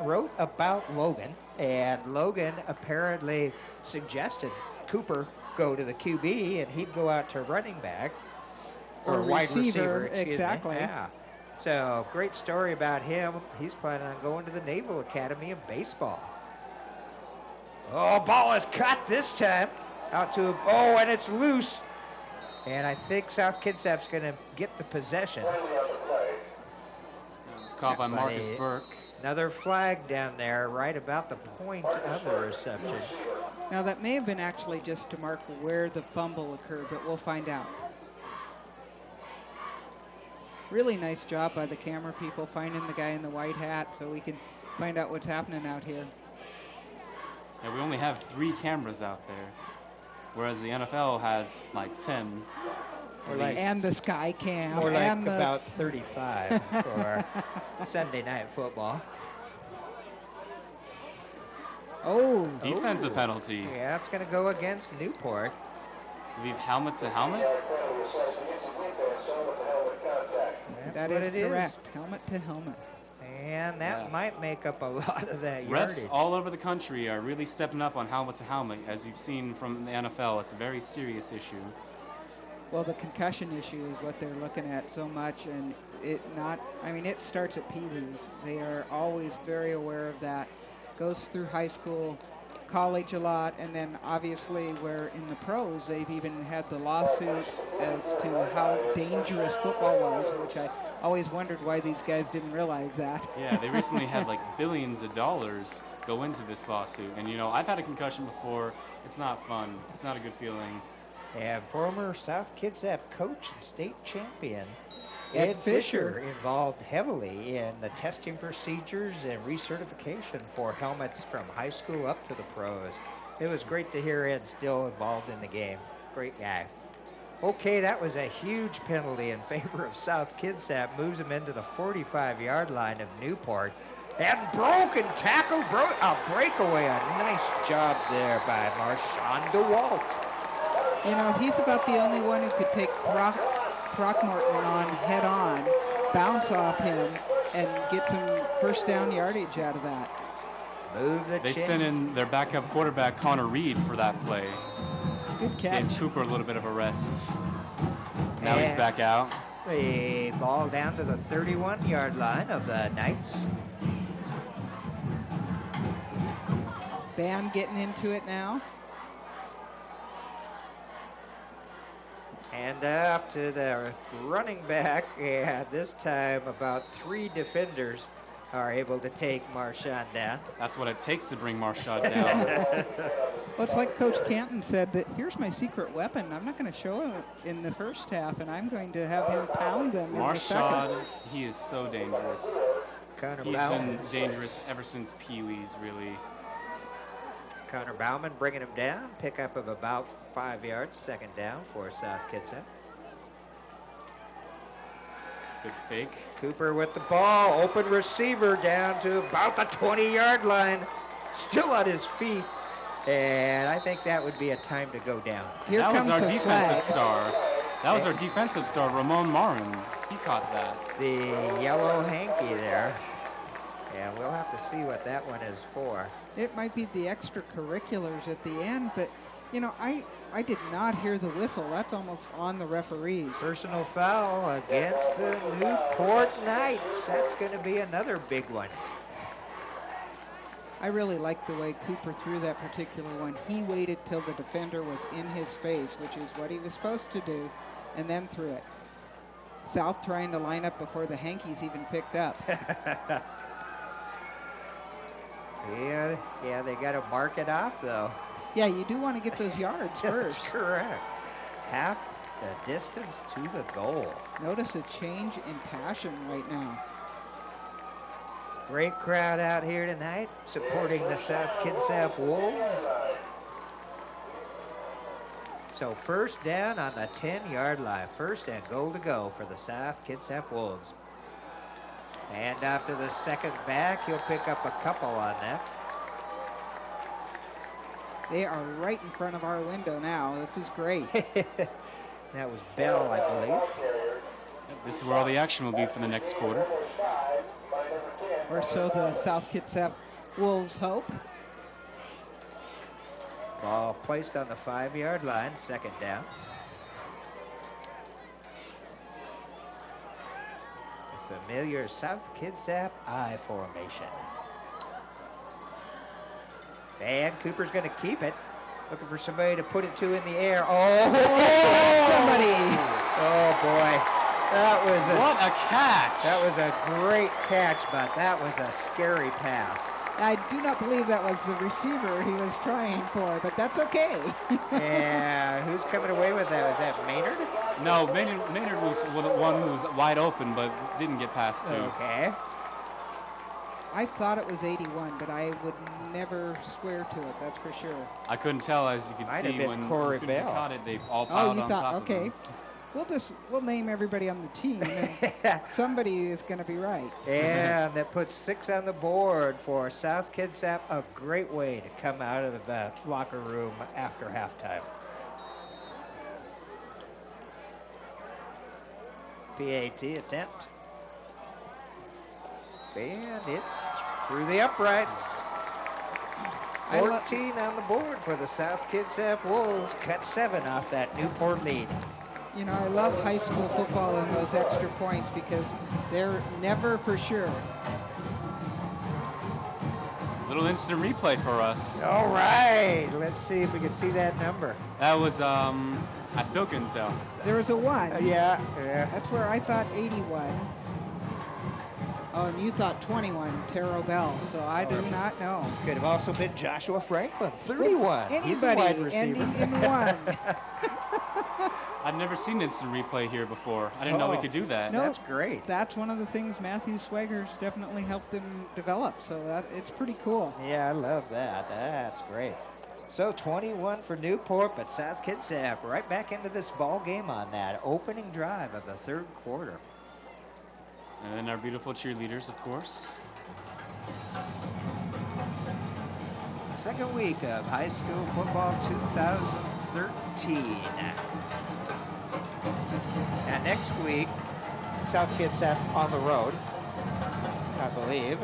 wrote about Logan, and Logan apparently suggested Cooper go to the QB and he'd go out to running back Or wide receiver, excuse me. exactly. Yeah. So great story about him. He's planning on going to the Naval Academy of Baseball. Oh, ball is caught this time. Out to and it's loose. And I think South Kitsap's going to get the possession. It's caught by Marcus Burke. Another flag down there, right about the point of the reception. Now that may have been actually just to mark where the fumble occurred, but we'll find out. Really nice job by the camera people finding the guy in the white hat so we can find out what's happening out here. Yeah, we only have 3 cameras out there, whereas the NFL has like 10. And the sky cam. Or like and about 35 for Sunday night football. Oh. Defensive penalty. Yeah, it's going to go against Newport. Leave helmet to helmet? That is correct. Helmet to helmet. And that might make up a lot of that Refs yardage. all over the country are really stepping up on helmet to helmet. As you've seen from the NFL, it's a very serious issue. Well, the concussion issue is what they're looking at so much, and it starts at Pee-wees. They are always very aware of that. Goes through high school, college a lot, and then obviously where in the pros, they've even had the lawsuit as to how dangerous football was, which I always wondered why these guys didn't realize that. Yeah, they recently had like billions of dollars go into this lawsuit. And you know, I've had a concussion before. It's not fun. It's not a good feeling. And former South Kitsap coach and state champion Ed Ed Fisher. Fisher involved heavily in the testing procedures and recertification for helmets from high school up to the pros. It was great to hear Ed still involved in the game. Great guy. Okay, that was a huge penalty in favor of South Kitsap. Moves him into the 45-yard line of Newport. And broken tackle, a breakaway. A nice job there by Marshawn DeWalt. You know, he's about the only one who could take Throckmorton on head-on, bounce off him, and get some first down yardage out of that. They sent in their backup quarterback, Connor Reed, for that play. Good catch. Gave Cooper a little bit of a rest. Now he's back out. The ball down to the 31-yard line of the Knights. Band getting into it now. And off to the running back, and this time about 3 defenders are able to take Marshawn down. That's what it takes to bring Marshawn down. Well, it's like Coach Canton said, that here's my secret weapon. I'm not going to show him in the first half, and I'm going to have him pound them in the second. Marshawn, he is so dangerous. He's been dangerous ever since Pee-wees, really. Connor Bauman bringing him down. Pickup of about 5 yards, second down for South Kitsap. Good fake. Cooper with the ball. Open receiver down to about the 20-yard line. Still on his feet. And I think that would be a time to go down. That was our defensive star. That was our defensive star, Ramon Marin. He caught that. The yellow hanky there. And we'll have to see what that one is for. It might be the extracurriculars at the end, but, you know, I did not hear the whistle. That's almost on the referees. Personal foul against the Newport Knights. That's going to be another big one. I really like the way Cooper threw that particular one. He waited till the defender was in his face, which is what he was supposed to do, and then threw it. South trying to line up before the Hankies even picked up. Yeah, they got to mark it off, though. Yeah, you do want to get those yards first. That's correct. Half the distance to the goal. Notice a change in passion right now. Great crowd out here tonight supporting the South Kitsap Wolves. So first down on the 10-yard line. First and goal to go for the South Kitsap Wolves. And after the second back, he'll pick up a couple on that. They are right in front of our window now. This is great. That was Bell, I believe. This is where all the action will be for the next quarter. or so the South Kitsap Wolves hope. Ball placed on the 5-yard line, 2nd down. The familiar South Kitsap I formation. And Cooper's going to keep it. Looking for somebody to put it to in the air. Oh, somebody. Oh, boy. That was what a catch. That was a great catch, but that was a scary pass. I do not believe that was the receiver he was trying for, but that's okay. Yeah, who's coming away with that? Was that Maynard? No, Maynard was the one who was wide open, but didn't get past 2. Okay. I thought it was 81, but I would never swear to it, that's for sure. I couldn't tell, as you could Might see have been when Corey as soon as he Bell. caught it, they all piled you on thought, top of him. We'll name everybody on the team, and somebody is going to be right. And that puts 6 on the board for South Kitsap. A great way to come out of the locker room after halftime. PAT attempt. And it's through the uprights. 14 on the board for the South Kitsap Wolves. Cut 7 off that Newport lead. You know, I love high school football and those extra points because they're never for sure. Little instant replay for us. All right, let's see if we can see that number. That was, I still couldn't tell. There was a 1. Yeah. That's where I thought 81. Oh, and you thought 21, Taro Bell, so I do not know. Could have also been Joshua Franklin, 31. He's a wide Anybody receiver. ending in 1. I'd never seen instant replay here before. I didn't know we could do that. No, That's great. That's one of the things Matthew Swagger's definitely helped them develop, so it's pretty cool. Yeah, I love that. That's great. So 21 for Newport, but South Kitsap right back into this ball game on that opening drive of the 3rd quarter. And then our beautiful cheerleaders, of course. Second week of high school football 2013. And next week, South Kitsap on the road, I believe.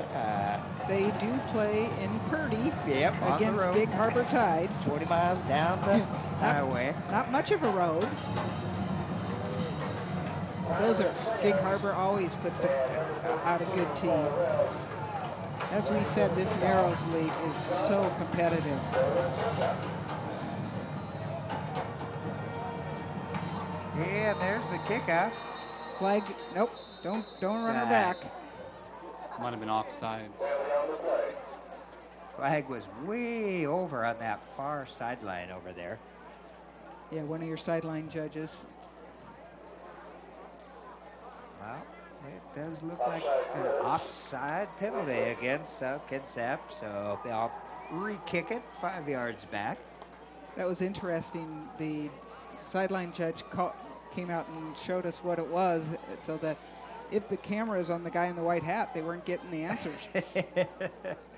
They do play in Purdy against road. Gig Harbor Tides. 40 miles down the highway. Not much of a road. Gig Harbor always puts out a good team. As we said, this Narrows League is so competitive. Yeah, and there's the kickoff. Flag, nope, don't run her back. Might have been offsides. Flag was way over on that far sideline over there. Yeah, one of your sideline judges. Well, it does look like an offside penalty against South Kitsap, so they'll re-kick it 5 yards back. That was interesting. The sideline judge came out and showed us what it was, so that if the camera is on the guy in the white hat, they weren't getting the answers.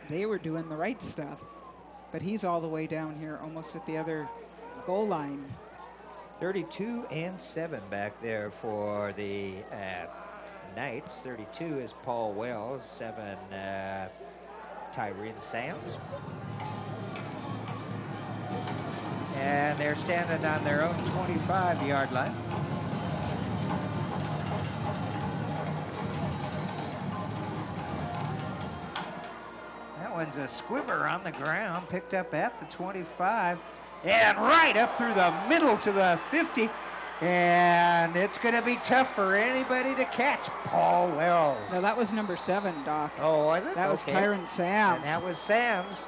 They were doing the right stuff. But he's all the way down here, almost at the other goal line. 32-7 back there for the Knights. 32 is Paul Wells, 7 Tyreen Sams. And they're standing on their own 25-yard line. That one's a squibber on the ground, picked up at the 25, and right up through the middle to the 50. And it's going to be tough for anybody to catch Paul Wells. No, that was number 7, Doc. Oh, was it? That was Tyron Sams. And that was Sams.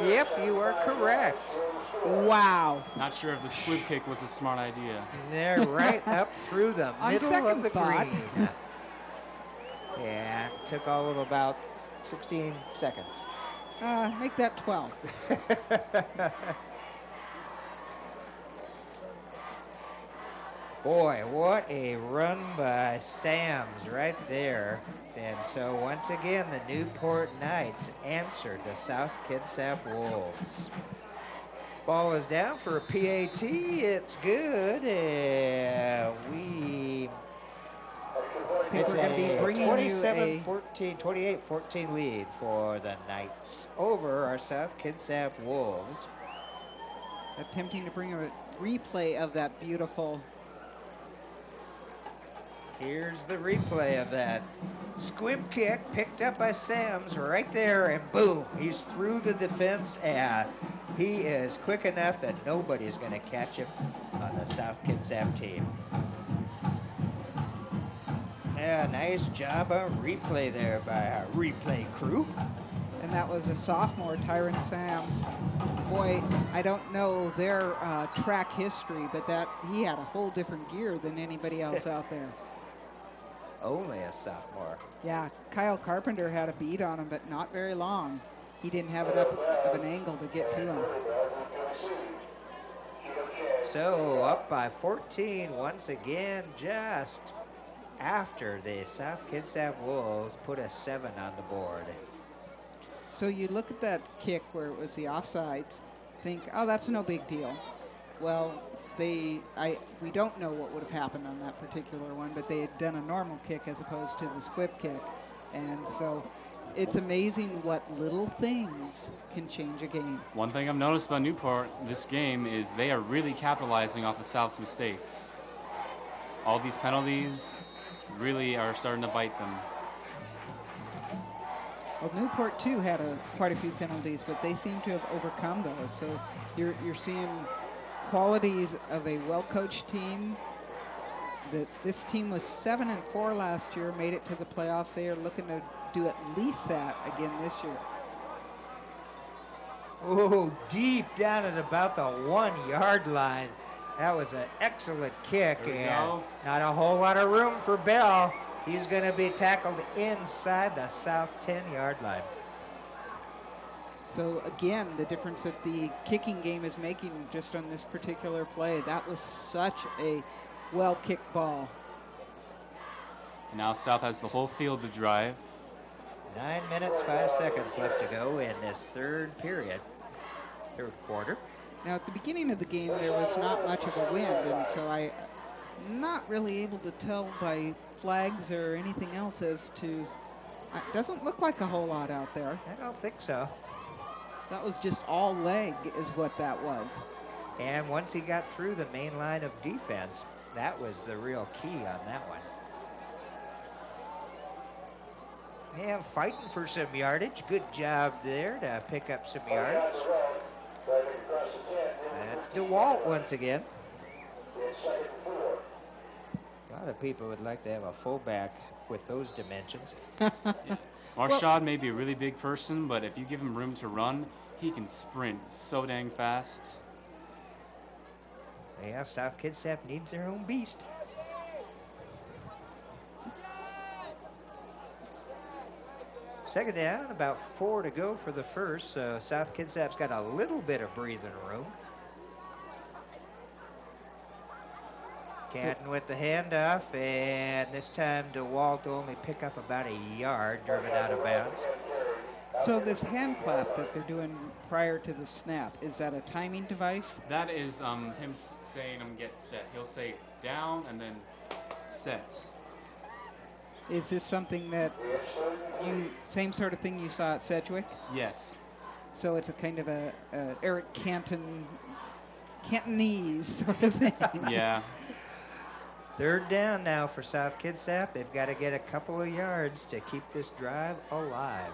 Yep, you are correct. Wow. Not sure if the squib kick was a smart idea. They're right up through the middle of the thought. green. Yeah, took all of about 16 seconds. Make that 12. Boy, what a run by Sams right there. And so once again, the Newport Knights answered the South Kitsap Wolves. Ball is down for a PAT. It's good. think It's we're going to be a bringing you a 28-14 lead for the Knights over our South Kitsap Wolves. attempting to bring a replay of that beautiful. Here's the replay of that squib kick picked up by Sams right there, and boom, he's through the defense, and he is quick enough that nobody's going to catch him on the South Kitsap team. Yeah, nice job on replay there by our replay crew. And that was a sophomore, Tyron Sams. Boy, I don't know their track history, but that he had a whole different gear than anybody else out there. Only a sophomore. Yeah, Kyle Carpenter had a beat on him, but not very long. He didn't have enough of an angle to get to him. So up by 14 once again, just after the South Kitsap Wolves put a 7 on the board. So you look at that kick where it was the offsides, think, oh, that's no big deal. Well, we don't know what would have happened on that particular one, but they had done a normal kick as opposed to the squib kick. And so it's amazing what little things can change a game. One thing I've noticed about Newport this game is they are really capitalizing off of South's mistakes. All these penalties really are starting to bite them. Well, Newport too had quite a few penalties, but they seem to have overcome those. So you're seeing qualities of a well-coached team. This team was 7-4 last year, made it to the playoffs. They are looking to do at least that again this year. Oh, deep down at about the 1 yard line. That was an excellent kick, and not a whole lot of room for Bell. He's going to be tackled inside the South 10-yard line. So again, the difference that the kicking game is making just on this particular play. That was such a well-kicked ball. Now South has the whole field to drive. 9 minutes, 5 seconds left to go in this third quarter. Now, at the beginning of the game, there was not much of a wind, and so I'm not really able to tell by flags or anything else as to, it doesn't look like a whole lot out there. I don't think so. That was just all leg is what that was. And once he got through the main line of defense, that was the real key on that one. And fighting for some yardage. Good job there to pick up some yards. That's DeWalt once again. A lot of people would like to have a fullback with those dimensions. Marshad may be a really big person, but if you give him room to run, he can sprint so dang fast. Yeah, South Kitsap needs their own beast. Second down, about 4 to go for the first, so South Kitsap's got a little bit of breathing room. Canton with the handoff, and this time DeWalt only pick up about a yard, driven out of bounds. So this hand clap that they're doing prior to the snap, is that a timing device? That is him saying get set. He'll say down and then set. Is this something that same sort of thing you saw at Sedgwick? Yes. So it's a kind of a Eric Cantonese sort of thing. Yeah. Third down now for South Kitsap. They've got to get a couple of yards to keep this drive alive.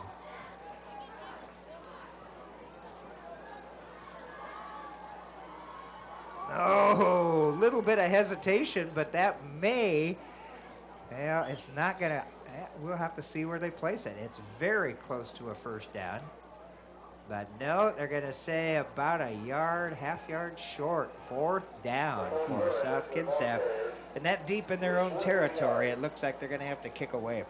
Oh, a little bit of hesitation, but that may, well, it's not going to, we'll have to see where they place it. It's very close to a first down. But no, they're going to say about a yard, half yard short. Fourth down for South Kitsap. And that deep in their own territory, it looks like they're going to have to kick away.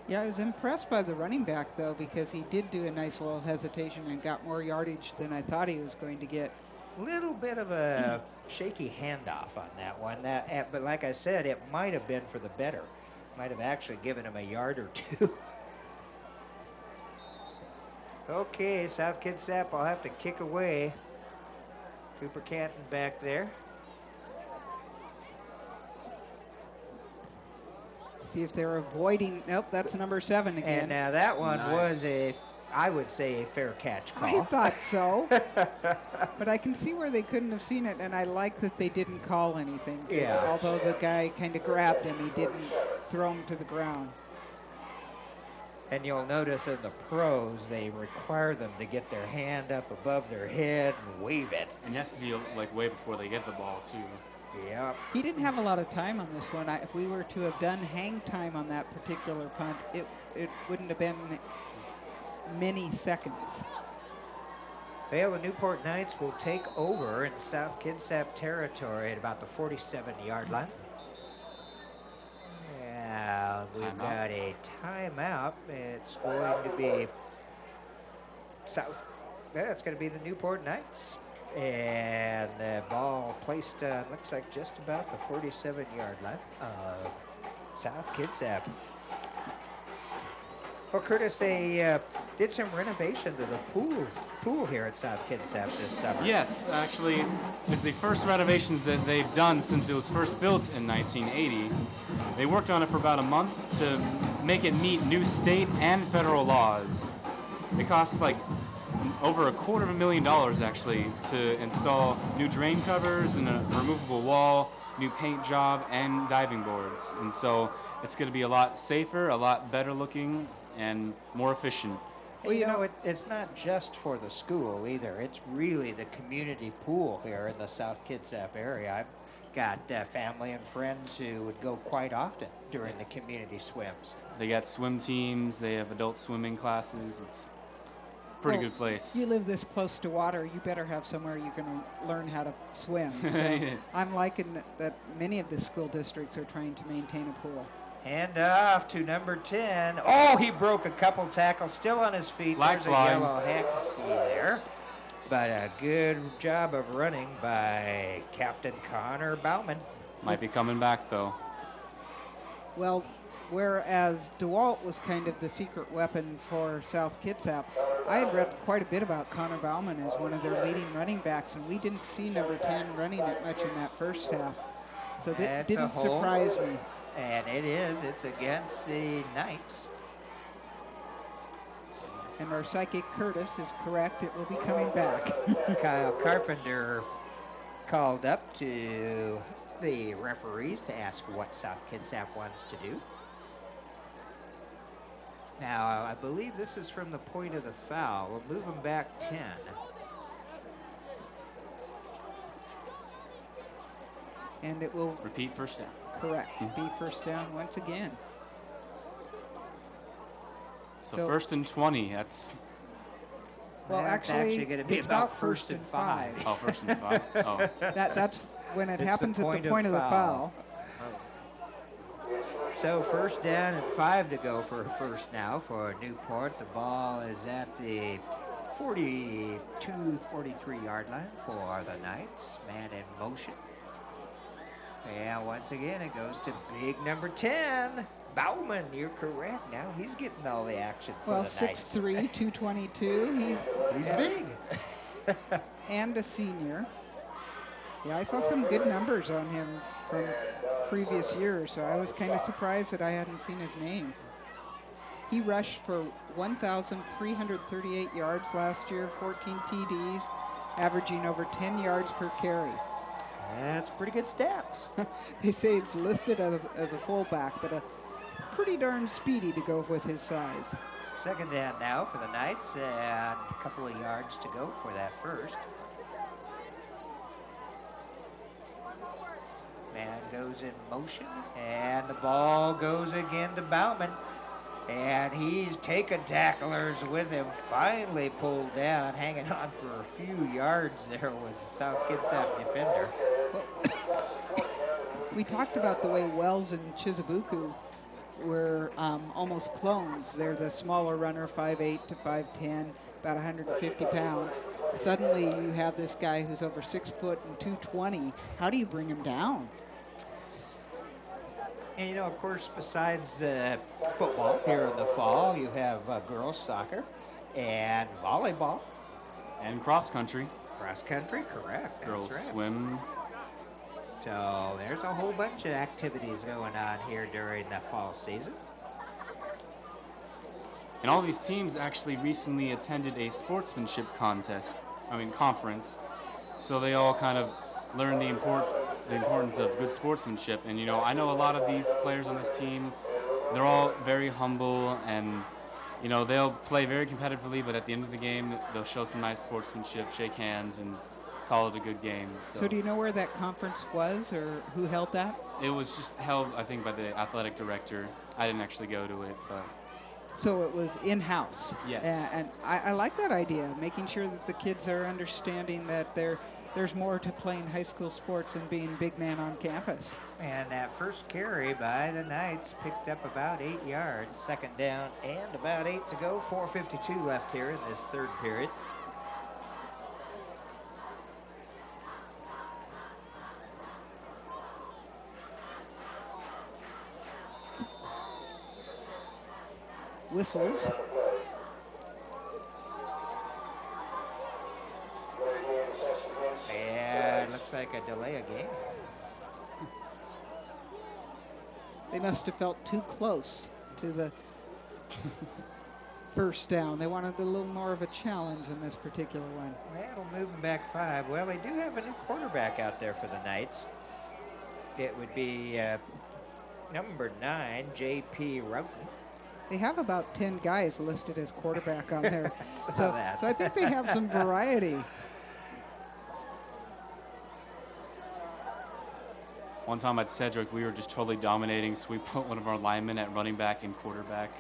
Yeah, I was impressed by the running back, though, because he did do a nice little hesitation and got more yardage than I thought he was going to get. Little bit of a shaky handoff on that one. But like I said, it might have been for the better. Might have actually given him a yard or two. Okay, South Kitsap will have to kick away. Cooper Canton back there. See if they're avoiding. Nope, that's number 7 again. And now that one was I would say a fair catch call. I thought so. But I can see where they couldn't have seen it, and I like that they didn't call anything. Yeah. Although the guy kind of grabbed him, he didn't throw him to the ground. And you'll notice in the pros, they require them to get their hand up above their head and wave it. And it has to be like way before they get the ball, too. Yep. He didn't have a lot of time on this one. If we were to have done hang time on that particular punt, it wouldn't have been many seconds. Well, the Newport Knights will take over in South Kitsap territory at about the 47-yard line. Yeah, we've got a timeout. It's going to be it's going to be the Newport Knights. And the ball placed, looks like just about the 47-yard line of South Kitsap. Well, Curtis, they did some renovation to the pool here at South Kitsap this summer. Yes, actually, it's the first renovations that they've done since it was first built in 1980. They worked on it for about a month to make it meet new state and federal laws. It cost like over $250,000 actually to install new drain covers and a removable wall, new paint job, and diving boards. And so it's going to be a lot safer, a lot better looking, and more efficient. Well, you know, it's not just for the school either. It's really the community pool here in the South Kitsap area. I've got family and friends who would go quite often during the community swims. They got swim teams, they have adult swimming classes. It's a pretty good place. You live this close to water, you better have somewhere you can learn how to swim. So I'm liking that many of the school districts are trying to maintain a pool. Hand off to number 10. Oh, he broke a couple tackles, still on his feet. There's a yellow hack there. But a good job of running by Captain Connor Bauman. Might be coming back, though. Well, whereas DeWalt was kind of the secret weapon for South Kitsap, I had read quite a bit about Connor Bauman as one of their leading running backs, and we didn't see number 10 running it much in that first half. So that didn't surprise me. And it's against the Knights. And our psychic Curtis is correct. It will be coming back. Kyle Carpenter called up to the referees to ask what South Kitsap wants to do. Now, I believe this is from the point of the foul. We'll move them back 10. And it will repeat first down. Correct. Be first down once again. So first and 20. That's actually going to be about first and 5. Oh, first and 5. Oh. That's when it happens at the point of the foul. So first down and 5 to go for first now for Newport. The ball is at the 42, 43-yard line for the Knights. Man in motion. Yeah, once again, it goes to big number 10. Bauman, you're correct. Now he's getting all the action for the Knights. 6'3", 222. He's big. And a senior. Yeah, I saw some good numbers on him from previous years, so I was kind of surprised that I hadn't seen his name. He rushed for 1,338 yards last year, 14 TDs, averaging over 10 yards per carry. That's pretty good stats. They say it's listed as a fullback, but pretty darn speedy to go with his size. Second down now for the Knights, and a couple of yards to go for that first. Man goes in motion, and the ball goes again to Bauman. And he's taken tacklers with him, finally pulled down, hanging on for a few yards there was a South Kitsap defender. We talked about the way Wells and Chizubuku were almost clones. They're the smaller runner, 5'8" to 5'10", about 150 pounds. Suddenly you have this guy who's over 6 foot and 220. How do you bring him down? And, you know, of course, besides football here in the fall, you have girls soccer and volleyball. And cross country. Cross country, correct. Girls That's right. swim. So there's a whole bunch of activities going on here during the fall season. And all these teams actually recently attended a sportsmanship conference. So they all kind of learned the importance of good sportsmanship. And, you know, I know a lot of these players on this team, they're all very humble and, you know, they'll play very competitively, but at the end of the game, they'll show some nice sportsmanship, shake hands, and call it a good game. So do you know where that conference was or who held that? It was just held, I think, by the athletic director. I didn't actually go to it, but... So it was in-house. Yes. And I like that idea, making sure that the kids are understanding that there's more to playing high school sports than being big man on campus. And that first carry by the Knights picked up about 8 yards, second down, and about 8 to go. 4:52 left here in this third period. Whistles. Yeah, it looks like a delay of game. They must have felt too close to the first down. They wanted a little more of a challenge in this particular one. That'll move them back 5. Well, they do have a new quarterback out there for the Knights. It would be number 9, J.P. Roughton. They have about 10 guys listed as quarterback on there. Saw so that. I think they have some variety. One time at Sedgwick, we were just totally dominating, so we put one of our linemen at running back and quarterback.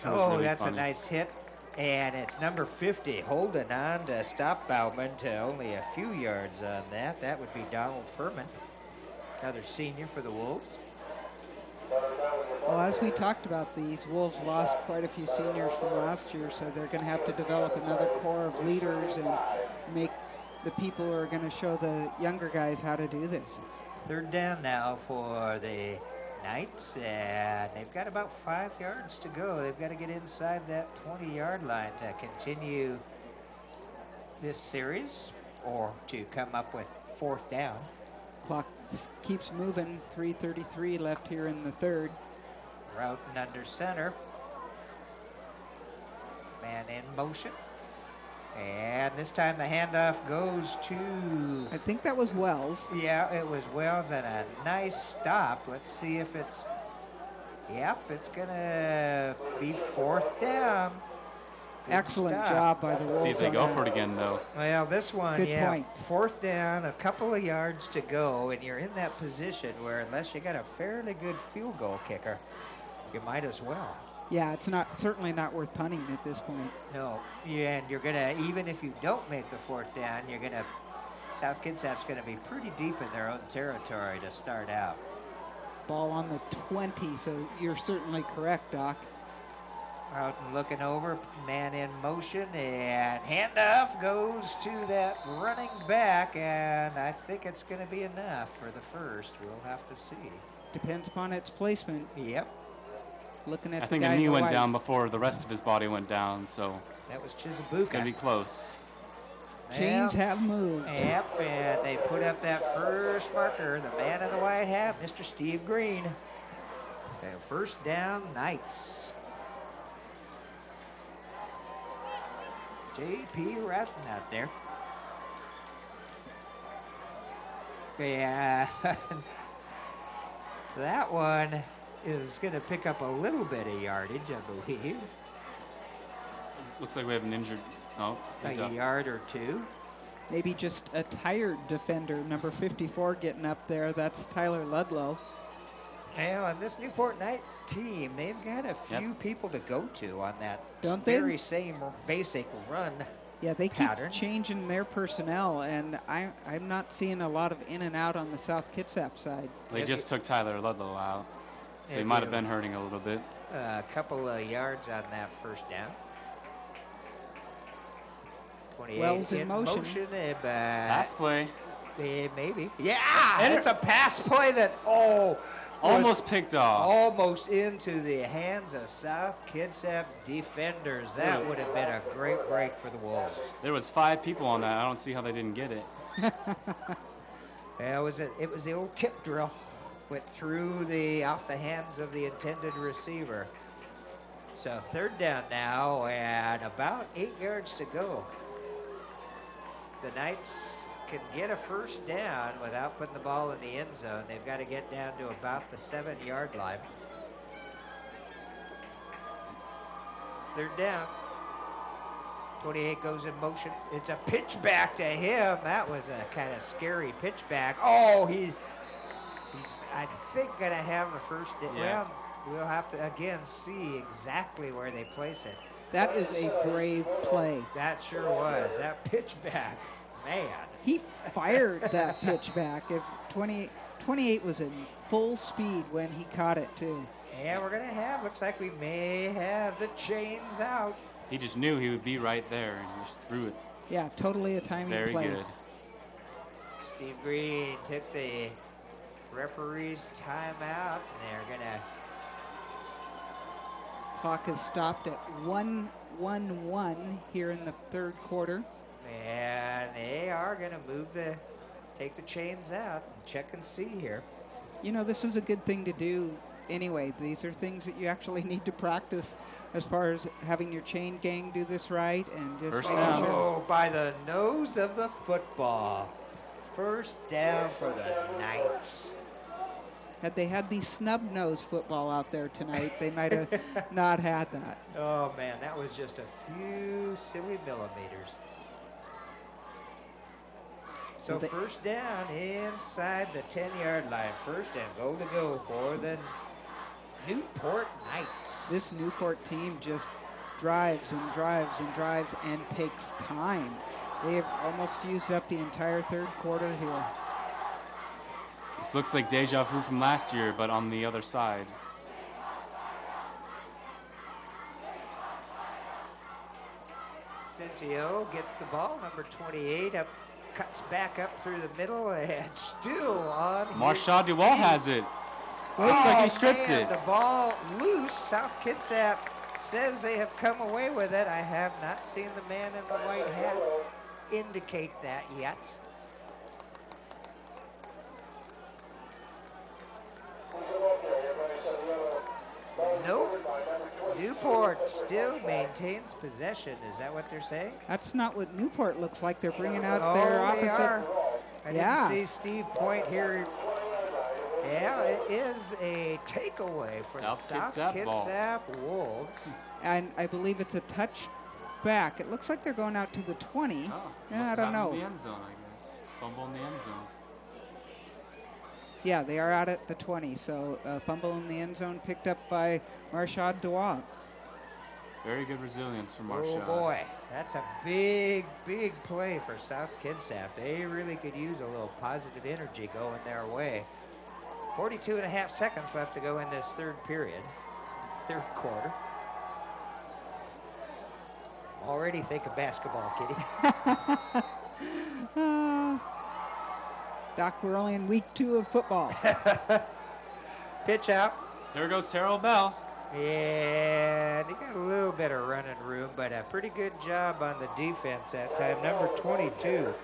Oh, really that's funny. a nice hit. And it's number 50, holding on to stop Bauman to only a few yards on that. That would be Donald Furman, another senior for the Wolves. Well, as we talked about, these Wolves lost quite a few seniors from last year, so they're going to have to develop another core of leaders and make the people who are going to show the younger guys how to do this. Third down now for the Knights, and they've got about 5 yards to go. They've got to get inside that 20-yard line to continue this series or to come up with 4th down. Clock keeps moving. 3:33 left here in the third. Roughton under center. Man in motion. And this time the handoff goes to... I think that was Wells. Yeah, it was Wells, and a nice stop. Let's see if it's... Yep, it's going to be 4th down. Good Excellent stop. job by the Wolves. See if they on go that. for it again, though. Well, this one, Good yeah, point. 4th down, a couple of yards to go, and you're in that position where unless you got a fairly good field goal kicker, you might as well. Yeah, it's certainly not worth punting at this point. No, yeah, and you're gonna, even if you don't make the 4th down, you're gonna, South Kitsap's gonna be pretty deep in their own territory to start out. Ball on the 20, so you're certainly correct, Doc. Roughton looking over, man in motion, and handoff goes to that running back, and I think it's gonna be enough for the first. We'll have to see. Depends upon its placement. Yep. Looking at I the think guy a in knee the went white. down before the rest of his body went down, so That was Chizabuka. it's going to be close. Chains have moved. Yep, and they put up that first marker, the man in the white hat, Mr. Steve Green. And 1st down, Knights. J.P. Roughton out there. Yeah, that one is going to pick up a little bit of yardage, I believe. Looks like we have an injured. Oh, he's A up. yard or two. Maybe just a tired defender, number 54 getting up there. That's Tyler Ludlow. Well, and this Newport Knight team, they've got a few people to go to on that Don't they? very same basic run. Yeah, they keep pattern. changing their personnel, and I'm not seeing a lot of in and out on the South Kitsap side. They just took Tyler Ludlow out, so he Yeah, might have yeah. been hurting a little bit. A couple of yards on that 1st down. 28 Wells in motion. Pass play. Maybe. Yeah, and it's a pass play that, was Almost picked off. almost into the hands of South Kitsap defenders. That would have been a great break for the Wolves. There was 5 people on that. I don't see how they didn't get it. It was the old tip drill. Went through off the hands of the intended receiver. So 3rd down now and about 8 yards to go. The Knights can get a 1st down without putting the ball in the end zone. They've got to get down to about the 7-yard line. 3rd down. 28 goes in motion. It's a pitch back to him. That was a kind of scary pitch back. Oh, he's I think gonna have the 1st down. Yeah. Well, we'll have to again see exactly where they place it. That is a brave play. That sure was. That pitch back, man. He fired that pitch back. If 28 was in full speed when he caught it too. Yeah, we're gonna looks like we may have the chains out. He just knew he would be right there and just threw it. Yeah, totally a timing Very play. good. Steve Green took the referee's timeout, and they're gonna. Clock is stopped at 1:11 here in the 3rd quarter. And they are gonna take the chains out and check and see here. You know, this is a good thing to do anyway. These are things that you actually need to practice as far as having your chain gang do this right and just First making down. sure. Oh, by the nose of the football. 1st down for the Knights. Had they had the snub-nose football out there tonight, they might have not had that. Oh, man, that was just a few silly millimeters. So 1st down inside the 10-yard line. 1st and goal to go for the Newport Knights. This Newport team just drives and drives and drives and takes time. They have almost used up the entire 3rd quarter here. This looks like deja vu from last year, but on the other side. Centio gets the ball, number 28, cuts back up through the middle, and still on. Marshall Duval has it. Looks like he stripped man, it. The ball loose. South Kitsap says they have come away with it. I have not seen the man in the white hat indicate that yet. Nope. Newport still maintains possession. Is that what they're saying? That's not what Newport looks like. They're bringing out Oh, their they opposite. are. I Yeah. didn't see Steve point here. Yeah, it is a takeaway from South South Kitsap ball. Kitsap Wolves. And I believe it's a touch back. It looks like they're going out to the 20. Oh, Yeah, must I have don't gotten know. The end zone, I guess. Fumble in the end zone. Yeah, they are out at the 20. So fumble in the end zone picked up by Marshad Dawab. Very good resilience from Marshall. Oh boy, that's a big, big play for South Kitsap. They really could use a little positive energy going their way. 42 and a half seconds left to go in this 3rd quarter. Already think of basketball, Kitty. Doc, we're only in week 2 of football. Pitch out. There goes Terrell Bell. Yeah, they got a little bit of running room, but a pretty good job on the defense that time. Number 22,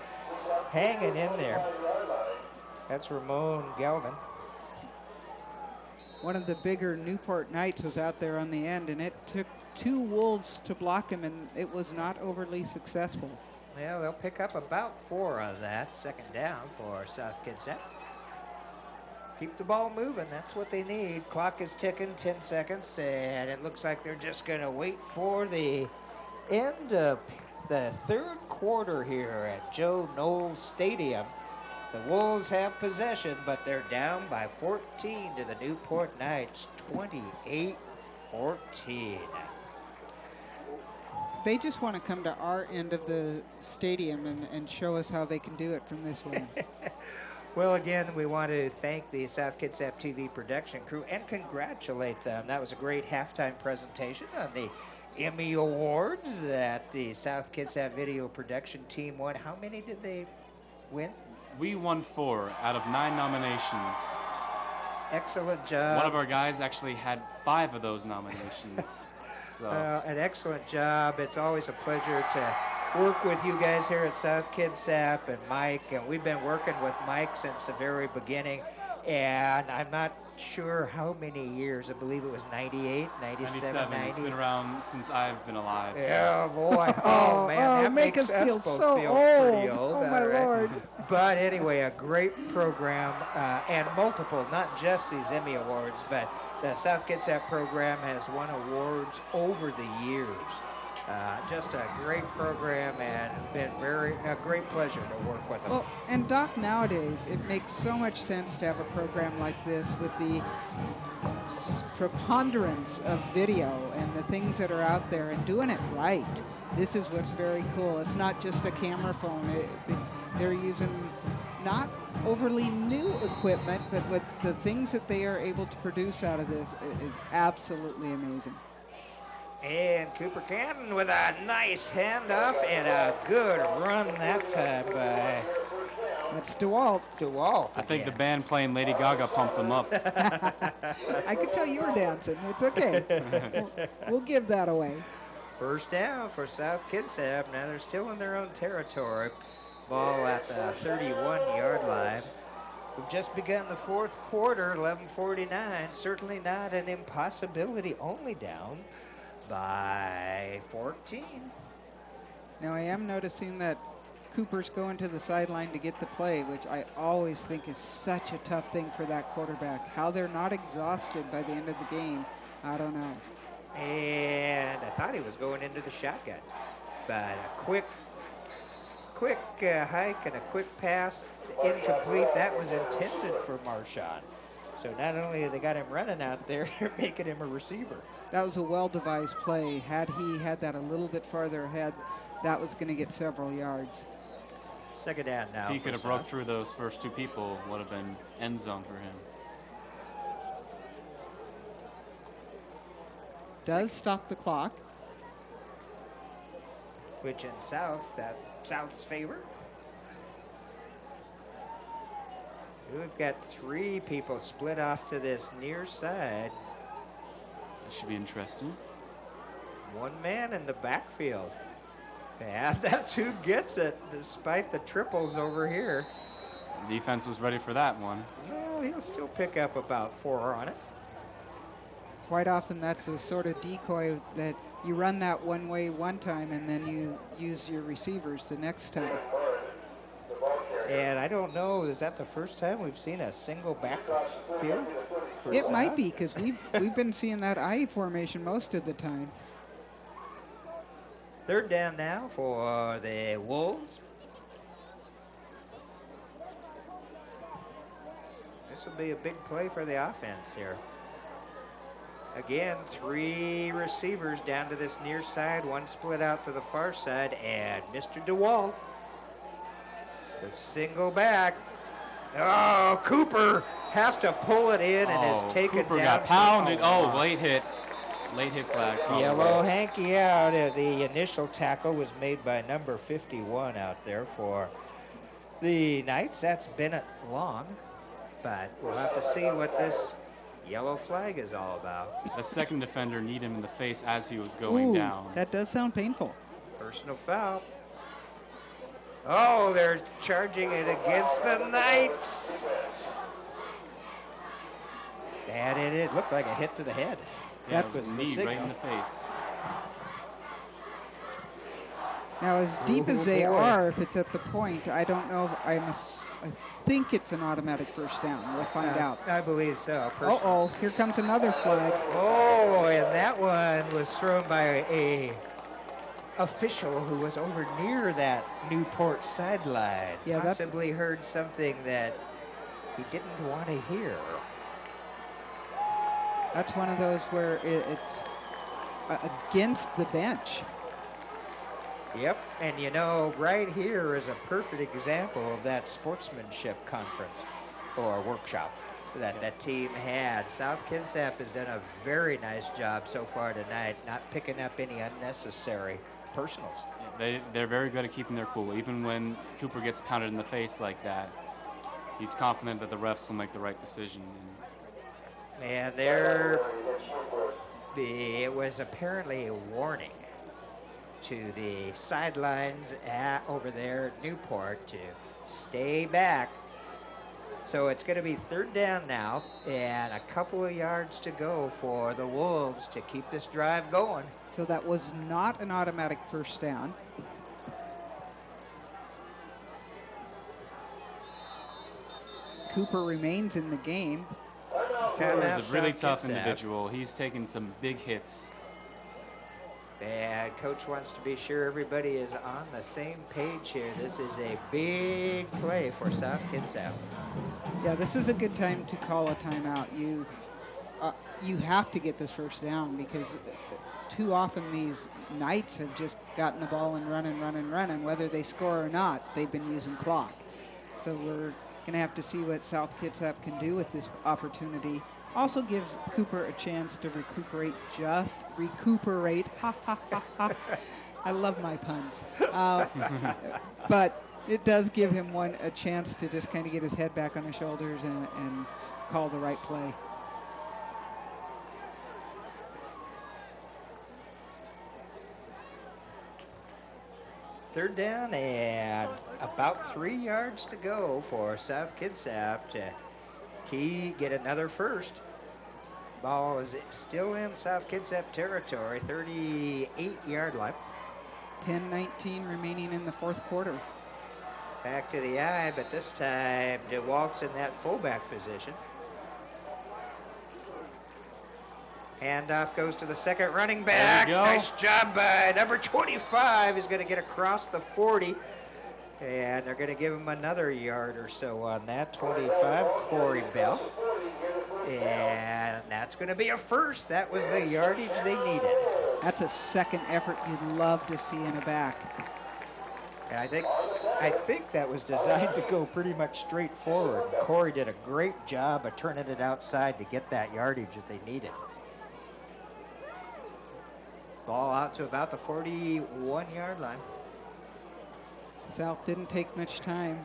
hanging in there. That's Ramon Galvin. One of the bigger Newport Knights was out there on the end, and it took 2 Wolves to block him, and it was not overly successful. Well, they'll pick up about 4 of that. 2nd down for South Kitsap. Keep the ball moving. That's what they need. Clock is ticking, 10 seconds, and it looks like they're just going to wait for the end of the 3rd quarter here at Joe Knowles Stadium. The Wolves have possession, but they're down by 14 to the Newport Knights, 28-14. They just want to come to our end of the stadium and show us how they can do it from this way. Well, again, we want to thank the South Kitsap TV production crew and congratulate them. That was a great halftime presentation on the Emmy Awards that the South Kitsap Video Production team won. How many did they win? We won 4 out of 9 nominations. Excellent job. One of our guys actually had 5 of those nominations. So An excellent job. It's always a pleasure to work with you guys here at South Kitsap and Mike, and we've been working with Mike since the very beginning, and I'm not sure how many years. I believe it was 98, 97, 90. It's been around since I've been alive. Yeah, boy. Oh, man, that make makes us feel both so feel old. pretty old. Oh, my all right. Lord. But anyway, a great program, and multiple, not just these Emmy Awards, but the South Kitsap program has won awards over the years. Just a great program, and been a great pleasure to work with them. Well, and Doc, nowadays, it makes so much sense to have a program like this with the preponderance of video and the things that are out there and doing it right. This is what's very cool. It's not just a camera phone. They're using not overly new equipment, but with the things that they are able to produce out of this is absolutely amazing. And Cooper Canton with a nice handoff and a good run that time by... That's DeWalt. DeWalt. I think the band playing Lady Gaga pumped them up. I could tell you were dancing. It's okay. We'll give that away. First down for South Kitsap. Now they're still in their own territory. Ball at the 31-yard line. We've just begun the fourth quarter, 11:49. Certainly not an impossibility, only down by 14. Now I am noticing that Cooper's going to the sideline to get the play, which I always think is such a tough thing for that quarterback. How they're not exhausted by the end of the game, I don't know. And I thought he was going into the shotgun, but a quick hike and a quick pass, incomplete. That was intended for Marshawn. So not only have they got him running out there, they're making him a receiver. That was a well-devised play. Had he had that a little bit farther ahead, that was going to get several yards. Second down now. If he could have broke through those first two people, would have been end zone for him. Does stop the clock. Which in South's favor. We've got three people split off to this near side. That should be interesting. One man in the backfield. Yeah, that's who gets it, despite the triples over here. The defense was ready for that one. Well, he'll still pick up about 4 on it. Quite often that's a sort of decoy that you run that one way one time and then you use your receivers the next time. And I don't know, is that the first time we've seen a single backfield? It might be, because we've been seeing that I formation most of the time. Third down now for the Wolves. This will be a big play for the offense here. Again, three receivers down to this near side, one split out to the far side, and Mr. DeWalt, the single back. Oh, Cooper has to pull it in and is taken Cooper down. Got pounded. Oh, late hit. Late hit flag. Probably. Yellow hanky out. The initial tackle was made by number 51 out there for the Knights. That's Bennett Long, but we'll have to see what this yellow flag is all about. The second defender kneed him in the face as he was going down. That does sound painful. Personal foul. Oh, they're charging it against the Knights. And it looked like a hit to the head. Yeah, That it was the a knee signal. right in the face. Now, as deep as they boy. are, if it's at the point, I don't know. I think it's an automatic first down. We'll find out. I believe so. Uh-oh, here comes another flag. Oh, and that one was thrown by a official who was over near that Newport sideline. Yeah, possibly heard something that he didn't want to hear. That's one of those where it's against the bench. Yep, and you know, right here is a perfect example of that sportsmanship conference or workshop that team had. South Kitsap has done a very nice job so far tonight, not picking up any unnecessary personals. They're very good at keeping their cool. Even when Cooper gets pounded in the face like that, he's confident that the refs will make the right decision. And it was apparently a warning to the sidelines over there at Newport to stay back. So it's going to be 3rd down now, and a couple of yards to go for the Wolves to keep this drive going. So that was not an automatic first down. Cooper remains in the game. Cooper is a really South tough Kitsap. individual. He's taken some big hits. And Coach wants to be sure everybody is on the same page here. This is a big play for South Kitsap. Yeah, this is a good time to call a timeout. You have to get this first down because too often these Knights have just gotten the ball and running. Whether they score or not, they've been using clock. So we're going to have to see what South Kitsap can do with this opportunity. Also gives Cooper a chance to recuperate. Ha, ha, ha, ha. I love my puns. But it does give him a chance to just kind of get his head back on his shoulders and call the right play. Third down and about 3 yards to go for South Kitsap to get another first. Ball is still in South Kitsap territory, 38-yard line. 10-19 remaining in the 4th quarter. Back to the eye, but this time DeWalt's in that fullback position. Handoff goes to the second running back. There you go. Nice job by number 25. He's going to get across the 40. And they're going to give him another yard or so on that. 25, Corey Bell. And that's going to be a first. That was the yardage they needed. That's a second effort you'd love to see in a back. And I think that was designed to go pretty much straight forward. Corey did a great job of turning it outside to get that yardage that they needed. Ball out to about the 41-yard line. South didn't take much time.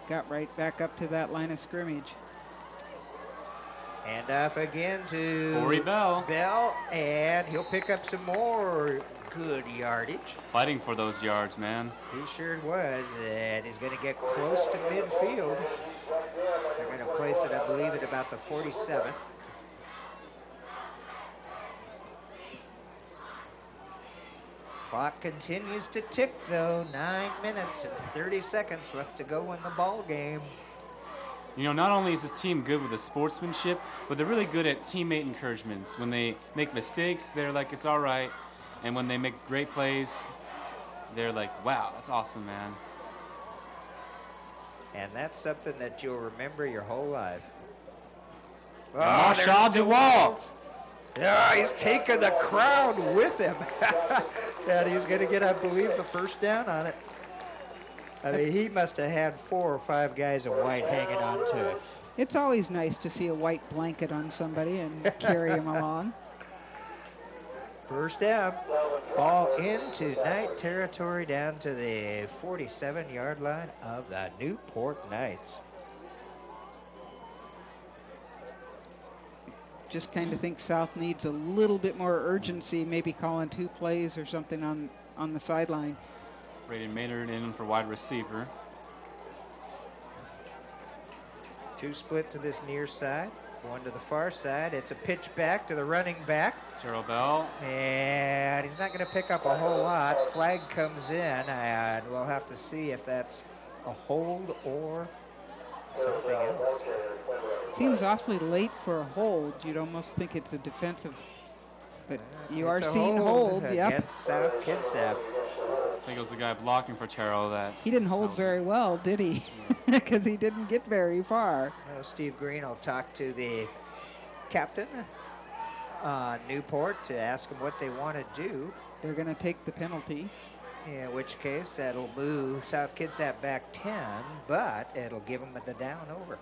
Got right back up to that line of scrimmage. And off again to Corey Bell. And he'll pick up some more good yardage. Fighting for those yards, man. He sure was, and he's going to get close to midfield. They're going to place it, I believe, at about the 47. Clock continues to tick, though. 9 minutes and 30 seconds left to go in the ball game. You know, not only is this team good with the sportsmanship, but they're really good at teammate encouragements. When they make mistakes, they're like, it's all right. And when they make great plays, they're like, wow, that's awesome, man. And that's something that you'll remember your whole life. Marshall there's DeWalt. Yeah, he's taking the crowd with him. And he's going to get, I believe, the first down on it. I mean, he must have had 4 or 5 guys in white hanging on to it. It's always nice to see a white blanket on somebody and carry him along. First down. Ball into Knight territory down to the 47-yard line of the Newport Knights. Just kind of think South needs a little bit more urgency, maybe calling 2 plays or something on the sideline. Braden Maynard in for wide receiver. 2 split to this near side, 1 to the far side. It's a pitch back to the running back. Terrell Bell. And he's not going to pick up a whole lot. Flag comes in, and we'll have to see if that's a hold or something else. Seems awfully late for a hold. You'd almost think it's a defensive, but you are It's a seeing hold. Yep. Against South Kitsap. I think it was the guy blocking for Terrell that. He didn't hold very well, did he? Because he didn't get very far. Well, Steve Green will talk to the captain on Newport to ask him what they want to do. They're going to take the penalty. In which case, that'll move South Kitsap back 10, but it'll give them the down over.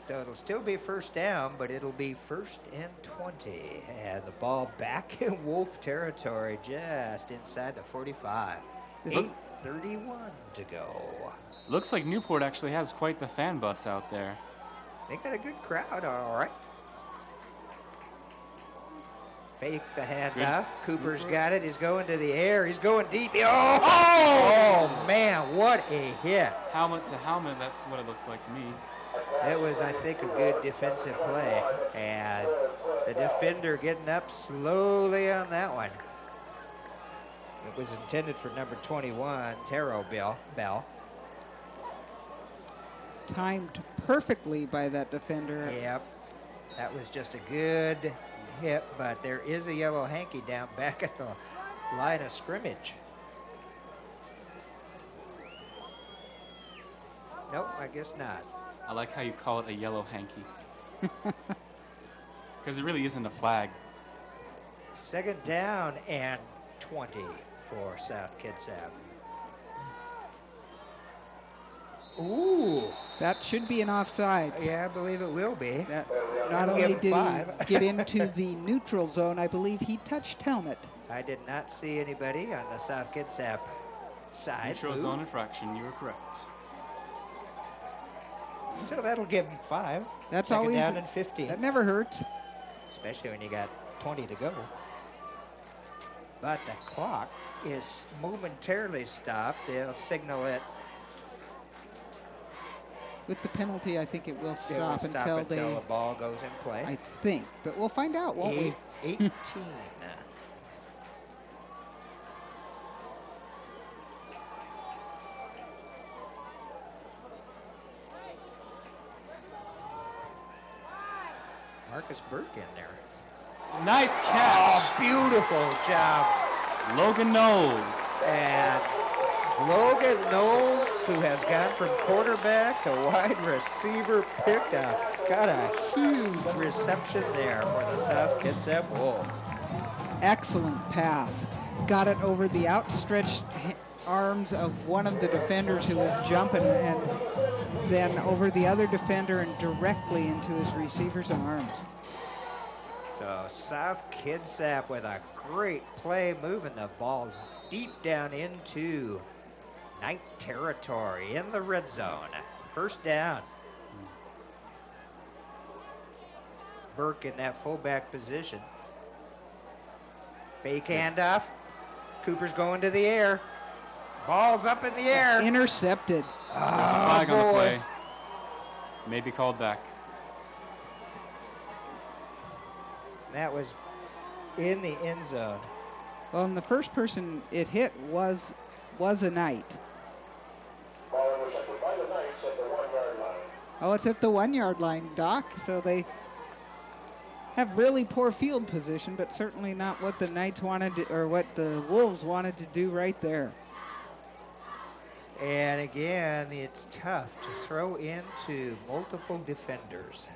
So it'll still be first down, but it'll be 1st and 20. And the ball back in Wolf territory, just inside the 45. 8:31 to go. Looks like Newport actually has quite the fan bus out there. They got a good crowd, all right. Fake the handoff. Cooper's got it. He's going to the air. He's going deep. Oh, man, what a hit. Helmet to helmet, that's what it looks like to me. It was, I think, a good defensive play. And the defender getting up slowly on that one. It was intended for number 21, Taro Bell. Timed perfectly by that defender. Yep. That was just a good hit, but there is a yellow hanky down back at the line of scrimmage. Nope, I guess not. I like how you call it a yellow hanky. Because it really isn't a flag. Second down and 20 for South Kitsap. Ooh. That should be an offside. Yeah, I believe it will be. That not only did he get into the neutral zone, I believe he touched helmet. I did not see anybody on the South Kitsap side. Neutral zone infraction, you were correct. So that'll give him 5. That's Second always down and 15. That never hurts. Especially when you got 20 to go. But the clock is momentarily stopped. They'll signal it. With the penalty, I think it will It will stop until the ball goes in play. I think, but we'll find out, won't we? 18. Marcus Burke in there. Nice catch. Oh, beautiful job. Logan Knowles. And Logan Knowles, who has gone from quarterback to wide receiver, got a huge reception there for the South Kitsap Wolves. Excellent pass. Got it over the outstretched arms of one of the defenders who was jumping, and then over the other defender and directly into his receiver's arms. So South Kitsap with a great play, moving the ball deep down into Knight territory in the red zone. First down. Burke in that fullback position. Fake handoff. Cooper's going to the air. Ball's up in the air. Intercepted. There's a flag on the play. Maybe called back. That was in the end zone. Well, and the first person it hit was a Knight. Oh, it's at the 1 yard line, Doc. So they have really poor field position, but certainly not what the Knights wanted to, or what the Wolves wanted to do right there. And again, it's tough to throw into multiple defenders.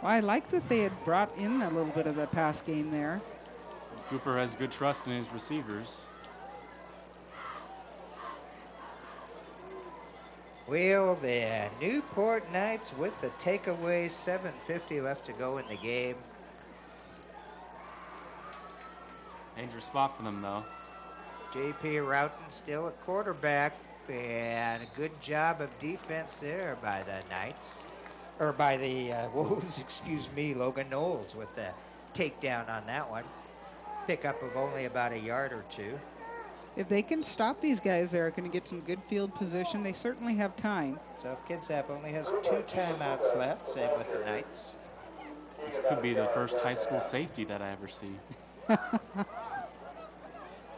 Well, I like that they had brought in a little bit of the pass game there. Cooper has good trust in his receivers. Well, the Newport Knights with the takeaway, 7:50 left to go in the game. Dangerous spot for them, though. J.P. Roughton still at quarterback, and a good job of defense there by the Knights. Or by the Wolves, excuse me, Logan Knowles with the takedown on that one. Pickup of only about a yard or two. If they can stop these guys, they're going to get some good field position. They certainly have time. South Kitsap only has 2 timeouts left, same with the Knights. This could be the first high school safety that I ever see.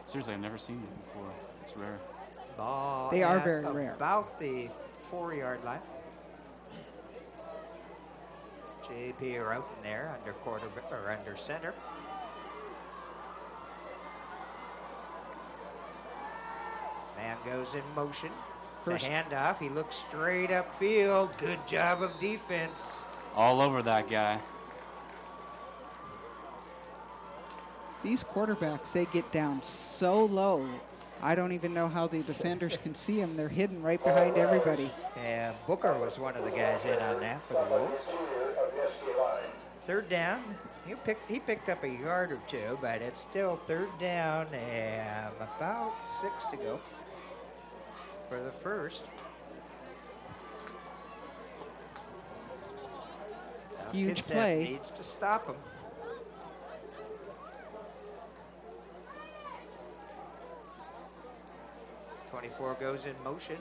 Seriously, I've never seen it before. It's rare. Ball They are at very rare. About the 4 yard line. J.P. Roughton there under quarterback or under center. Man goes in motion. It's a handoff. He looks straight upfield. Good job of defense. All over that guy. These quarterbacks, they get down so low. I don't even know how the defenders can see them. They're hidden right behind everybody. And Booker was one of the guys in on that for the Wolves. Third down. He picked up a yard or two, but it's still third down and about 6 to go for the first. South Huge Kitsap play. needs to stop him. '24 goes in motion.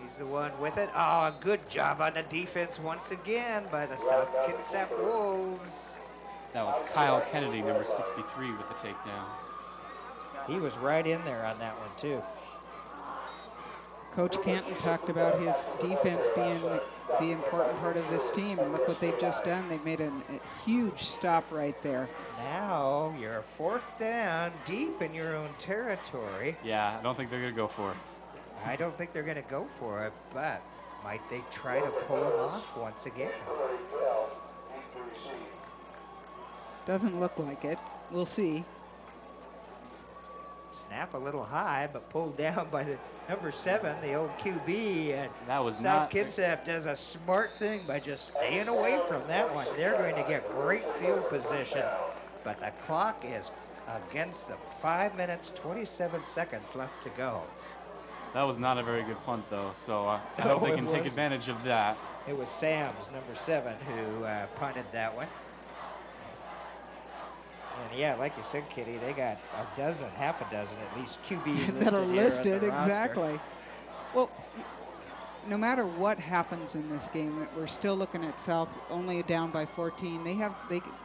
He's the one with it. Oh, good job on the defense once again by the South Kitsap Wolves. That was Kyle Kennedy, number 63, with the takedown. He was right in there on that one, too. Coach Canton talked about his defense being the important part of this team, and look what they've just done. They've made a huge stop right there. Now you're 4th down, deep in your own territory. Yeah, I don't think they're going to go for it. I don't think they're going to go for it, but might they try to pull him off once again? Doesn't look like it. We'll see. Snap a little high, but pulled down by the number 7, the old QB. And that was South Kitsap does a smart thing by just staying away from that one. They're going to get great field position, but the clock is against them. 5 minutes, 27 seconds left to go. That was not a very good punt, though, so I hope they can take advantage of that. It was Sam's, number 7, who punted that one. And yeah, like you said, Kitty, they got half a dozen at least QBs that are listed, here on the exactly. roster. Well, no matter what happens in this game, we're still looking at South only down by 14. They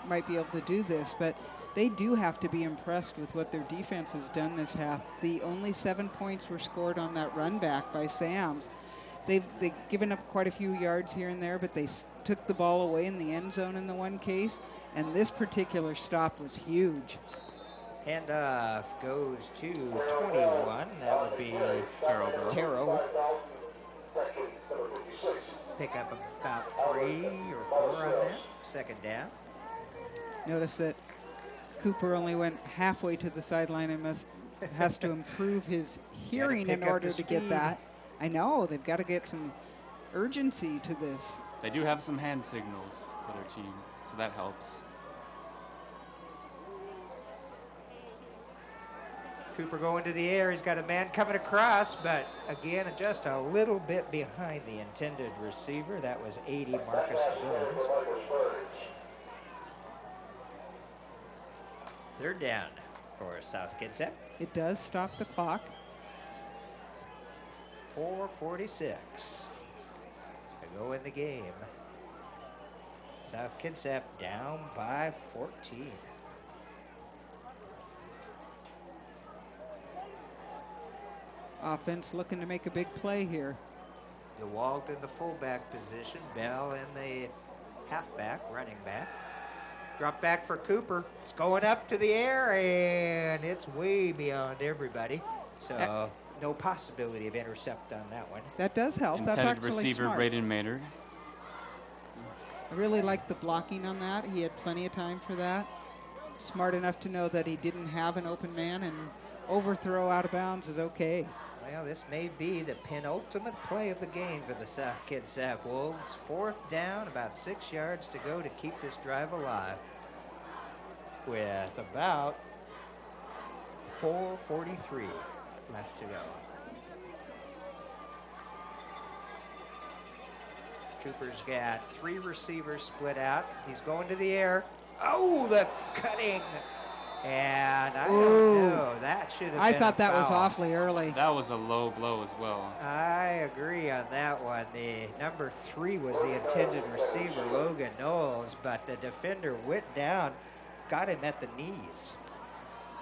might be able to do this, but they do have to be impressed with what their defense has done this half. The only 7 points were scored on that run back by Sam's. They've given up quite a few yards here and there, but they took the ball away in the end zone in the one case, and this particular stop was huge. Handoff goes to 21. That would be Taro. Pick up about 3 or 4 on that. 2nd down. Notice that Cooper only went halfway to the sideline and has to improve his hearing in order to get that. I know, they've got to get some urgency to this. They do have some hand signals for their team, so that helps. Cooper going to the air. He's got a man coming across, but again, just a little bit behind the intended receiver. That was 80 Marcus Burns. 3rd down for South Kitsap. It does stop the clock. 4:46 to go in the game. South Kitsap down by 14. Offense looking to make a big play here. DeWalt in the fullback position. Bell in the halfback, running back. Drop back for Cooper. It's going up to the air, and it's way beyond everybody. So no possibility of intercept on that one. That does help. Intended That's actually receiver, smart. Braden Maynard. I really like the blocking on that. He had plenty of time for that. Smart enough to know that he didn't have an open man, and overthrow out of bounds is okay. Well, this may be the penultimate play of the game for the South Kitsap Wolves. 4th down, about 6 yards to go to keep this drive alive. With about 4:43 left to go. Cooper's got 3 receivers split out. He's going to the air. Oh, the cutting. And I don't know, that should have been I thought that was foul. awfully early. That was a low blow as well. I agree on that one. The number 3 was the intended receiver, Logan Knowles, but the defender went down, got him at the knees.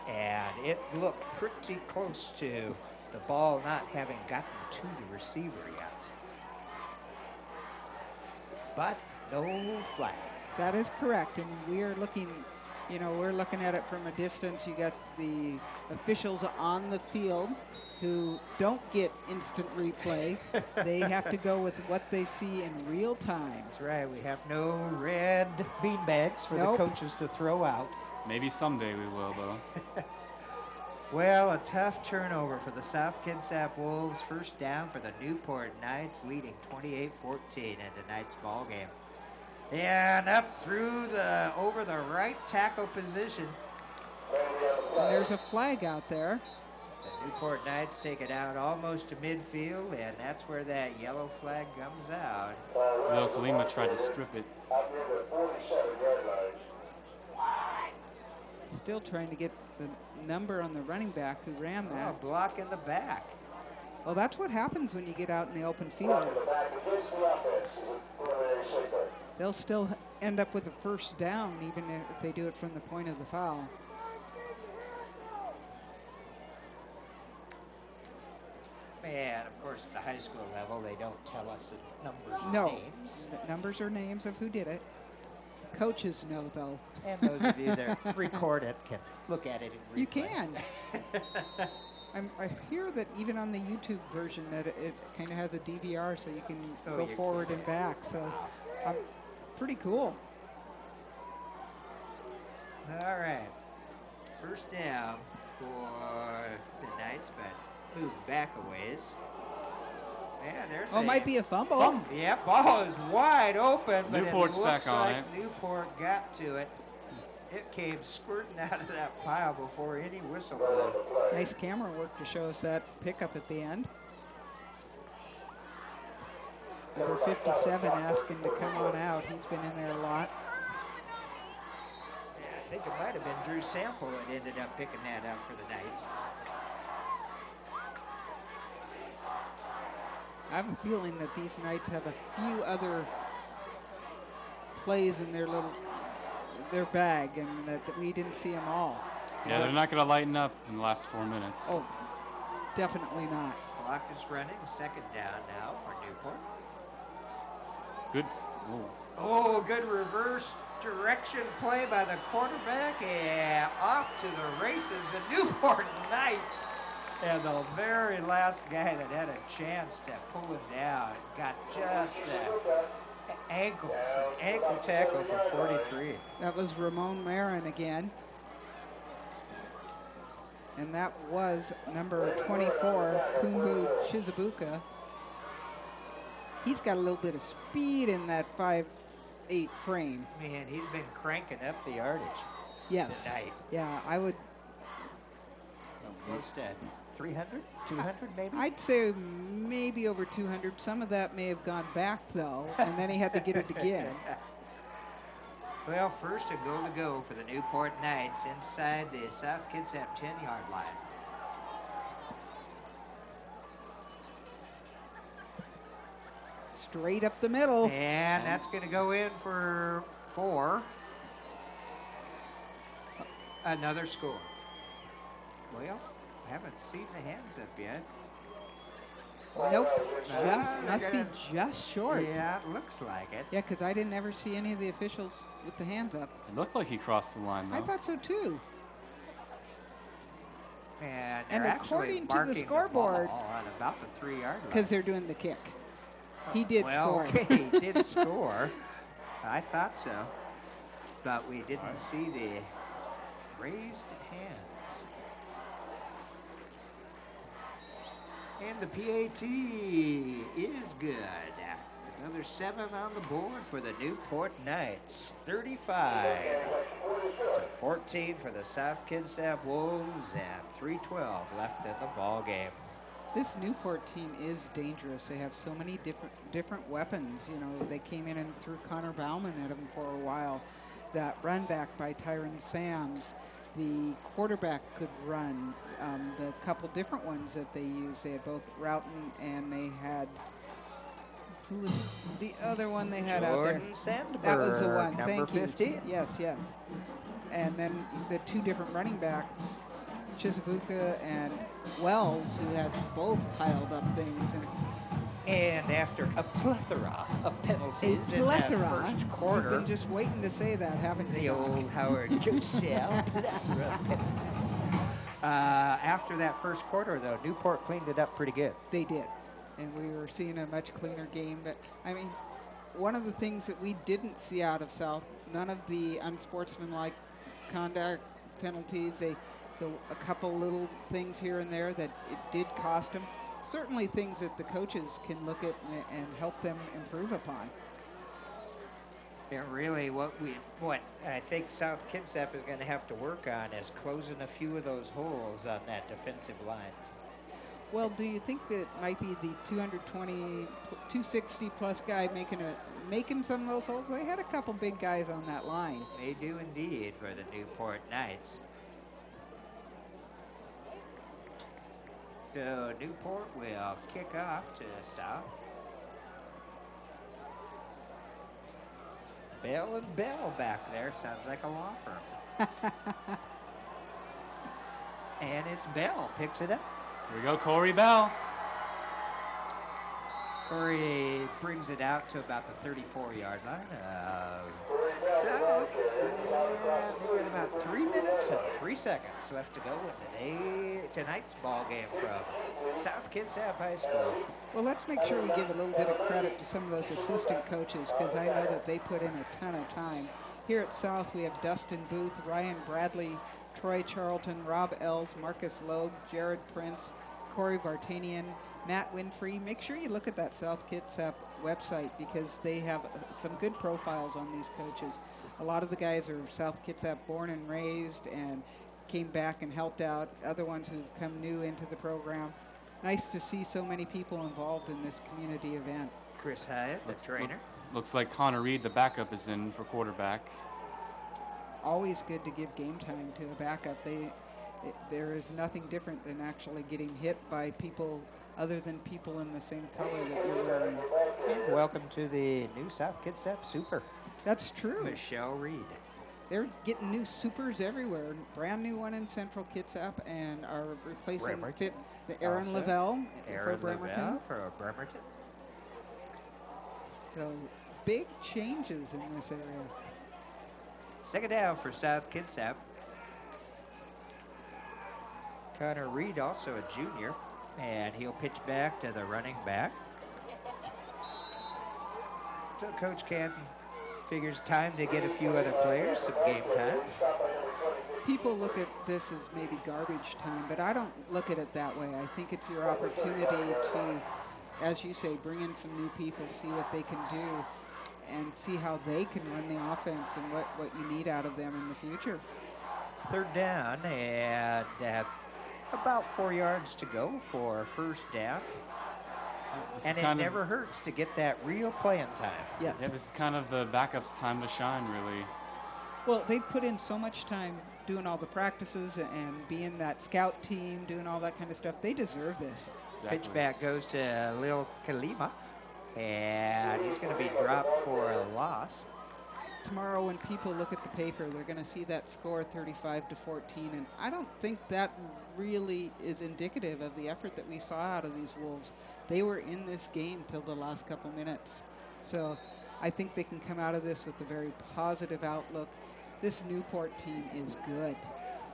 And it looked pretty close to the ball not having gotten to the receiver yet. But no flag. That is correct, and we are looking, we're looking at it from a distance. You got the officials on the field who don't get instant replay. They have to go with what they see in real time. That's right, we have no red beanbags for the coaches to throw out. Maybe someday we will, though. Well, a tough turnover for the South Kitsap Wolves. 1st down for the Newport Knights, leading 28-14 in tonight's ball game. And up through over the right tackle position. And there's a flag out there. The Newport Knights take it out almost to midfield, and that's where that yellow flag comes out. Lil Kalima tried to strip it. Still trying to get the number on the running back who ran that. Oh, block in the back. Well, that's what happens when you get out in the open field. They'll still end up with a first down, even if they do it from the point of the foul. And, of course, at the high school level, they don't tell us the numbers No, and names. the numbers are names of who did it. Coaches know, though. And those of you that record it can look at it and replay. You can. I hear that even on the YouTube version that it kind of has a DVR so you can go forward and back. So pretty cool. All right. First down for the Knights, but move back a ways. Yeah, there's might be a fumble. Yeah, ball is wide open, but Newport's it looks back on like it. Newport got to it. It came squirting out of that pile before any whistle blew. Nice camera work to show us that pickup at the end. Number 57 asking to come on out. He's been in there a lot. Yeah, I think it might have been Drew Sample that ended up picking that up for the Knights. I have a feeling that these Knights have a few other plays in their bag, and that we didn't see them all. Yeah, they're not going to lighten up in the last 4 minutes. Oh, definitely not. Clock is running. Second down now for Newport. Good. Oh, good reverse direction play by the quarterback, and off to the races, the Newport Knights. And the very last guy that had a chance to pull him down got just ankle tackle for 43. That was Ramon Marin again. And that was number 24, Kumbu Shizubuka. He's got a little bit of speed in that 5'8" frame. Man, he's been cranking up the yardage. Yes. Tonight. Yeah, I would. Close to 300, 200 maybe? I'd say maybe over 200. Some of that may have gone back, though, and then he had to get it again. Well, first a goal to go for the Newport Knights inside the South Kitsap 10-yard line. Straight up the middle. And that's going to go in for 4. Another score. Well, haven't seen the hands up yet. Nope, must be just short. Yeah, it looks like it. Yeah, because I didn't ever see any of the officials with the hands up. It looked like he crossed the line, though. I thought so, too. And according to the scoreboard, on about the 3-yard line. because they're doing the kick. He did score. Okay, he did score. I thought so. But we didn't see the raised hands. And the PAT is good. Another 7 on the board for the Newport Knights. 35 to 14 for the South Kitsap Wolves, and 3:12 left in the ball game. This Newport team is dangerous. They have so many different weapons. You know, they came in and threw Connor Bauman at them for a while. That run back by Tyron Sams. The quarterback could run. The couple different ones that they used. They had both Roughton and they had, who was the other one they had Jordan out there? Sandberg, That was the one. number Thank 15. you. Yes, yes. And then the 2 different running backs, Shizubuka and Wells, who had both piled up things. And after a plethora of penalties in that first quarter. You've been just waiting to say that, haven't you? The old Howard Cosell plethora of penalties. After that first quarter, though, Newport cleaned it up pretty good. They did. And we were seeing a much cleaner game. But, I mean, one of the things that we didn't see out of South, none of the unsportsmanlike conduct penalties, a couple little things here and there that it did cost them. Certainly things that the coaches can look at and help them improve upon. And really, what I think South Kitsap is going to have to work on is closing a few of those holes on that defensive line. Well, do you think that might be the 260 plus guy making some of those holes? They had a couple big guys on that line. They do indeed for the Newport Knights. So Newport will kick off to South. Bell and Bell back there. Sounds like a law firm. And it's Bell. Picks it up. Here we go, Corey Bell. Corey brings it out to about the 34-yard line. South. They got about 3 minutes and 3 seconds left to go in tonight's ball game from South Kitsap High School. Well, let's make sure we give a little bit of credit to some of those assistant coaches, because I know that they put in a ton of time. Here at South, we have Dustin Booth, Ryan Bradley, Troy Charlton, Rob Ells, Marcus Logue, Jared Prince, Corey Vartanian, Matt Winfrey. Make sure you look at that South Kitsap website, because they have some good profiles on these coaches. A lot of the guys are South Kitsap born and raised and came back and helped out. Other ones who've come new into the program. Nice to see so many people involved in this community event. Chris Hyatt, the trainer. Looks like Connor Reed, the backup, is in for quarterback. Always good to give game time to a backup. There is nothing different than actually getting hit by people other than people in the same color that you're wearing. And welcome to the new South Kitsap Super. That's true. Michelle Reed. They're getting new supers everywhere. Brand new one in Central Kitsap, and are replacing the Aaron Lavelle for Bremerton. So big changes in this area. Second down for South Kitsap. Connor Reed, also a junior, and he'll pitch back to the running back. So Coach Canton figures time to get a few other players some game time. People look at this as maybe garbage time, but I don't look at it that way. I think it's your opportunity to, as you say, bring in some new people, see what they can do, and see how they can run the offense and what you need out of them in the future. Third down, and about 4 yards to go for first down. And it never hurts to get that real playing time. Yes. It was kind of the backup's time to shine, really. Well, they put in so much time doing all the practices and being that scout team, doing all that kind of stuff. They deserve this. Exactly. Pitch back goes to Lil Kalima, and he's going to be dropped for a loss. Tomorrow when people look at the paper, they're going to see that score 35-14, and I don't think that really is indicative of the effort that we saw out of these Wolves. They were in this game till the last couple minutes. So I think they can come out of this with a very positive outlook. This Newport team is good.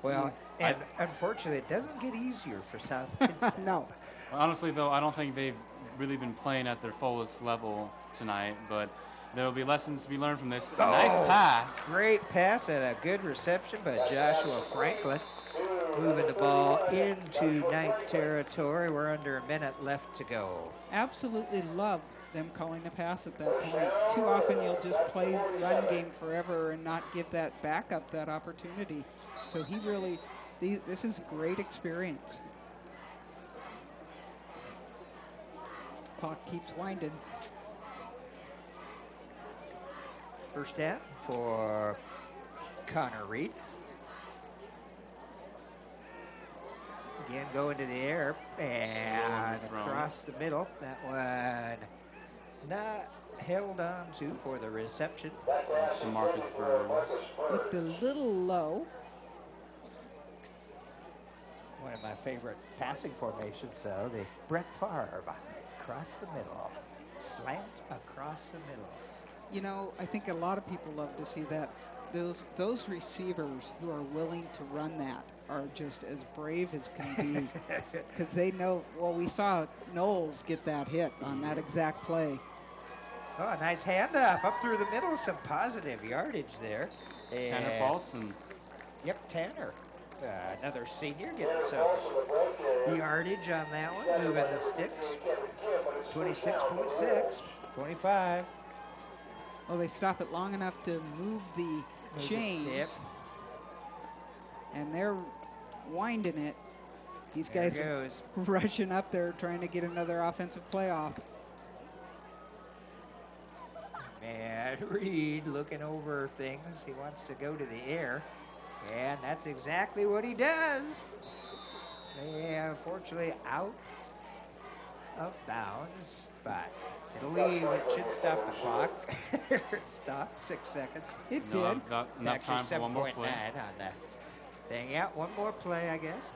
Well, and unfortunately, it doesn't get easier for South Kitsap. No. Honestly, though, I don't think they've really been playing at their fullest level tonight, but there will be lessons to be learned from this. Nice pass. Great pass and a good reception by Joshua Franklin. Moving the ball into Knight territory. We're under a minute left to go. Absolutely love them calling a pass at that point. Too often you'll just play run game forever and not give that backup that opportunity. So he really, this is a great experience. Clock keeps winding. First down for Connor Reed. Again, going to the air and across the middle. That one not held on to for the reception. To Marcus Burns. Looked a little low. One of my favorite passing formations, though, the Brett Favre across the middle. Slant across the middle. You know, I think a lot of people love to see that. Those receivers who are willing to run that are just as brave as can be, because they know, well, we saw Knowles get that hit on that exact play. Oh, a nice handoff up through the middle, some positive yardage there. Tanner Paulson. Yep, Tanner. Another senior getting some yardage on that one, moving the sticks. 26.6, 25. Well, they stop it long enough to move the chains. Yep. And they're winding it. These There guys it are goes. rushing up there trying to get another offensive play off. And Reed looking over things. He wants to go to the air. And that's exactly what he does. They unfortunately out of bounds, but it'll leave. It should stop the clock. It stopped 6 seconds. It No, did. got enough Actually, time for one more 7.9 play. on the thing. Yeah, one more play, I guess.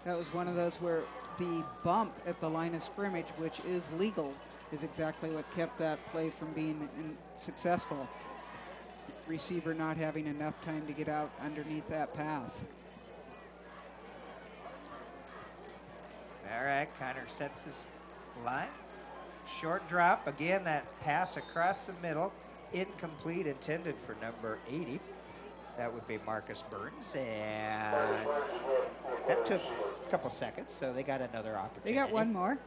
That was one of those where the bump at the line of scrimmage, which is legal, is exactly what kept that play from being successful. Receiver not having enough time to get out underneath that pass. All right, Connor sets his line. Short drop. Again, that pass across the middle. Incomplete, intended for number 80. That would be Marcus Burns. And that took a couple seconds, so they got another opportunity. They got one more.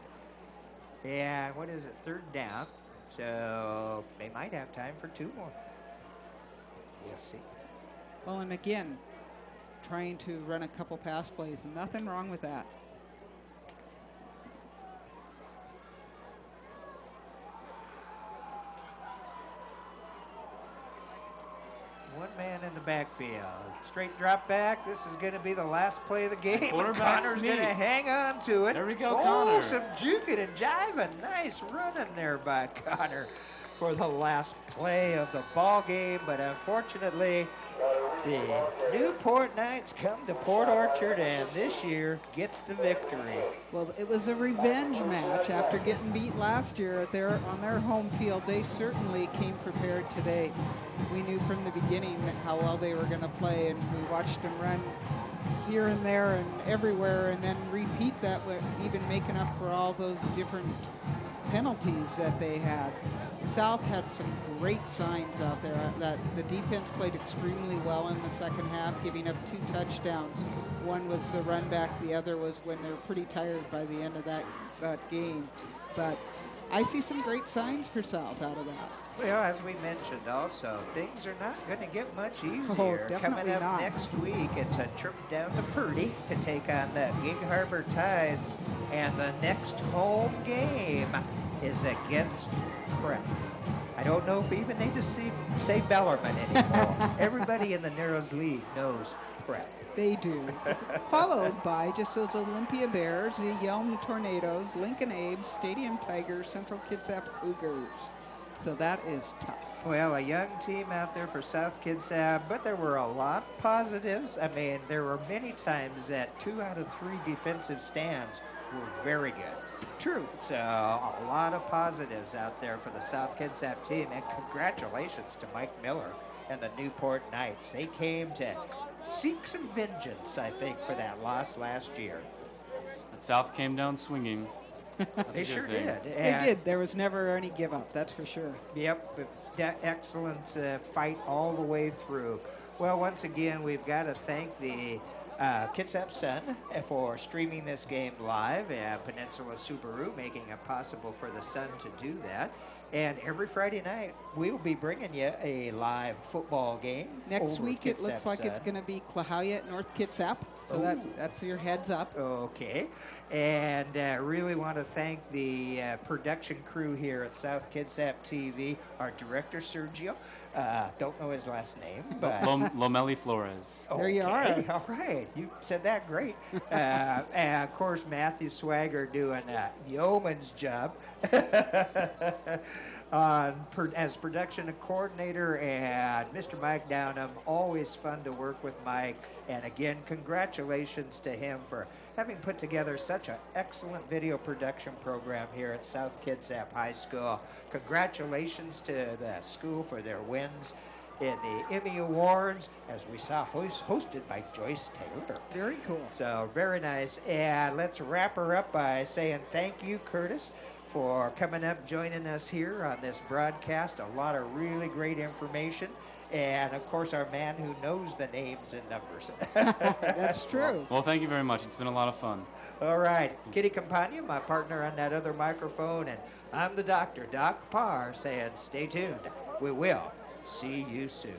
And what is it? Third down. So they might have time for two more. We'll see. Well, and again, trying to run a couple pass plays. Nothing wrong with that. One man in the backfield. Straight drop back. This is going to be the last play of the game. Quarterback Connor's sneak. going to hang on to it. There we go, oh, Connor. some juking and jiving. Nice running there by Connor for the last play of the ball game. But unfortunately, the Newport Knights come to Port Orchard and this year get the victory. Well, it was a revenge match after getting beat last year on their home field. They certainly came prepared today. We knew from the beginning how well they were going to play, and we watched them run here and there and everywhere, and then repeat that, with even making up for all those different penalties that they had. South had some great signs out there. That the defense played extremely well in the second half, giving up 2 touchdowns. One was the run back, the other was when they were pretty tired by the end of that game. But I see some great signs for South out of that. Well, as we mentioned also, things are not going to get much easier. definitely Coming up not. next week, it's a trip down to Purdy to take on the Gig Harbor Tides, and the next home game is against Prep. I don't know if we even need to say Bellarmine anymore. Everybody in the Narrows League knows Prep. They do. Followed by just those Olympia Bears, the Yelm Tornadoes, Lincoln Abes, Stadium Tigers, Central Kitsap Cougars. So that is tough. Well, a young team out there for South Kitsap, but there were a lot of positives. I mean, there were many times that 2 out of 3 defensive stands were very good. True. So a lot of positives out there for the South Kitsap team, and congratulations to Mike Miller and the Newport Knights. They came to seek some vengeance, I think, for that loss last year. And South came down swinging. That's They a good sure thing. did. They did. There was never any give up, that's for sure. Yep, excellent fight all the way through. Well, once again, we've got to thank the Kitsap Sun for streaming this game live, and Peninsula Subaru making it possible for the Sun to do that. And every Friday night, we'll be bringing you a live football game. Next over week, it looks Kitsap like it's Sun. going to be Clahalia at North Kitsap. So that's your heads up. Okay. And really want to thank the production crew here at South Kitsap TV, our director, Sergio. Don't know his last name, but... Lomeli Flores. There you are. Okay, all right. You said that great. And, of course, Matthew Swagger doing a yeoman's job as production coordinator, and Mr. Mike Downham. Always fun to work with Mike. And, again, congratulations to him for having put together such an excellent video production program here at South Kitsap High School. Congratulations to the school for their wins in the Emmy Awards, as we saw hosted by Joyce Taylor. Very cool. So very nice. And let's wrap her up by saying thank you, Curtis, for coming up, joining us here on this broadcast. A lot of really great information. And, of course, our man who knows the names and numbers. That's true. Well, thank you very much. It's been a lot of fun. All right. Kitty Campagna, my partner on that other microphone, and I'm the doctor, Doc Parr, saying stay tuned. We will see you soon.